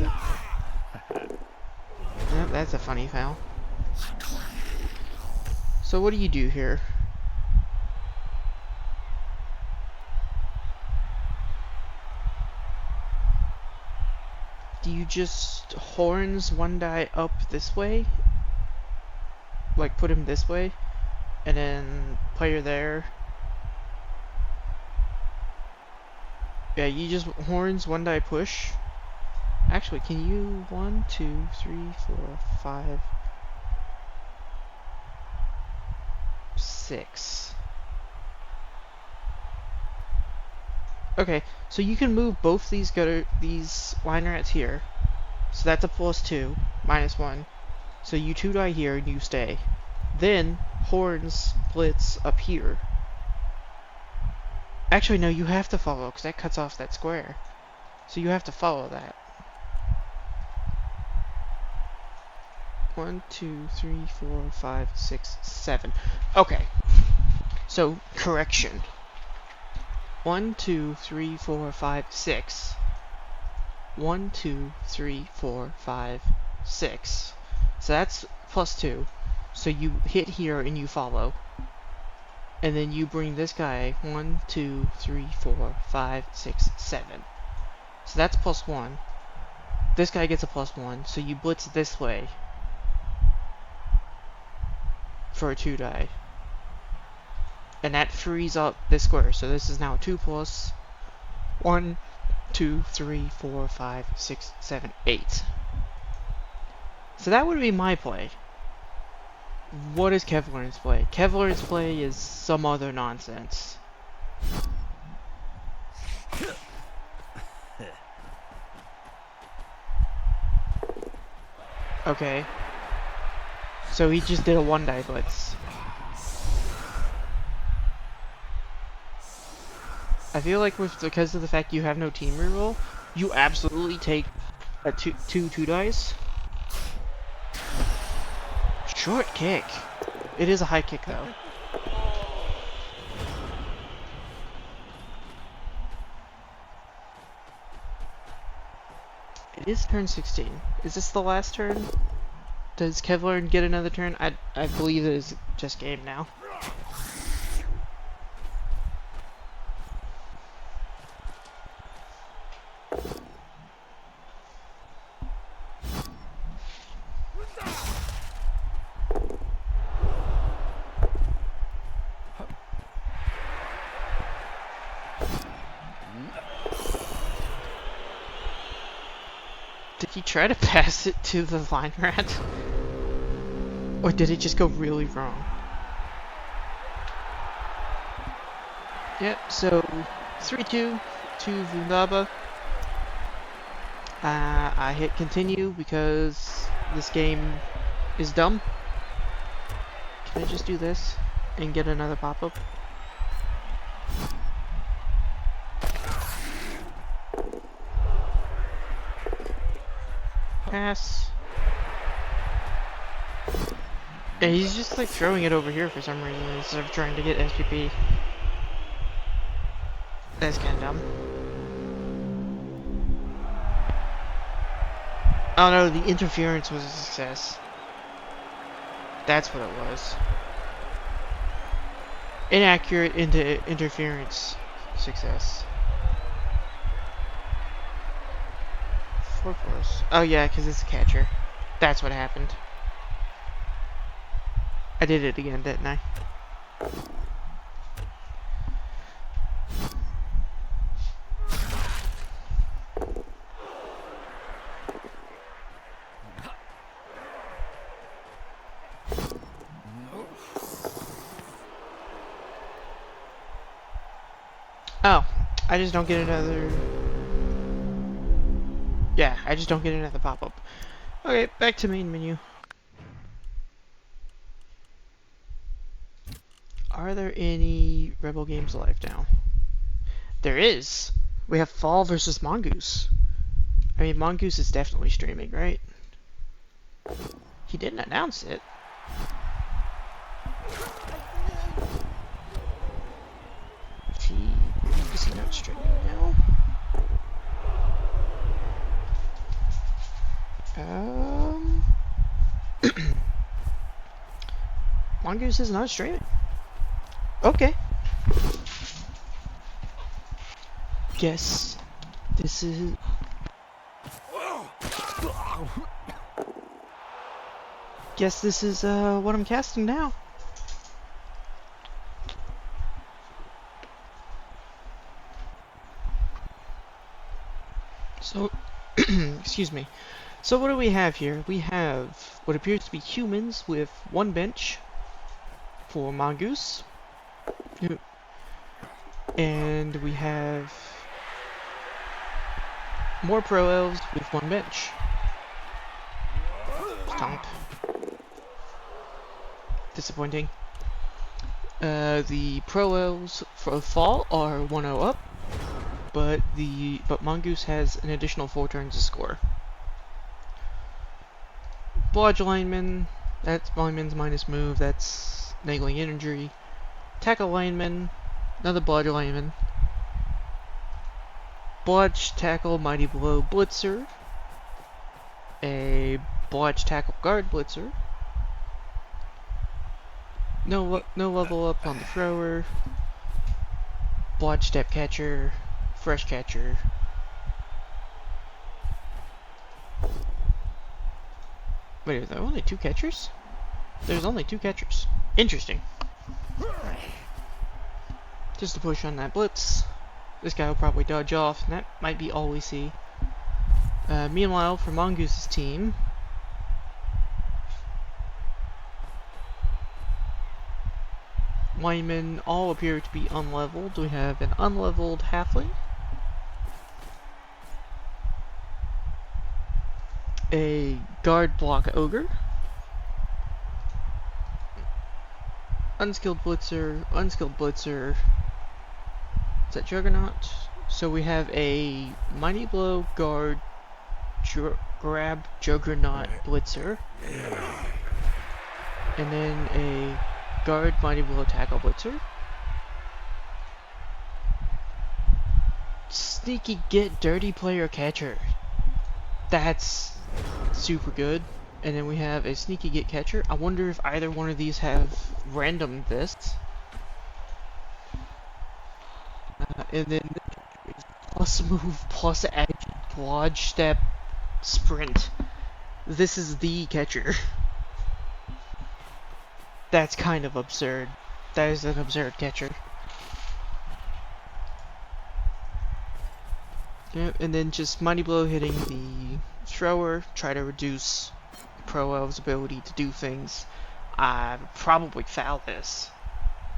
S1: Yep, that's a funny foul. So what do you do here? Do you just horns one die up this way? Like put him this way, and then player there. Yeah, you just horns one die push. Actually, can you 1, 2, 3, 4, 5, 6? Okay, so you can move both these line rats here. So that's a +2, -1. So you 2 die here and you stay. Then horns blitz up here. Actually, no, you have to follow because that cuts off that square. So you have to follow that. 1, 2, 3, 4, 5, 6, 7. Okay. So correction. 1, 2, 3, 4, 5, 6. 1, 2, 3, 4, 5, 6. So that's +2. So you hit here and you follow. And then you bring this guy 1, 2, 3, 4, 5, 6, 7. So that's +1. This guy gets a +1, so you blitz this way for a 2 die. And that frees up this square. So this is now 2 plus 1, 2, 3, 4, 5, 6, 7, 8. So that would be my play. What is Kevlar's play? Kevlar's play is some other nonsense. Okay. So he just did a 1 die blitz. I feel like because of the fact you have no team reroll, you absolutely take a two dice. Short kick. It is a high kick though. It is turn 16. Is this the last turn? Does Kevlar get another turn? I believe it is just game now. Did he try to pass it to the line rat? Or did it just go really wrong? Yep, so 3-2 to Vundaba. I hit continue because this game is dumb. Can I just do this and get another pop-up? Pass. Yeah, he's just like throwing it over here for some reason instead of trying to get SPP. That's kinda dumb. Oh no, the interference was a success. That's what it was. Inaccurate interference success. 4 fours. Oh yeah, because it's a catcher. That's what happened. I did it again, didn't I? Oh, I just don't get another... Yeah, I just don't get another pop-up. Okay, back to main menu. Are there any Rebel games live now? There is! We have Fall versus Mongoose. I mean, Mongoose is definitely streaming, right? He didn't announce it. Is he not streaming now? Mongoose is not streaming. Okay. Guess this is... Guess this is what I'm casting now. So, excuse me. So what do we have here? We have what appears to be humans with 1 bench for Mongoose. And we have more Pro Elves with 1 bench. Stomp. Disappointing. The Pro Elves for Fall are 1-0 up, but Mongoose has an additional 4 turns to score. Blodge Lineman, that's Lineman's minus move, that's Nagling Injury. Tackle Lineman, another Blodge Lineman. Blodge Tackle Mighty Blow Blitzer, a Blodge Tackle Guard Blitzer, no level up on the thrower, Blodge Step Catcher, Fresh Catcher. Wait, are there only 2 catchers? There's only 2 catchers. Interesting. Just a push on that blitz. This guy will probably dodge off, and that might be all we see. Meanwhile, for Mongoose's team, linemen all appear to be unleveled. We have an unleveled halfling, a guard block ogre, unskilled blitzer. Is that Juggernaut? So we have a Mighty Blow guard grab Juggernaut blitzer, and then a guard Mighty Blow tackle blitzer. Sneaky get dirty player catcher. That's super good. And then we have a sneaky get catcher. I wonder if either one of these have random this. And then plus move, plus edge, blodge, step, sprint. This is the catcher. That's kind of absurd. That is an absurd catcher. Yep, and then just Mighty Blow hitting the thrower, try to reduce Pro Elf's ability to do things. I'd probably foul this.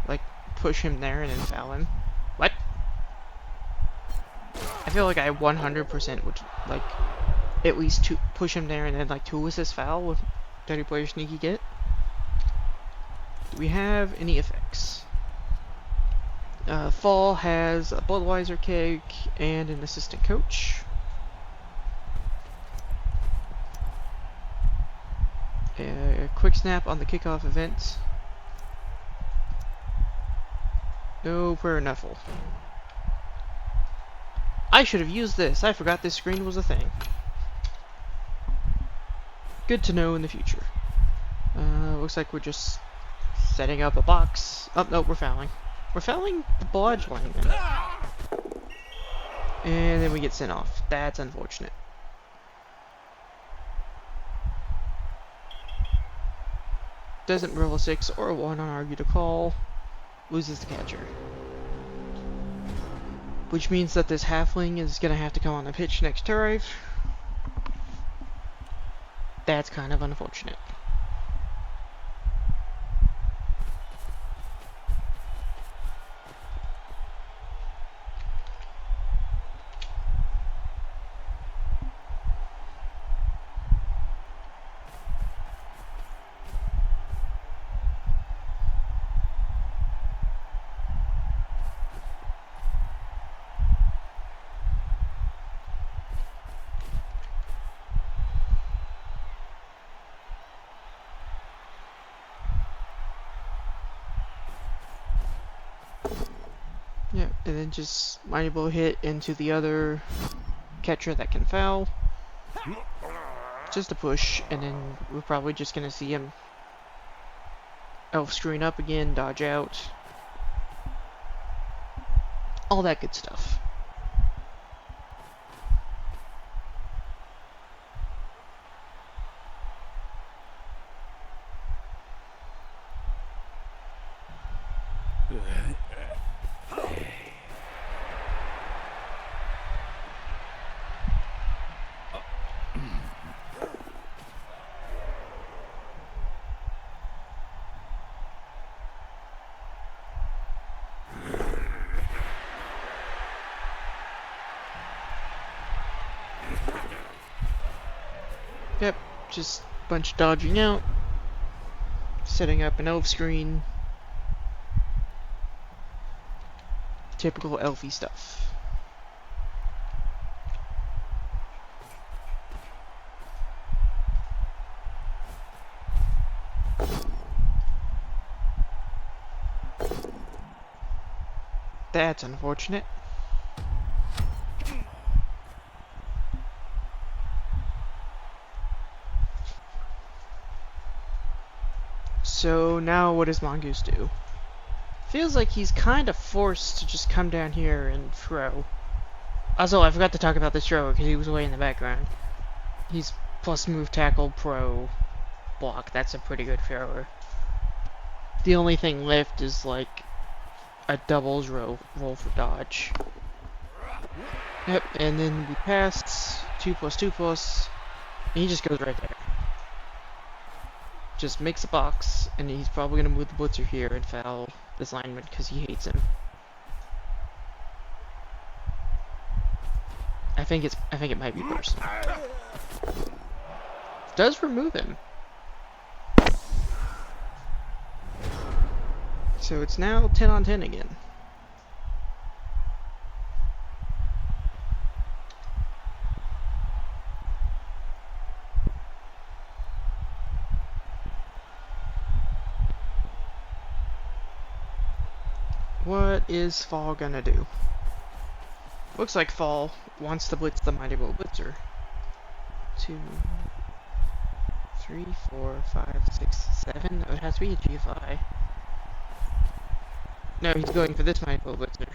S1: Like, push him there and then foul him. What? I feel like I 100% would, like, at least push him there and then, like, 2 assist foul with 30 player sneaky get. Do we have any effects? Fall has a Budweiser keg and an assistant coach. Quick snap on the kickoff event. No prayer nuffle. I should have used this. I forgot this screen was a thing. Good to know in the future. Looks like we're just setting up a box. Oh, no, we're fouling. We're fouling the blodge line then. And then we get sent off. That's unfortunate. Doesn't roll a 6 or a 1 on argue to call. Loses the catcher. Which means that this halfling is going to have to come on the pitch next turn. That's kind of unfortunate. Yeah, and then just Mighty Blow hit into the other catcher that can foul. Just a push, and then we're probably just gonna see him elf screen up again, dodge out. All that good stuff. Yep, just a bunch of dodging out, setting up an elf screen. Typical elfy stuff. That's unfortunate. So now what does Mongoose do? Feels like he's kind of forced to just come down here and throw. Also, I forgot to talk about this thrower because he was way in the background. He's plus move tackle pro block. That's a pretty good thrower. The only thing left is like a doubles roll for dodge. Yep, and then we pass 2+2+, and he just goes right there. Just makes a box, and he's probably gonna move the blitzer here and foul this lineman because he hates him. I think it might be personal. Does remove him. So it's now 10 on 10 again. What is Fall gonna do? Looks like Fall wants to blitz the Mighty Blow Blitzer. 2, 3, 4, 5, 6, 7. Oh, it has to be a GFI. No, he's going for this Mighty Blow Blitzer.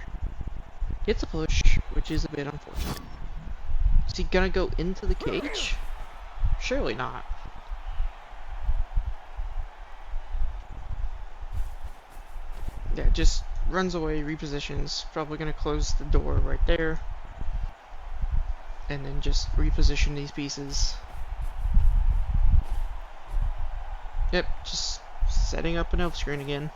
S1: Gets a push, which is a bit unfortunate. Is he gonna go into the cage? Surely not. Yeah, just runs away, repositions. Probably gonna close the door right there. And then just reposition these pieces. Yep, just setting up an elf screen again.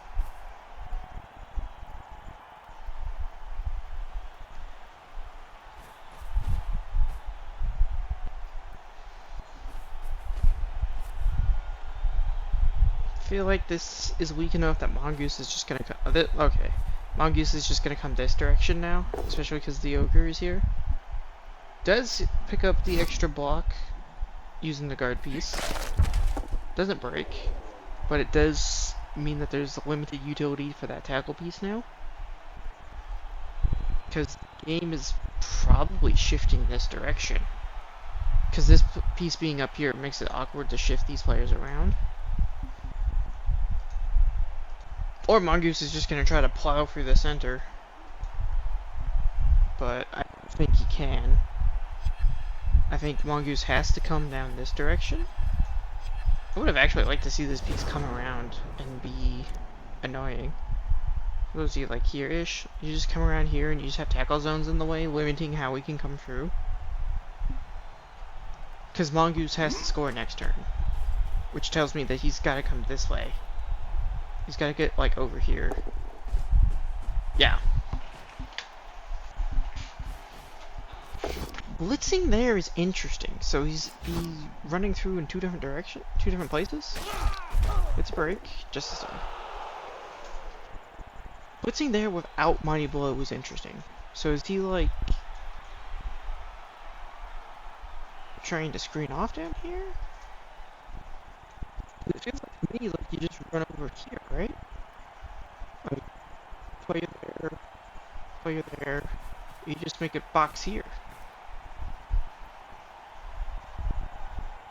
S1: I feel like this is weak enough that Mongoose is just gonna come. Okay, Mongoose is just gonna come this direction now, especially because the ogre is here. Does pick up the extra block using the guard piece. Doesn't break, but it does mean that there's limited utility for that tackle piece now. Because the game is probably shifting this direction. Because this piece being up here makes it awkward to shift these players around. Or Mongoose is just going to try to plow through the center. But I don't think he can. I think Mongoose has to come down this direction. I would have actually liked to see this piece come around and be annoying. What was he, like here-ish? You just come around here and you just have tackle zones in the way, limiting how we can come through. Because Mongoose has to score next turn. Which tells me that he's got to come this way. He's got to get, like, over here. Yeah. Blitzing there is interesting. So he's running through in two different places. It's a break. Just a second. Blitzing there without Mighty Blow is interesting. So is he, like, trying to screen off down here? It feels like to me like you just run over here, right? Like, player there. You just make a box here.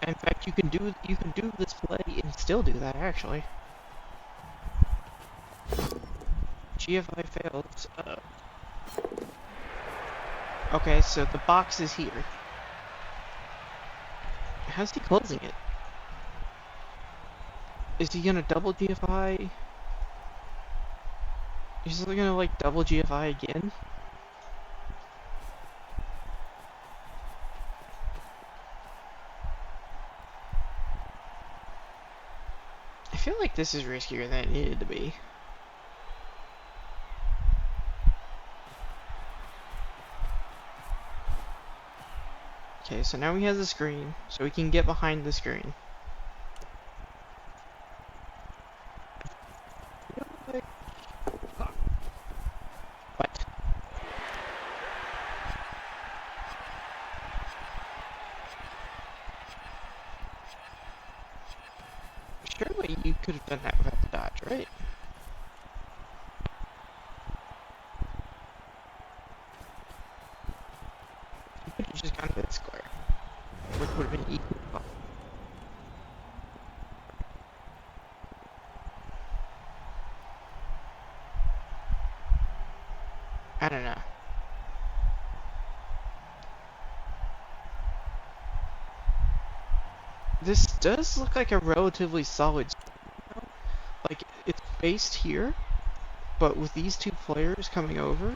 S1: And in fact, you can do this play and still do that actually. GFI fails. Okay, so the box is here. How's he closing it? Is he gonna double GFI? Is he gonna like double GFI again? I feel like this is riskier than it needed to be. Okay, so now he has a screen, so we can get behind the screen. What? Surely you could have done that without the dodge, right? You could have just gone to the square, which would have been equal. I don't know. This does look like a relatively solid, like it's based here, but with these two players coming over,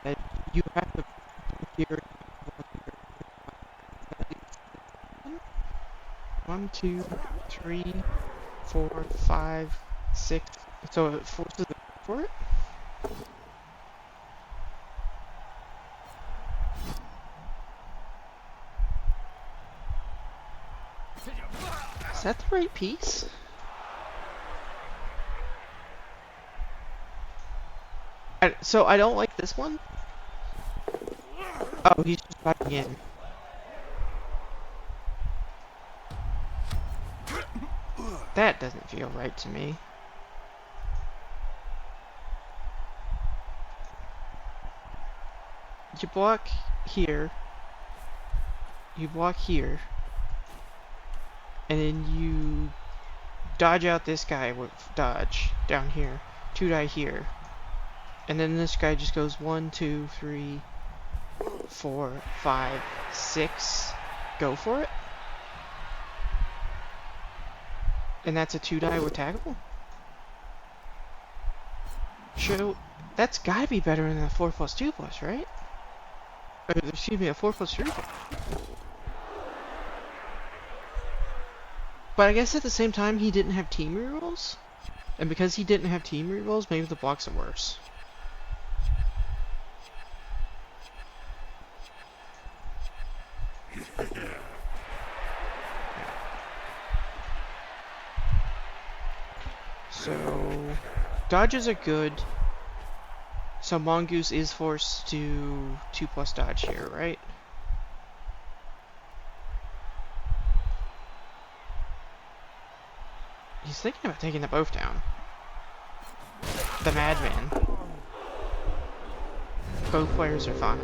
S1: that you have to here. One, two, three, 4, 5, 6. So it forces it for it. Is that the right piece? So I don't like this one. Oh, he's just fighting in. That doesn't feel right to me. You block here. You block here. And then you dodge out this guy with dodge down here. 2 die here. And then this guy just goes 1, 2, 3, 4, 5, 6. Go for it. And that's a 2 die with tackle? Sure, that's gotta be better than a 4+2+, right? Or, excuse me, a 4+3. But I guess at the same time, he didn't have team rerolls. And because he didn't have team rerolls, maybe the blocks are worse. So, dodges are good. So Mongoose is forced to 2+ dodge here, right? He's thinking about taking them both down. The madman. Both players are fine.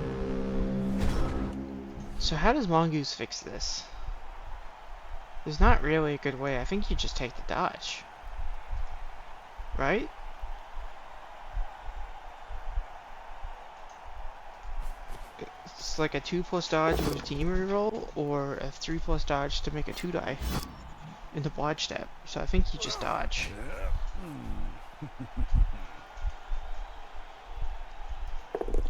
S1: So how does Mongoose fix this? There's not really a good way. I think you just take the dodge. Right? It's like a 2+ dodge with a team reroll, or a 3+ dodge to make a 2 die in the blodge step. So I think you just dodge.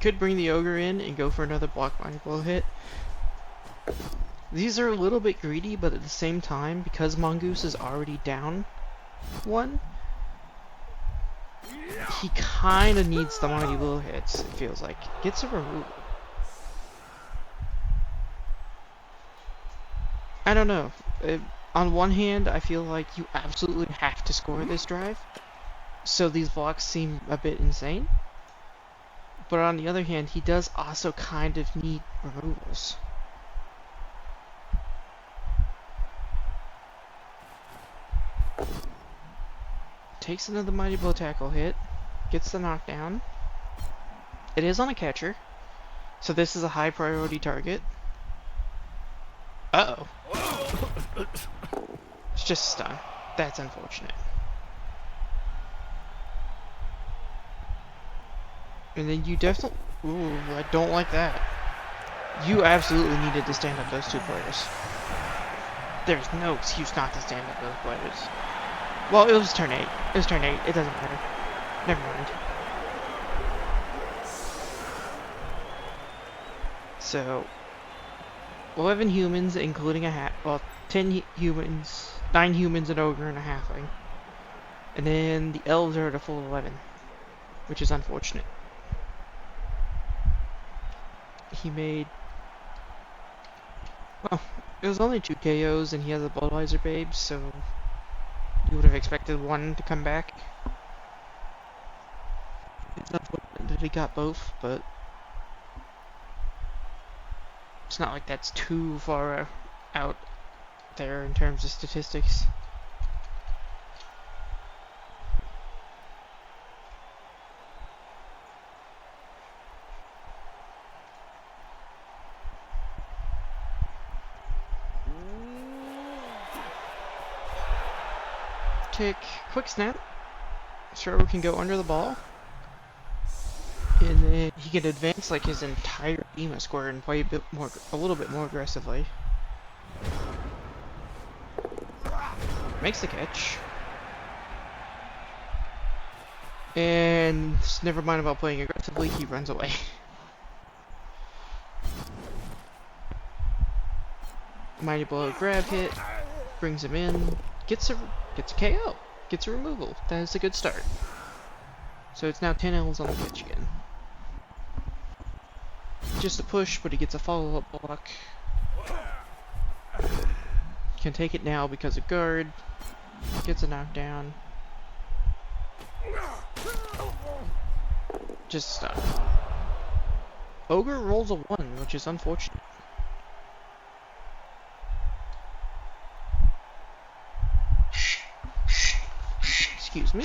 S1: Could bring the ogre in and go for another block mighty blow hit. These are a little bit greedy, but at the same time, because Mongoose is already down 1, he kind of needs the mighty blow hits, it feels like. Gets a removal. I don't know. On one hand, I feel like you absolutely have to score this drive, so these blocks seem a bit insane. But on the other hand, he does also kind of need removals. Takes another mighty blow tackle hit, gets the knockdown. It is on a catcher, so this is a high priority target. Uh-oh. It's just a stun. That's unfortunate. And then you definitely... Ooh, I don't like that. You absolutely needed to stand up those 2 players. There's no excuse not to stand up those players. Well, it was turn 8. It was turn 8. It doesn't matter. Never mind. So... 11 humans, including a well, 10 humans, 9 humans, an ogre, and a halfling. And then the elves are at a full 11, which is unfortunate. He made, well, it was only 2 KOs, and he has a Bloodweiser Babe, so you would have expected 1 to come back. It's unfortunate that he got both, but it's not like that's too far out there in terms of statistics. Take quick snap. Sure, we can go under the ball. And then he can advance like his entire team of square and play a little bit more aggressively. Makes the catch. And never mind about playing aggressively, he runs away. Mighty Blow grab hit, brings him in, gets a KO, gets a removal. That is a good start. So it's now 10 L's on the catch again. Just a push, but he gets a follow-up block. Can take it now because of guard. Gets a knockdown. Just stun. Ogre rolls a 1, which is unfortunate. Excuse me.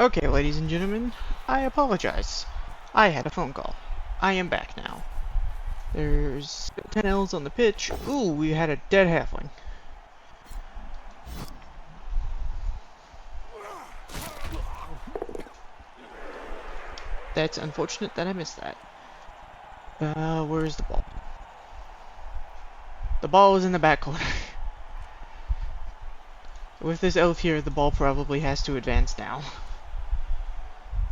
S1: Okay, ladies and gentlemen, I apologize. I had a phone call. I am back now. There's 10 L's on the pitch. Ooh, we had a dead halfling. That's unfortunate that I missed that. Where's the ball? The ball is in the back corner. With this elf here, the ball probably has to advance now.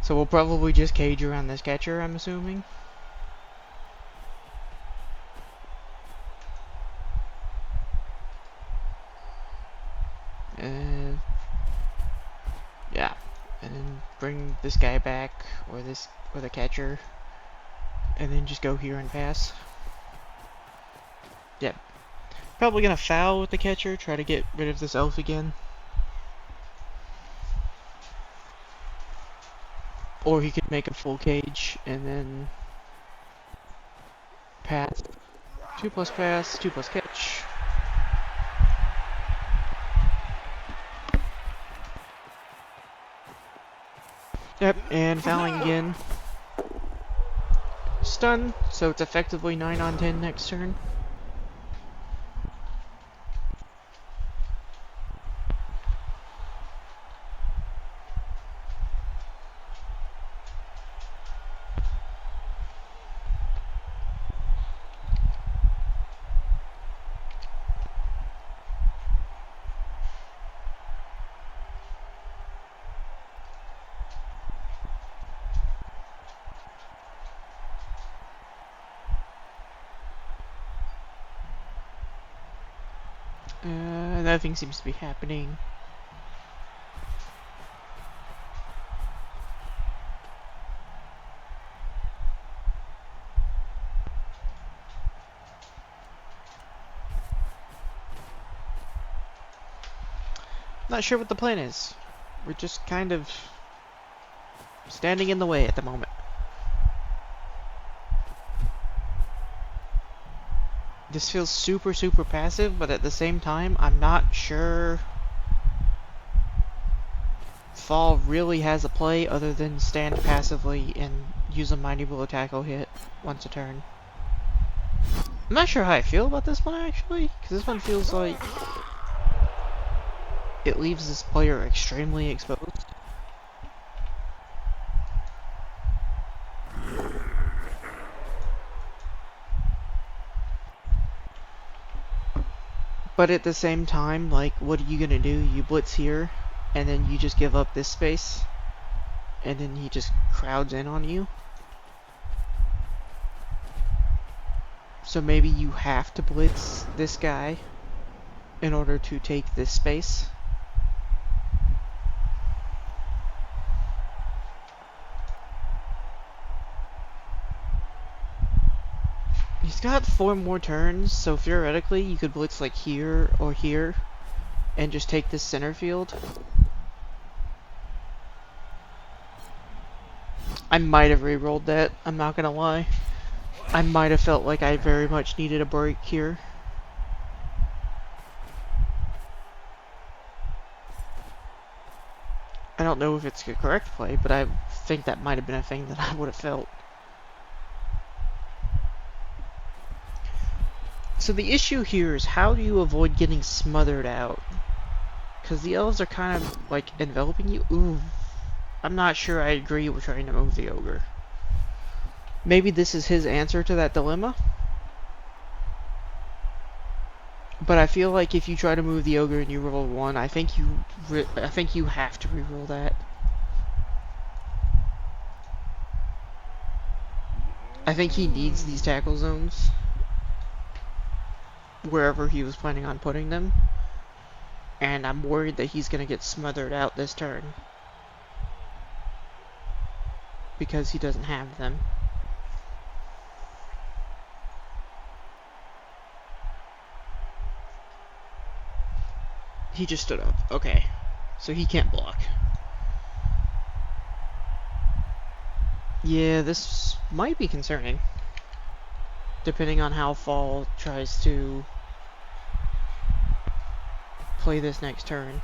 S1: So we'll probably just cage around this catcher, I'm assuming. Yeah. And then bring this guy back, or the catcher. And then just go here and pass. Yeah. Probably gonna foul with the catcher, try to get rid of this elf again. Or he could make a full cage and then pass. 2 plus pass, 2 plus catch. Yep, and fouling again. Stun, so it's effectively 9 on 10 next turn. Nothing seems to be happening. Not sure what the plan is. We're just kind of standing in the way at the moment. This feels super, super passive, but at the same time, I'm not sure Fall really has a play other than stand passively and use a Mighty Blow tackle hit once a turn. I'm not sure how I feel about this one, actually, because this one feels like it leaves this player extremely exposed. But at the same time, like, what are you gonna do? You blitz here, and then you just give up this space, and then he just crowds in on you. So maybe you have to blitz this guy in order to take this space. He's got 4 more turns, so theoretically you could blitz like here or here and just take this center field. I might have re-rolled that, I'm not gonna lie. I might have felt like I very much needed a break here. I don't know if it's the correct play, but I think that might have been a thing that I would have felt. So the issue here is how do you avoid getting smothered out? Because the elves are kind of like enveloping you. Ooh, I'm not sure I agree with trying to move the ogre. Maybe this is his answer to that dilemma. But I feel like if you try to move the ogre and you roll 1, I think you have to re-roll that. I think he needs these tackle zones wherever he was planning on putting them, and I'm worried that he's gonna get smothered out this turn because he doesn't have them. He just stood up. Okay. So he can't block. Yeah, this might be concerning. Depending on how Fall tries to play this next turn.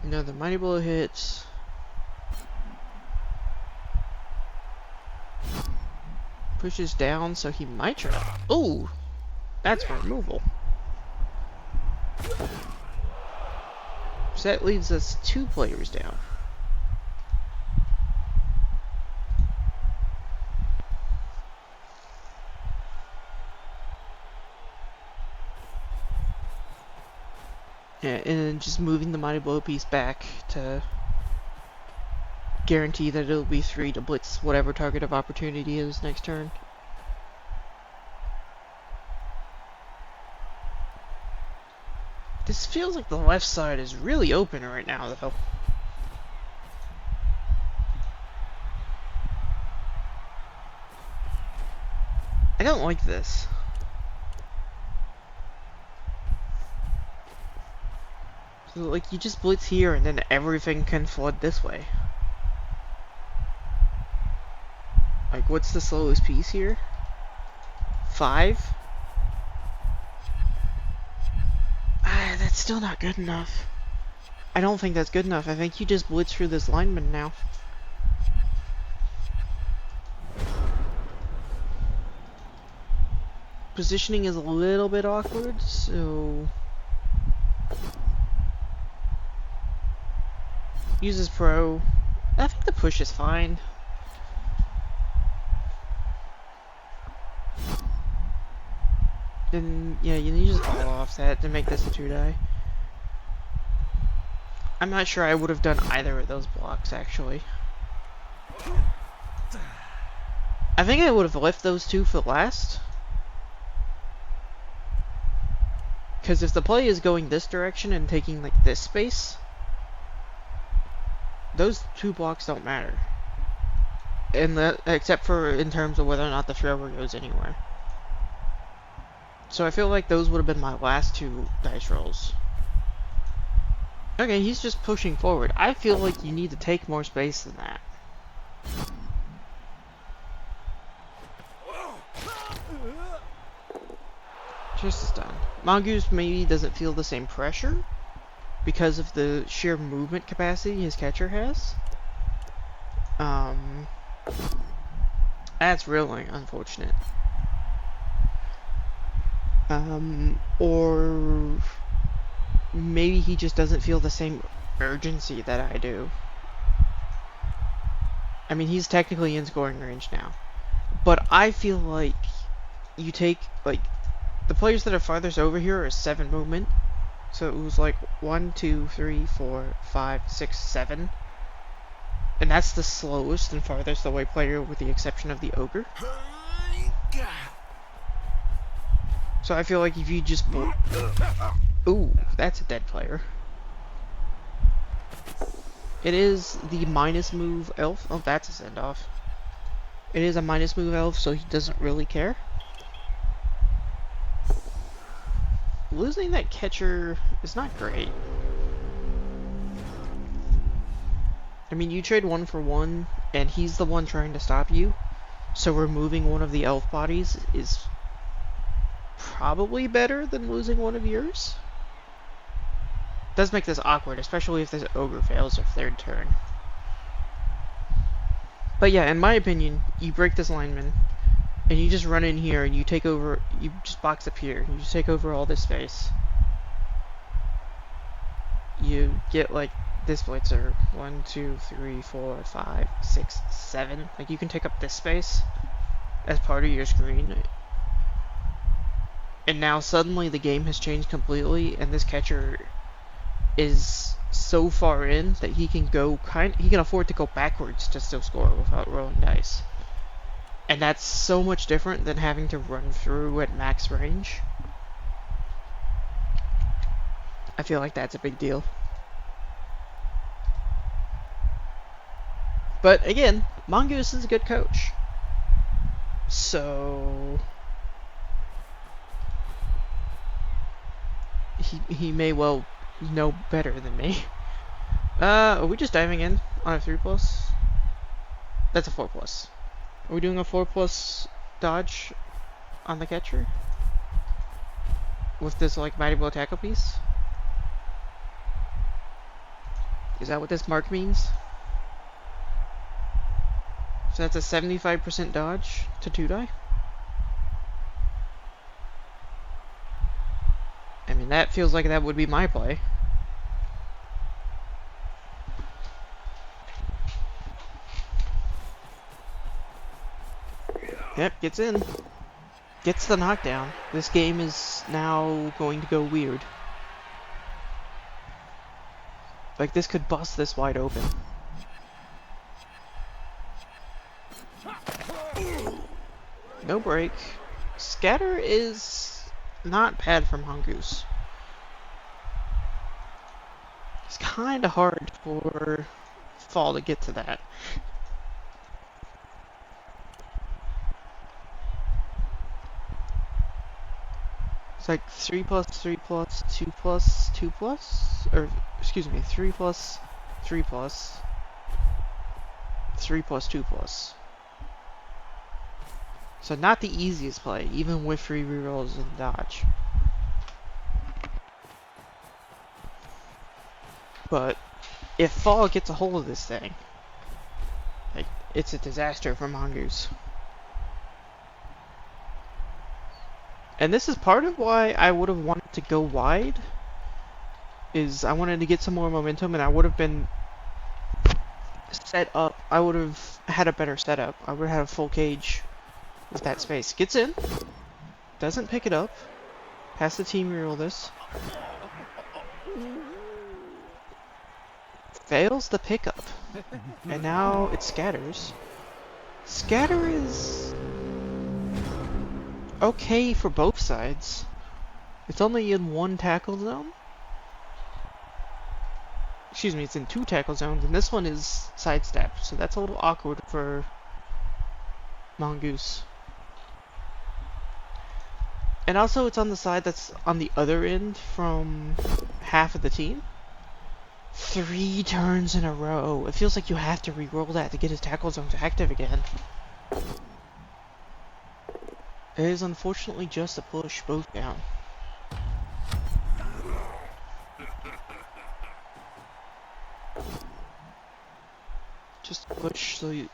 S1: Another Mighty Blow hits. Pushes down, so he might try. Ooh! That's removal. So that leaves us 2 players down. Yeah, and then just moving the Mighty Blow piece back to guarantee that it'll be 3 to blitz whatever target of opportunity is next turn. This feels like the left side is really open right now, though. I don't like this. So, like, you just blitz here and then everything can flood this way. Like, what's the slowest piece here? 5? That's still not good enough. I don't think that's good enough. I think you just blitz through this lineman now. Positioning is a little bit awkward, so... Uses pro. I think the push is fine. Then, yeah, you just fall off that to make this a 2-die. I'm not sure I would have done either of those blocks, actually. I think I would have left those 2 for last. Because if the play is going this direction and taking, like, this space, those 2 blocks don't matter. Except for in terms of whether or not the thrower goes anywhere. So I feel like those would have been my last 2 dice rolls. Okay, he's just pushing forward. I feel like you need to take more space than that. Twist is done. Mongoose maybe doesn't feel the same pressure because of the sheer movement capacity his catcher has. That's really unfortunate. Or maybe he just doesn't feel the same urgency that I do. I mean, he's technically in scoring range now. But I feel like you take, like, the players that are farthest over here are 7 movement. So it was like 1, 2, 3, 4, 5, 6, 7. And that's the slowest and farthest away player with the exception of the ogre. So I feel like if you just... Ooh, that's a dead player. It is the minus move elf. Oh, that's a send-off. It is a minus move elf, so he doesn't really care. Losing that catcher is not great. I mean, you trade 1 for 1, and he's the one trying to stop you. So removing one of the elf bodies is probably better than losing one of yours. Does make this awkward, especially if this ogre fails their 3rd turn. But yeah, in my opinion, you break this lineman, and you just run in here and you take over, you just box up here, you just take over all this space. You get like this blitzer, 1, 2, 3, 4, 5, 6, 7. Like you can take up this space as part of your screen. And now suddenly the game has changed completely, and this catcher is so far in that he can afford to go backwards to still score without rolling dice. And that's so much different than having to run through at max range. I feel like that's a big deal. But again, Mongoose is a good coach. So he may well know better than me. Are we just diving in on a 3+? That's a 4+. Are we doing a 4+ dodge on the catcher? With this, like, Mighty Blow tackle piece? Is that what this mark means? So that's a 75% dodge to 2-die? I mean, that feels like that would be my play. Yep, gets in. Gets the knockdown. This game is now going to go weird. Like, this could bust this wide open. No break. Scatter is not bad from Mongoose. It's kind of hard for Fall to get to that. It's like 3+, 3+, 2+, 2+, or excuse me, 3+, 3+, 3+, 2+. So not the easiest play, even with 3 rerolls and dodge. But if Fall gets a hold of this thing, like, it's a disaster for Mongoose. And this is part of why I would have wanted to go wide, is I wanted to get some more momentum, and I would have been set up. I would have had a better setup. I would have had a full cage with that space. Gets in, doesn't pick it up, has the team reroll this, fails the pickup, and now it scatters. Scatter is okay for both sides. It's only in 1 tackle zone. Excuse me, it's in 2 tackle zones, and this one is sidestep, so that's a little awkward for Mongoose. And also, it's on the side that's on the other end from half of the team. 3 turns in a row. It feels like you have to re-roll that to get his tackle zones active again. It is unfortunately just a push both down. Just push so you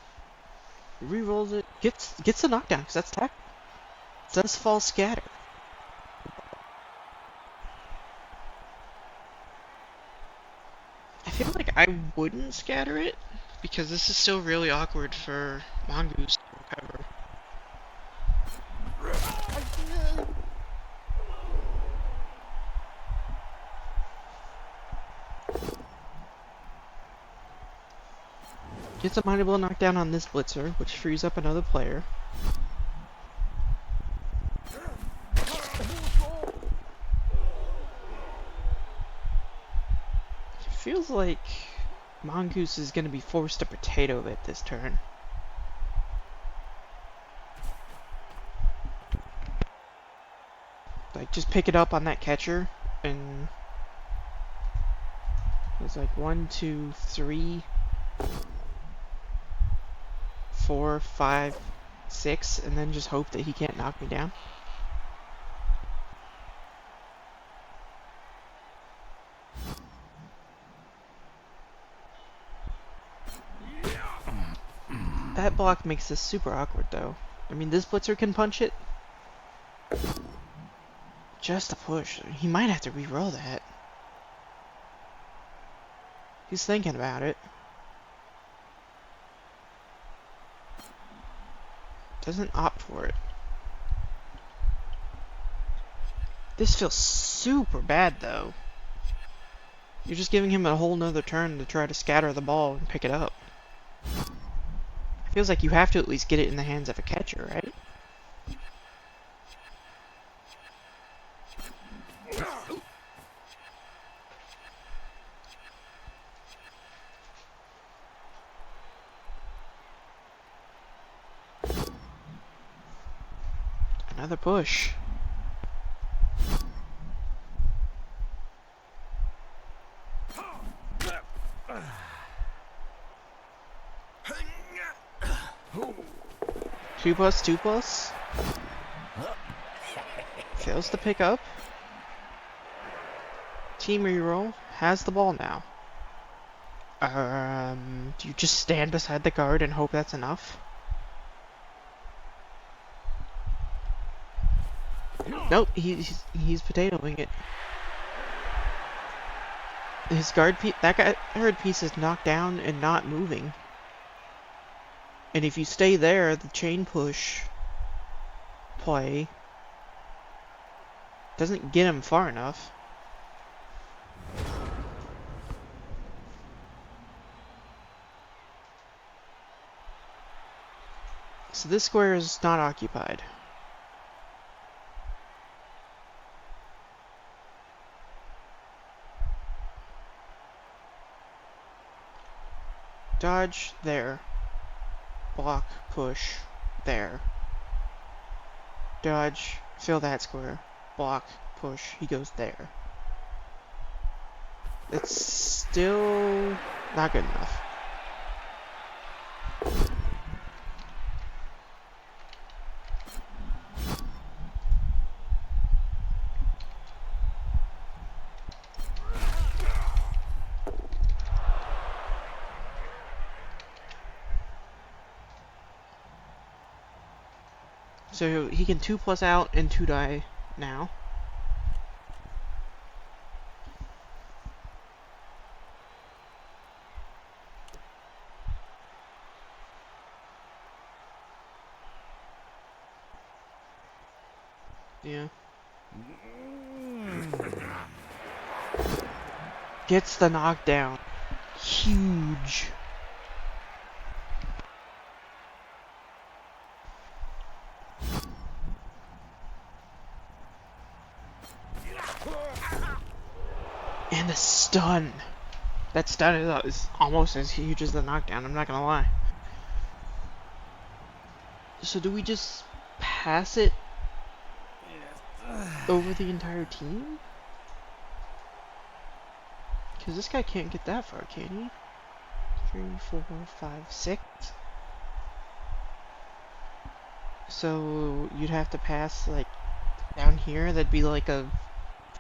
S1: re-rolls it. Gets the knockdown, because that's tech. Does fall scatter. I feel like I wouldn't scatter it, because this is still really awkward for Mongoose to recover. Gets a Mighty Blow knockdown on this Blitzer, which frees up another player. It feels like Mongoose is going to be forced to potato it this turn. Like, just pick it up on that catcher, and it's like 1, 2, 3, 4, 5, 6, and then just hope that he can't knock me down. That block makes this super awkward, though. I mean, this Blitzer can punch it. Just a push. He might have to re-roll that. He's thinking about it. Doesn't opt for it. This feels super bad, though. You're just giving him a whole nother turn to try to scatter the ball and pick it up. Feels like you have to at least get it in the hands of a catcher, right? Another push. Two plus, 2 plus. Fails to pick up. Team reroll. Has the ball now. Do you just stand beside the guard and hope that's enough? Nope, he's potatoing it. His guard piece, that guard piece is knocked down and not moving. And if you stay there, the chain push play doesn't get him far enough. So this square is not occupied. Dodge there. Block, push, there. Dodge, fill that square. Block, push, he goes there. It's still not good enough. So he can 2 plus out and 2 die now. Yeah. Gets the knockdown. Huge. And the stun. That stun is almost as huge as the knockdown, I'm not gonna lie. So do we just pass it over the entire team? Because this guy can't get that far, can he? 3, 4, 5, 6. So you'd have to pass like down here. That'd be like a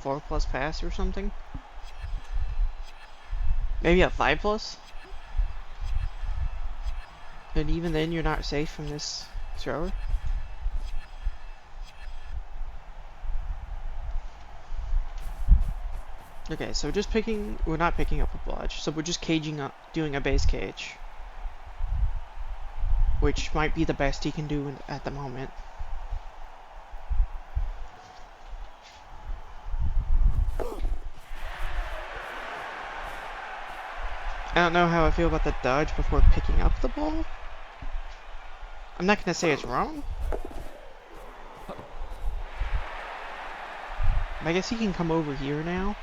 S1: 4 plus pass or something. Maybe a 5 plus. And even then, you're not safe from this thrower. Okay, so just picking... We're not picking up a blodge, so we're just caging up, doing a base cage. Which might be the best he can do at the moment. I don't know how I feel about the dodge before picking up the ball. I'm not gonna say it's wrong. I guess he can come over here now.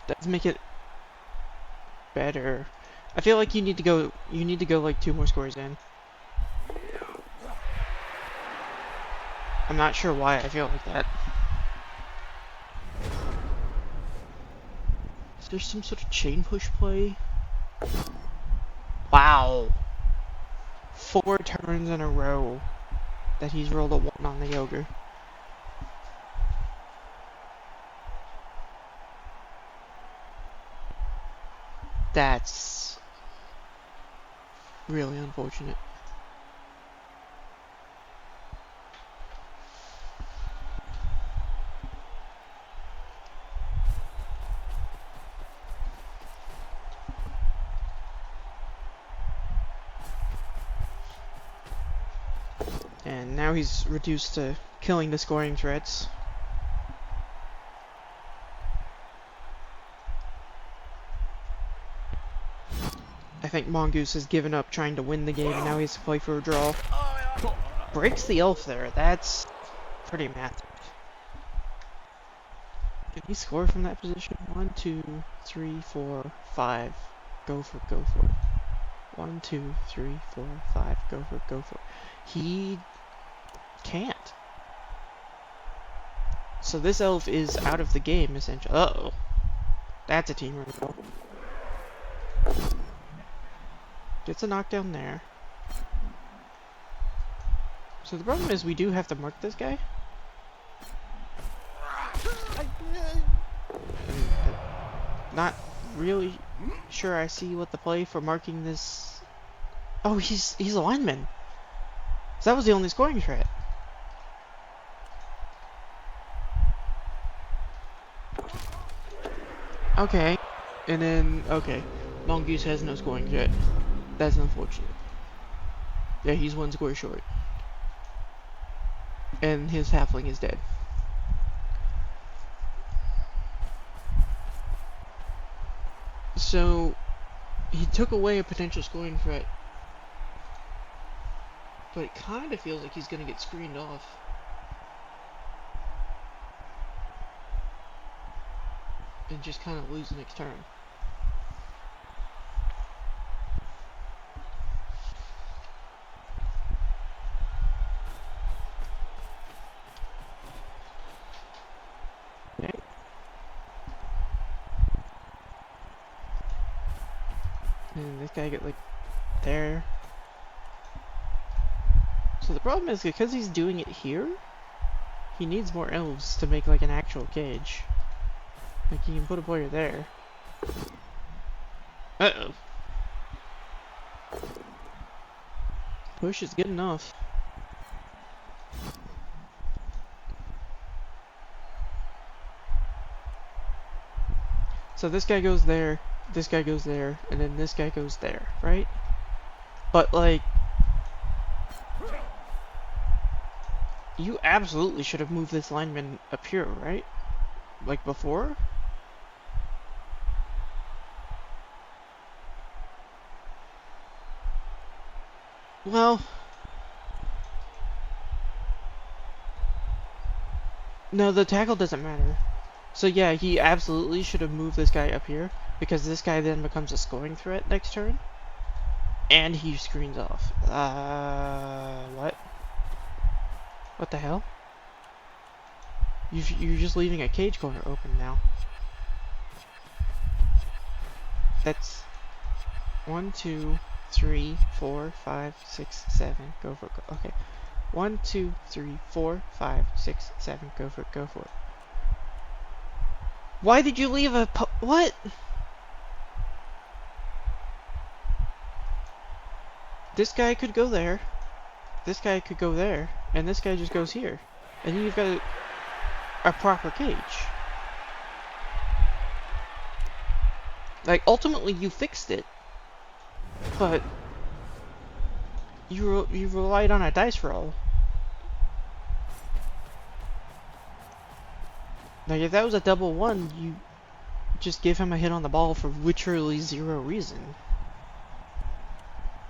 S1: Does make it better. I feel like you need to go like 2 more scores in. I'm not sure why I feel like that. Is there some sort of chain push play? Wow. 4 turns in a row that he's rolled a 1 on the ogre. That's really unfortunate. And now he's reduced to killing the scoring threats. I think Mongoose has given up trying to win the game, and now he has to play for a draw. Breaks the elf there. That's pretty massive. Can he score from that position? 1, 2, 3, 4, 5. Go for it. 1, 2, 3, 4, 5. Go for it. He can't. So this elf is out of the game, essentially. Uh-oh. That's a team removal. Gets a knockdown there. So the problem is we do have to mark this guy. Not really sure I see what the play for marking this... Oh, he's a lineman. So that was the only scoring threat. Okay. And then, okay. Mongoose has no scoring threat. That's unfortunate. Yeah, he's 1 score short. And his halfling is dead. So, he took away a potential scoring threat. But it kind of feels like he's going to get screened off. And just kind of lose the next turn. Okay. And this guy get like there. So the problem is because he's doing it here, he needs more elves to make like an actual cage. Like you can put a player there. Uh-oh. Push is good enough. So this guy goes there, this guy goes there, and then this guy goes there, right? But like, you absolutely should have moved this lineman up here, right? Like before? Well, no, the tackle doesn't matter. So yeah, he absolutely should have moved this guy up here, because this guy then becomes a scoring threat next turn. And he screens off. What? What the hell? You're just leaving a cage corner open now. That's 1, 2, 3, 4, 5, 6, 7. Go for it. Okay. 1, 2, 3, 4, 5, 6, 7. Go for it, go for it. Why did you leave a what? This guy could go there. This guy could go there. And this guy just goes here. And then you've got a proper cage. Like, ultimately you fixed it. But you relied on a dice roll. Like, if that was a double one, you just give him a hit on the ball for literally zero reason.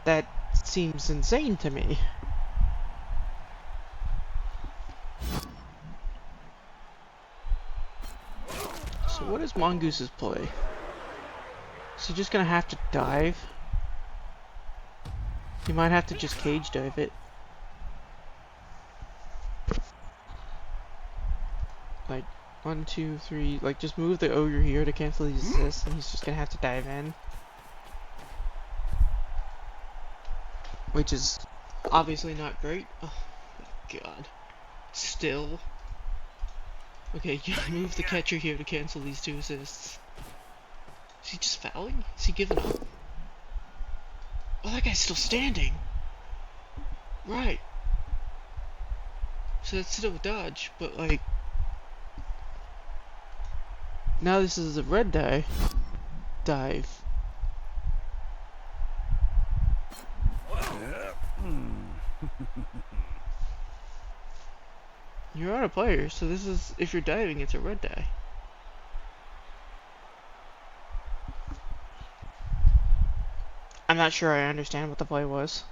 S1: That seems insane to me. So what is Mongoose's play? Is he just gonna have to dive? He might have to just cage dive it. Like, 1, 2, 3, like just move the ogre here to cancel these assists, and he's just gonna have to dive in. Which is obviously not great. Oh my god. Still. Okay, you move the catcher here to cancel these 2 assists. Is he just fouling? Is he giving up? Oh, that guy's still standing. Right. So that's still a dodge, but like... Now this is a red die. Dive. You're not a player, so this is... If you're diving, it's a red die. I'm not sure I understand what the play was.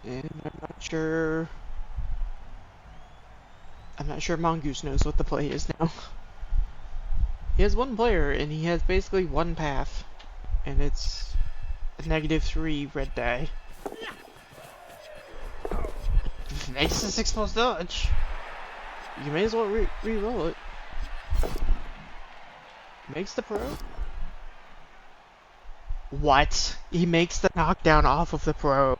S1: And I'm not sure Mongoose knows what the play is now. He has one player, and he has basically one path. And it's a -3 red die. Makes a 6+ dodge. You may as well re-roll it. Makes the pro? What? He makes the knockdown off of the pro.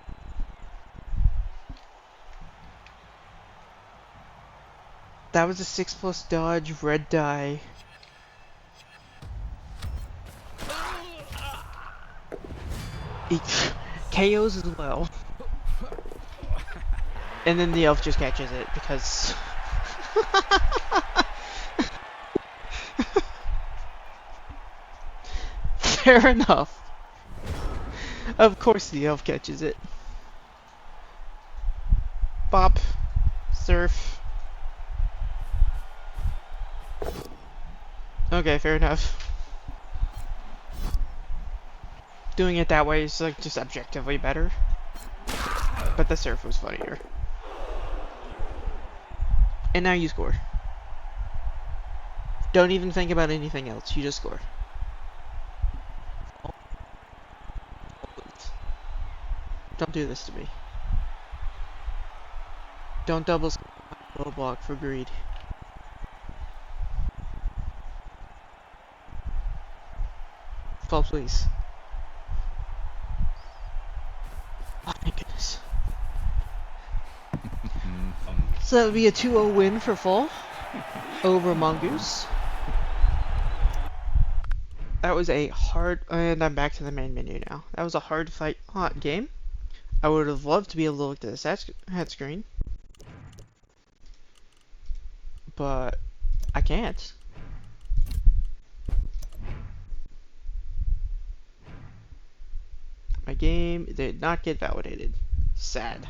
S1: That was a 6+ dodge red die. He KOs as well. And then the elf just catches it because... Fair enough. Of course the elf catches it. Bop. Surf. Okay, fair enough. Doing it that way is like just objectively better. But the surf was funnier. And now you score. Don't even think about anything else, you just score. Don't do this to me. Don't double block for greed. Fall, please. Oh, thank goodness. So that would be a 2-0 win for Fall over Mongoose. That was a hard... And I'm back to the main menu now. That was a hard fight hot game. I would have loved to be able to look at the head screen. But I can't. My game did not get validated. Sad.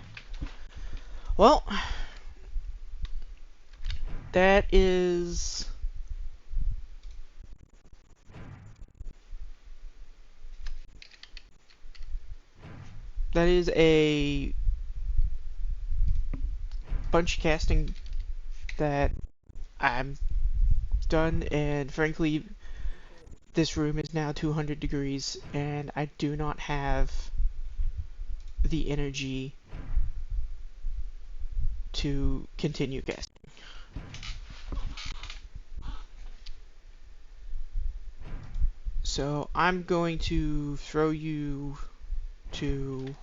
S1: Well, that is... That is a bunch of casting that I'm done, and frankly, this room is now 200 degrees, and I do not have the energy to continue casting. So I'm going to throw you to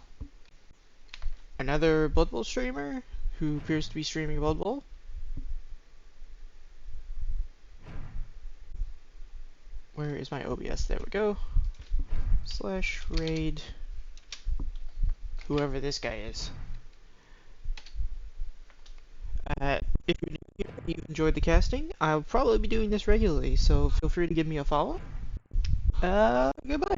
S1: another Blood Bowl streamer who appears to be streaming Blood Bowl. Where is my OBS? There we go. / raid whoever this guy is. If you're new here and you enjoyed the casting, I'll probably be doing this regularly, so feel free to give me a follow. Goodbye.